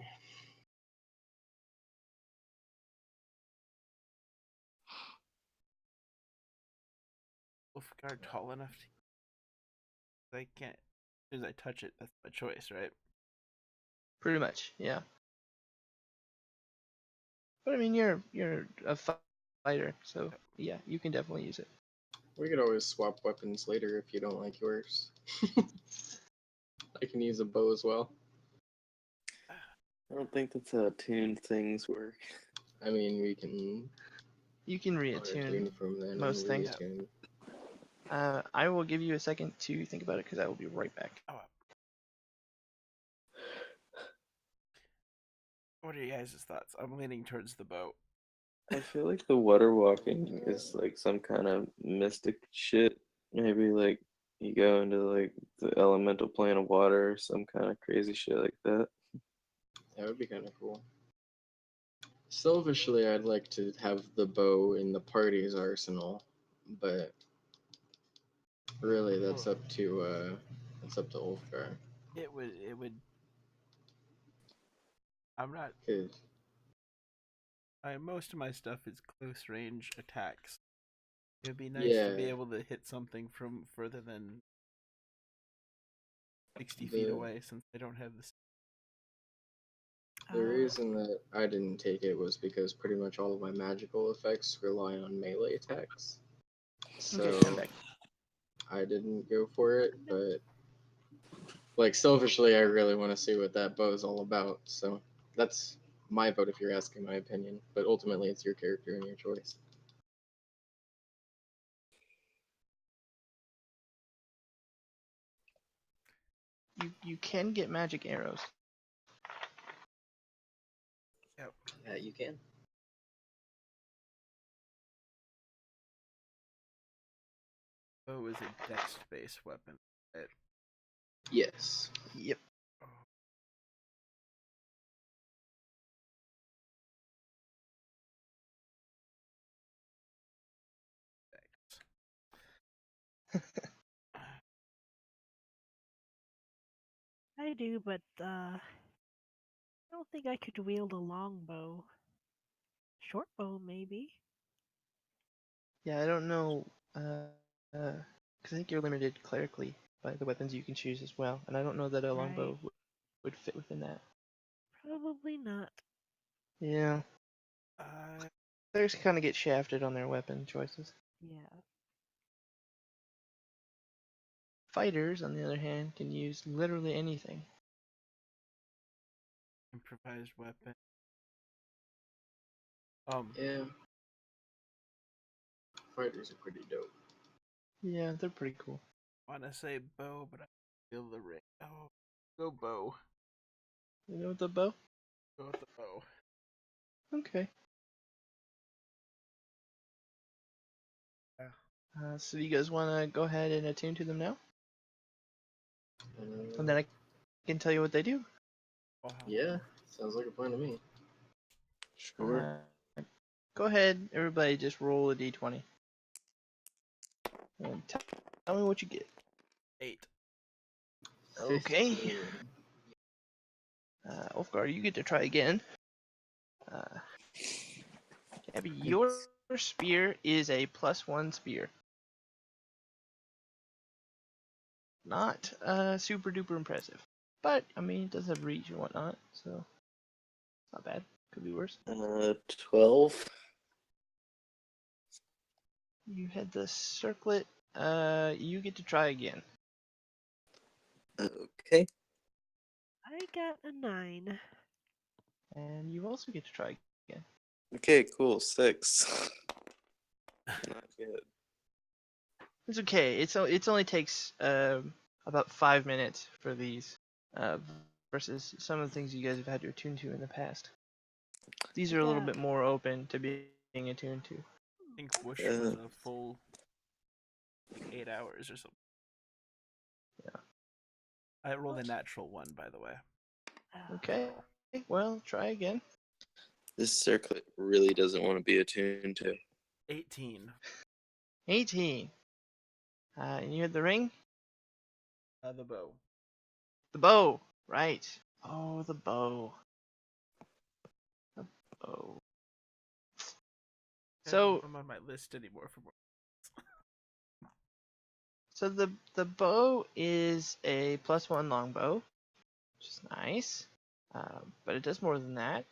Wolfguard tall enough to. I can't. As soon as I touch it, that's my choice, right? Pretty much, yeah. But I mean, you're a fighter, so yeah, you can definitely use it. We could always swap weapons later if you don't like yours. I can use a bow as well. I don't think that's how tuned things work. I mean, we can You can auto-tune reattune from then most and things. reattune. I will give you a second to think about it because I will be right back. Oh. What are you guys' thoughts? I'm leaning towards the boat. I feel like the water walking is like some kind of mystic shit. Maybe like you go into like the elemental plane of water or some kind of crazy shit like that. That would be kind of cool. Selfishly, I'd like to have the bow in the party's arsenal, but really, that's up to Ulfgar. It would. I'm not. Cause Most of my stuff is close range attacks. It would be nice to be Yeah. able to hit something from further than 60 feet The- away, since I don't have this. the reason that I didn't take it was because pretty much all of my magical effects rely on melee attacks. So Okay, I'm back. I didn't go for it, but like selfishly, I really want to see what that bow is all about. So that's my vote if you're asking my opinion. But ultimately, it's your character and your choice. You can get magic arrows. Yep. Yeah, you can. Bow is a dex-based weapon. Right? Yes. Yep. Oh. I do, but I don't think I could wield a longbow. Short bow, maybe. Yeah, I don't know, because I think you're limited clerically by the weapons you can choose as well, and I don't know that a longbow Right. would fit within that. Probably not. Yeah, players kind of get shafted on their weapon choices. Yeah. Fighters, on the other hand, can use literally anything. Improvised weapon. Yeah. Fighters are pretty dope. Yeah, they're pretty cool. Want to say bow, but I feel the ring. Oh, go bow. You know the bow? Go with the bow. Okay. Yeah. So you guys want to go ahead and attune to them now? And then I can tell you what they do. Wow. Yeah, sounds like a plan to me. Sure. Go ahead, everybody, just roll a d20. And tell me what you get. 8. Okay. 15. Ulfgar, you get to try again. Gabby, your spear is a +1 spear. Not super duper impressive. But, I mean, it does have reach and whatnot, so not bad. Could be worse. 12. You had the circlet. You get to try again. Okay. I got a 9. And you also get to try again. Okay, cool. 6. Not good. It's okay. It only takes about 5 minutes for these, versus some of the things you guys have had to attune to in the past. These are a little Yeah. bit more open to being attuned to. I think Whoosh was a full 8 hours or something. Yeah. I rolled a natural 1, by the way. Okay. Well, try again. This circlet really doesn't want to be attuned to. 18. 18. And you had the ring? The bow. The bow. Right. Oh, the bow. The bow. So I'm on my list anymore for more. So the bow is a +1 longbow, which is nice, but it does more than that.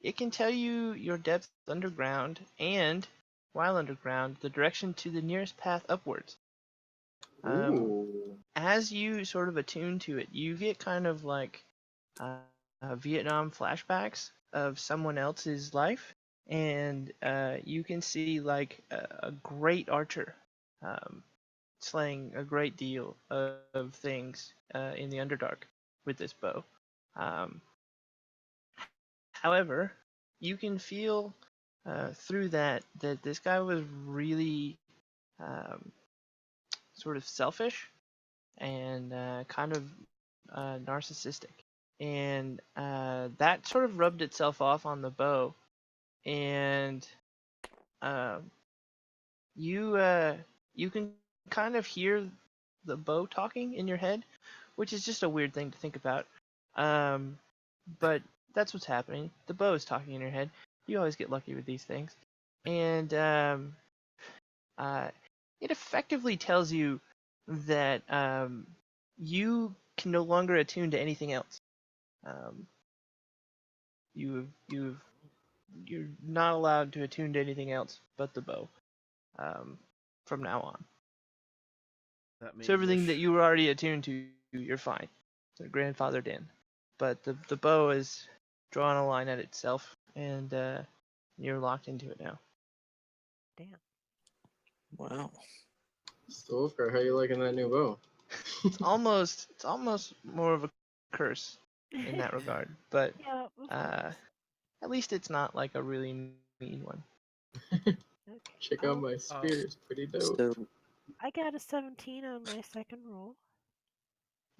It can tell you your depth underground and, while underground, the direction to the nearest path upwards. Ooh. As you sort of attune to it, you get kind of like Vietnam flashbacks of someone else's life, and you can see like a great archer. Slaying a great deal of things in the Underdark with this bow. However, you can feel through that this guy was really sort of selfish and kind of narcissistic. And that sort of rubbed itself off on the bow. And you can kind of hear the bow talking in your head, which is just a weird thing to think about. But that's what's happening. The bow is talking in your head. You always get lucky with these things. And it effectively tells you that you can no longer attune to anything else. You're not allowed to attune to anything else but the bow from now on. That made So everything Whoosh- that you were already attuned to, you're fine. They're grandfathered in. But the bow is drawing a line at itself, and you're locked into it now. Damn. Wow. So, Wolfgar, how you liking that new bow? It's almost more of a curse in that regard, but Yeah, of course. at least it's not like a really mean one. Okay. Check out my spear, it's pretty dope. So, I got a 17 on my second roll.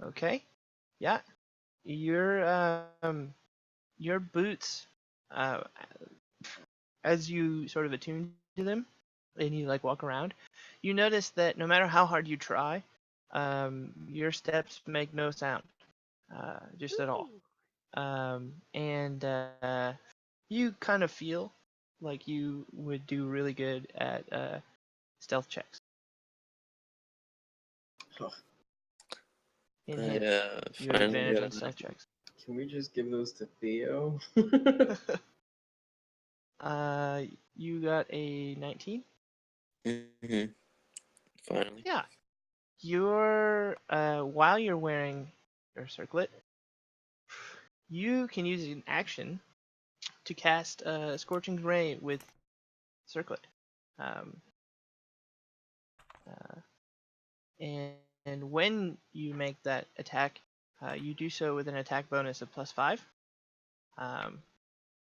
Okay, yeah, your boots, as you sort of attune to them, and you like walk around, you notice that no matter how hard you try, your steps make no sound, just at all. And you kind of feel like you would do really good at stealth checks. Oh. In here, yeah, you have finally advantage got on a stealth checks. Can we just give those to Theo? You got a 19. Mm-hmm. Finally. Yeah, while you're wearing your circlet, you can use an action to cast Scorching Ray with circlet. Um, uh, and when you make that attack, you do so with an attack bonus of +5.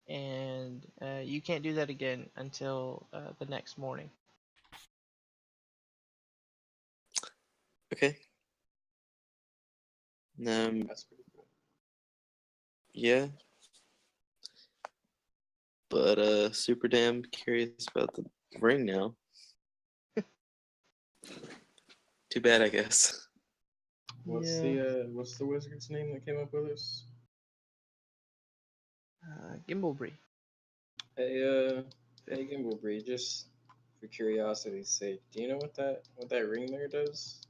And you can't do that again until the next morning. Okay. That's pretty cool. Yeah. But super damn curious about the ring now. Too bad, I guess. What's the wizard's name that came up with this? Gimblebree. Hey Gimbleby, just for curiosity's sake, do you know what that ring there does?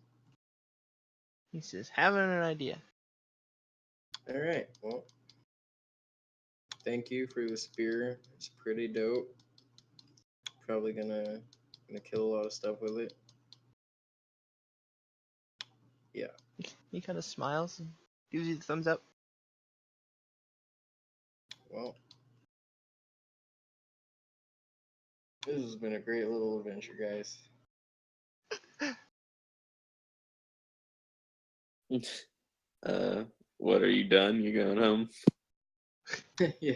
He says, having an idea. All right, well, thank you for the spear. It's pretty dope. Probably gonna kill a lot of stuff with it. Yeah. He kind of smiles and gives you the thumbs up. Well, this has been a great little adventure, guys. What, are you done? You going home? Yeah,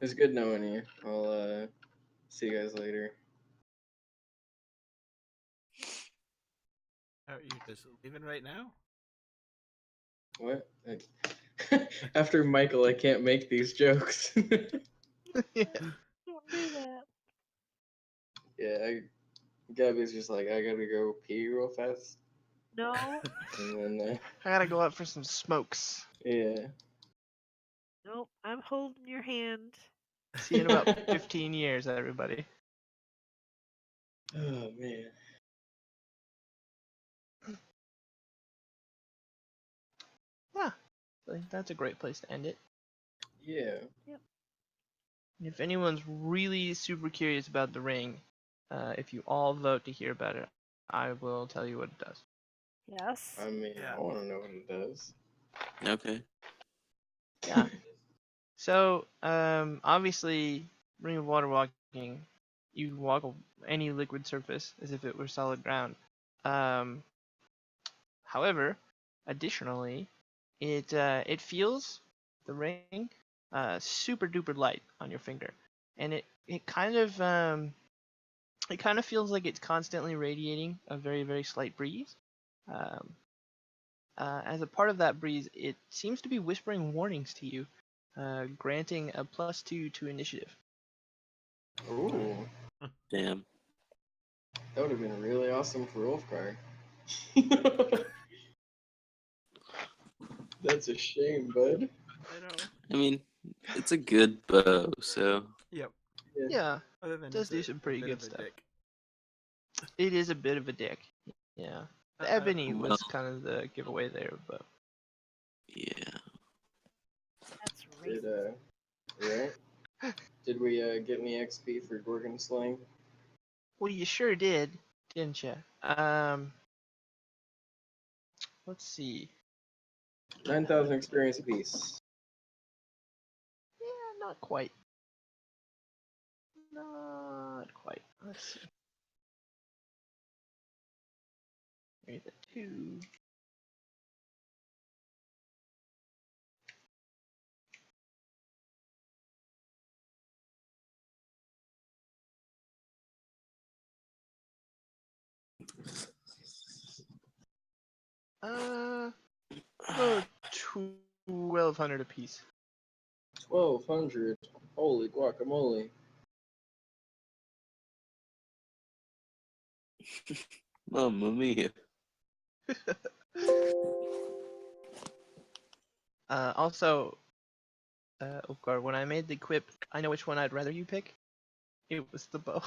it's good knowing you. I'll see you guys later. Are you just leaving right now? What? After Michael, I can't make these jokes. Yeah. Don't do that. Yeah, Gabby's just like, I gotta go pee real fast. No. And then, I gotta go out for some smokes. yeah. Nope. I'm holding your hand. See you in about 15 years, everybody. Oh, man. Yeah, I think that's a great place to end it. Yeah. If anyone's really super curious about the ring, if you all vote to hear about it, I will tell you what it does. Yes. I mean, Yeah. I want to know what it does. Okay. Yeah. So, obviously, ring of water walking, you can walk any liquid surface as if it were solid ground. However, additionally, it feels the ring super duper light on your finger, and it kind of feels like it's constantly radiating a very very slight breeze. Um, as a part of that breeze, it seems to be whispering warnings to you, granting a +2 to initiative. Ooh, Damn. that would have been really awesome for Wolfgar. That's a shame, bud. I know. I mean, it's a good bow, so Yep. Yeah, Other than does it's do some pretty bit good of a stuff. dick. it is a bit of a dick. Yeah, the ebony was well. kind of the giveaway there, but yeah. That's Did racist. right? Did we get any XP for Gorgon slaying? well, you sure did, didn't you? Let's see. 9,000 experience apiece. Yeah, not quite. Not quite. Let's see. Here's a 2. Uh, oh, 1,200 apiece. 1,200. Holy guacamole. Mamma mia. Also, Ulfgar, when I made the quip, I know which one I'd rather you pick. It was the bow.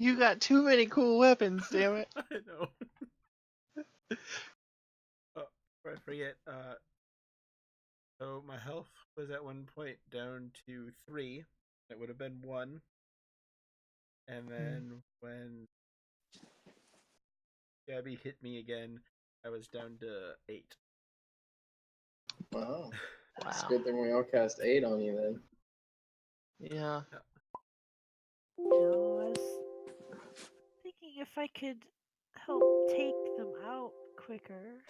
You got too many cool weapons, damn it. I know. Oh, before I forget, so my health was at one point down to 3. It would have been 1. And then when Gabby hit me again. I was down to 8. Wow. It's a Wow. good thing we all cast 8 on you then. Yeah. No, I was thinking if I could help take them out quicker.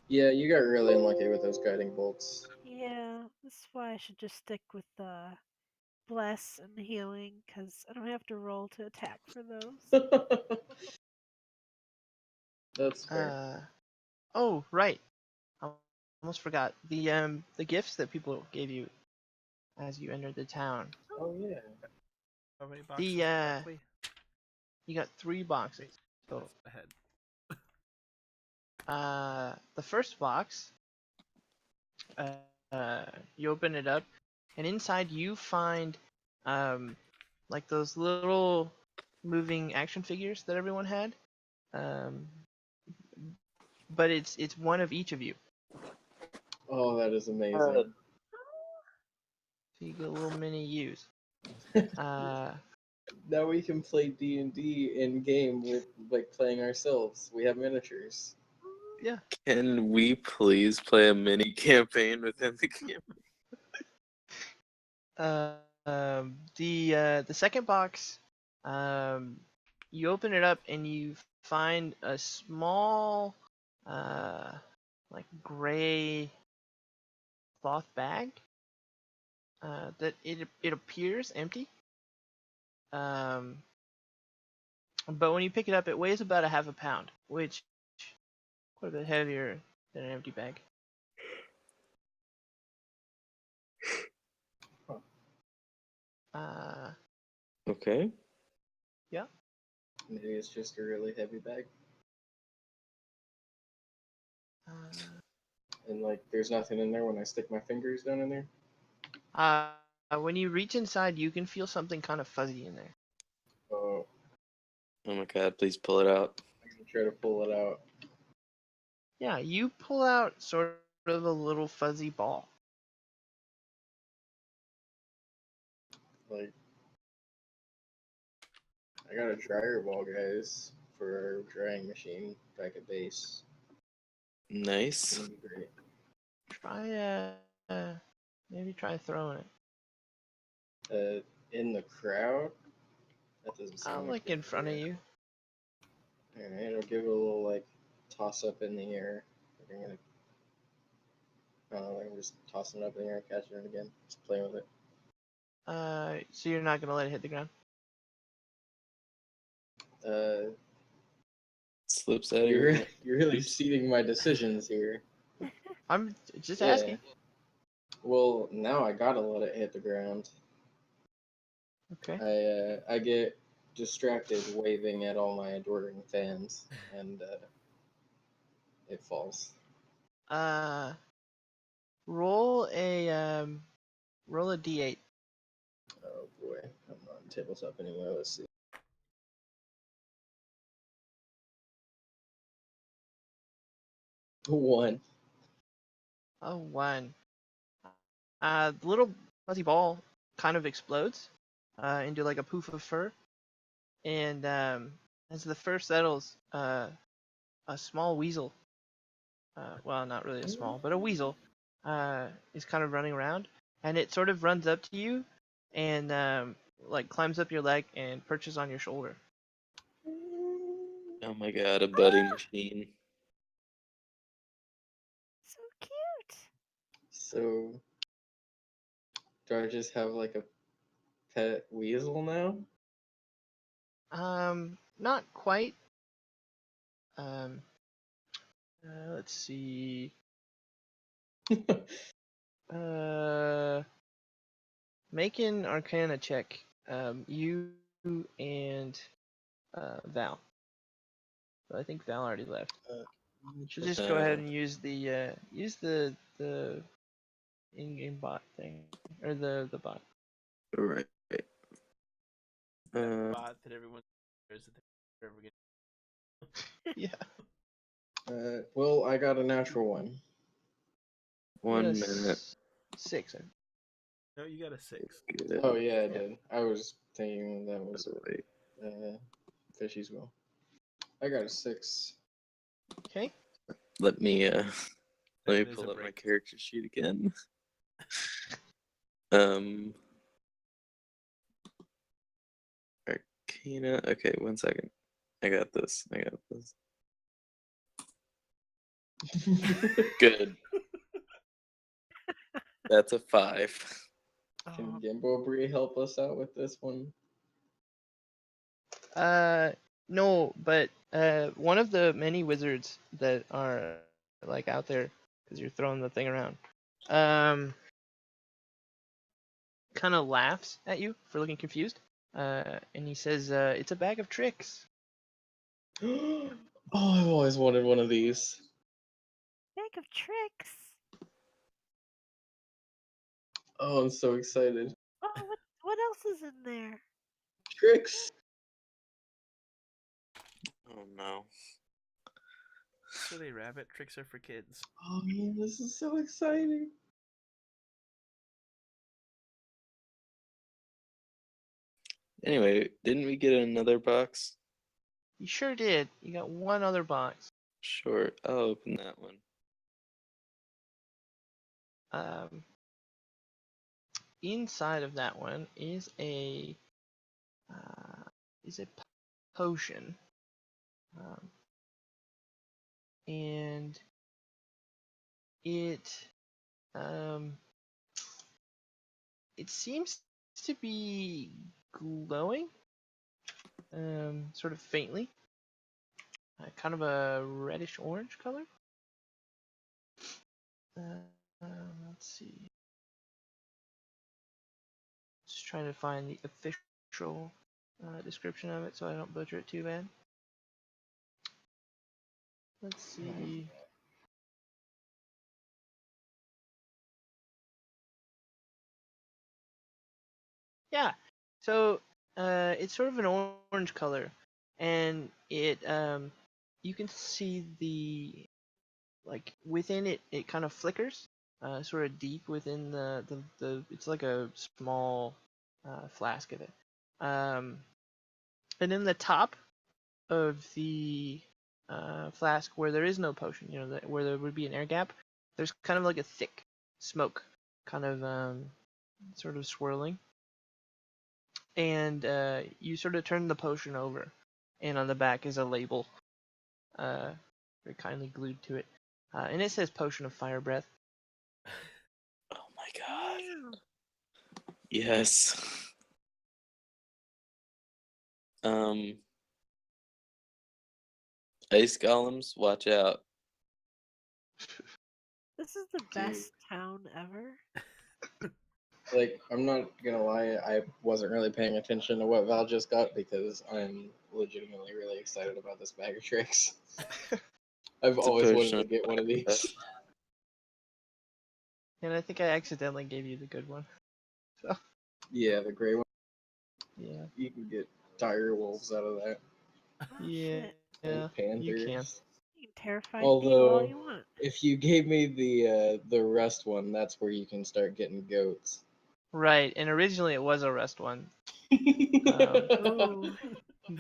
Yeah, you got really unlucky with those guiding bolts. Yeah, that's why I should just stick with bless and healing, because I don't have to roll to attack for those. That's fair. Oh, right. I almost forgot the gifts that people gave you as you entered the town. Oh yeah. How many boxes The exactly? you got 3 boxes. So Ahead. the first box, you open it up, and inside you find like those little moving action figures that everyone had. Um, but it's one of each of you. Oh, that is amazing. So you get little mini yous. Now we can play D&D in game with like playing ourselves. We have miniatures. Yeah. Can we please play a mini campaign within the game? The second box, you open it up and you find a small, like gray cloth bag. That it appears empty. But when you pick it up, it weighs about a half a pound, which quite a bit heavier than an empty bag. Uh, Okay. yeah. Maybe it's just a really heavy bag. And like there's nothing in there when I stick my fingers down in there. When you reach inside, you can feel something kind of fuzzy in there. Oh, Oh my god, please pull it out. I can try to pull it out. Yeah, you pull out sort of a little fuzzy ball. Like I got a dryer ball, guys, for our drying machine back at base. Nice. It'd be great. Try maybe try throwing it. In the crowd? That doesn't sound Like a good in front of idea. you. Alright, I'll give it a little like toss up in the air. I'm gonna I'm just tossing it up in the air, catching it again, just playing with it. So you're not gonna let it hit the ground? Slips out of your hand. You're really ceding my decisions here. I'm just Yeah. asking. Well, now I gotta let it hit the ground. Okay. I get distracted waving at all my adoring fans, and it falls. Roll a d8. Oh boy, I'm not on tabletop anymore. Let's see. One. A 1. The little fuzzy ball kind of explodes into like a poof of fur, and as the fur settles, a small weasel, well, not really a small, but a weasel, is kind of running around, and it sort of runs up to you, and like climbs up your leg and perches on your shoulder. Oh my god, a buddy machine. So cute. So, do I just have like a pet weasel now? Not quite. Um, let's see. Make an Arcana check. You and Val. But I think Val already left. So just go ahead and use the in-game bot thing, or the bot. Right. That bot that everyone cares that they're ever getting. Yeah. Well, I got a natural one. 1 minute. 6. No, you got a 6. Oh yeah, I did. I was thinking that was Wait. Fishy's will. I got a 6. Okay. Let me That is pull a up my break. character sheet again. Arcana. Okay, 1 second. I got this. Good. That's a 5. Can Gimbobri help us out with this one? No, but one of the many wizards that are like out there, because you're throwing the thing around, kind of laughs at you for looking confused, and he says, "It's a bag of tricks." Oh, I've always wanted one of these. Bag of tricks. Oh, I'm so excited. Oh, what else is in there? Tricks! Oh no. Silly rabbit, tricks are for kids. Oh man, this is so exciting. Anyway, didn't we get another box? You sure did. You got one other box. Sure, I'll open that one. Inside of that one is a potion, and it seems to be glowing, sort of faintly, kind of a reddish orange color. Let's see. Just trying to find the official description of it so I don't butcher it too bad. Let's see. Yeah, so it's sort of an orange color, and it you can see the within it. It kind of flickers, sort of deep within the. It's like a small flask of it, and in the top of the flask where there is no potion, where there would be an air gap, there's kind of like a thick smoke, kind of sort of swirling. And you sort of turn the potion over, and on the back is a label, very kindly glued to it, and it says "Potion of Fire Breath." Oh my god. Wow. Yes. Ice golems, watch out. This is the best town ever. Like, I'm not gonna lie, I wasn't really paying attention to what Val just got because I'm legitimately really excited about this bag of tricks. I've It's a always wanted potion to of get one of fire breath. these. And I think I accidentally gave you the good one. So Yeah, the gray one. yeah, You can get dire wolves out of that. Oh, yeah, shit. And panthers. you can. You can terrify people all Although, you want. if you gave me the rest one, that's where you can start getting goats. Right, and originally it was a rest one, Ooh.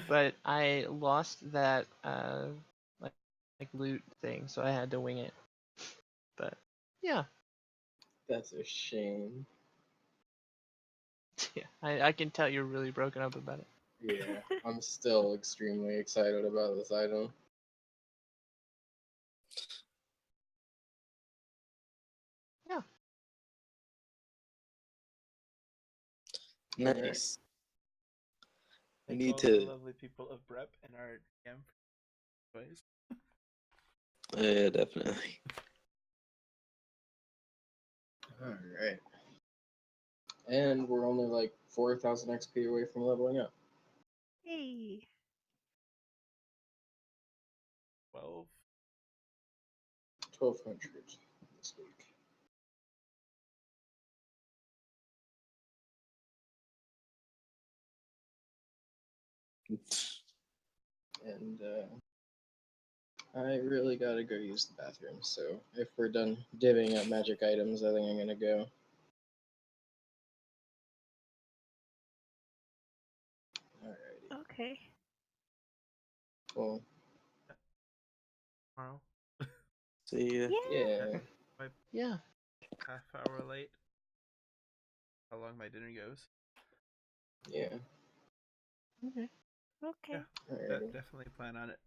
but I lost that like loot thing, so I had to wing it. But yeah, That's a shame. yeah, I can tell you're really broken up about it. Yeah, I'm still extremely excited about this item. Yeah. Nice. I Thank need all the to. lovely people of Brep and our DM for advice. Yeah, definitely. Alright. And we're only like 4,000 XP away from leveling up. Hey. 12. 1,200 this week. And I really gotta go use the bathroom, so if we're done divvying up magic items, I think I'm gonna go. Alrighty. Okay. Well, tomorrow. See ya. Yeah. Yeah. Yeah. Half hour late. How long my dinner goes. Yeah. Okay. Okay. Yeah. Alrighty. Definitely plan on it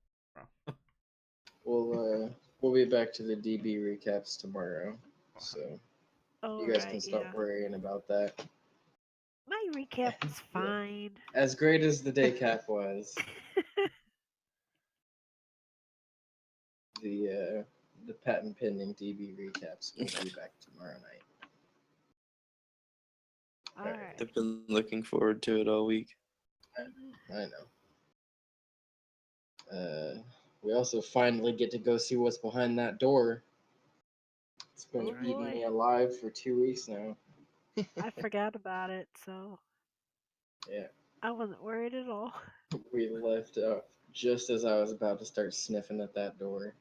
tomorrow. We'll be back to the DB recaps tomorrow. So All you guys right. can stop Yeah. worrying about that. My recap was Yeah. fine. As great as the day cap was, the patent pending DB recaps will be back tomorrow night. All Alright. right. I've been looking forward to it all week. I know. We also finally get to go see what's behind that door. It's been Oh, eating boy. me alive for 2 weeks now. I forgot about it, so Yeah, I wasn't worried at all. we left just as I was about to start sniffing at that door.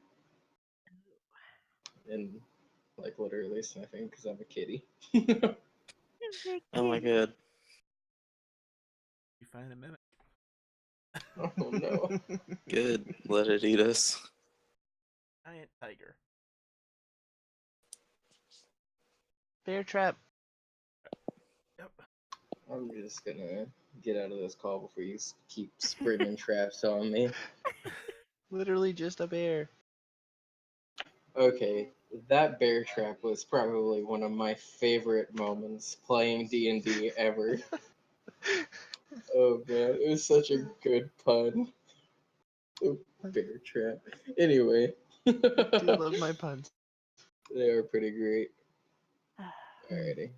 And, like, literally sniffing because I'm a kitty. Big Oh my kitty. god. You find a mimic. Oh no. Good. Let it eat us. Giant tiger. Bear trap. Yep. I'm just gonna get out of this call before you keep springing traps on me. Literally just a bear. Okay, that bear trap was probably one of my favorite moments playing D&D ever. Oh man, it was such a good pun. Oh, bear trap. Anyway, I do love my puns. they are pretty great. Alrighty.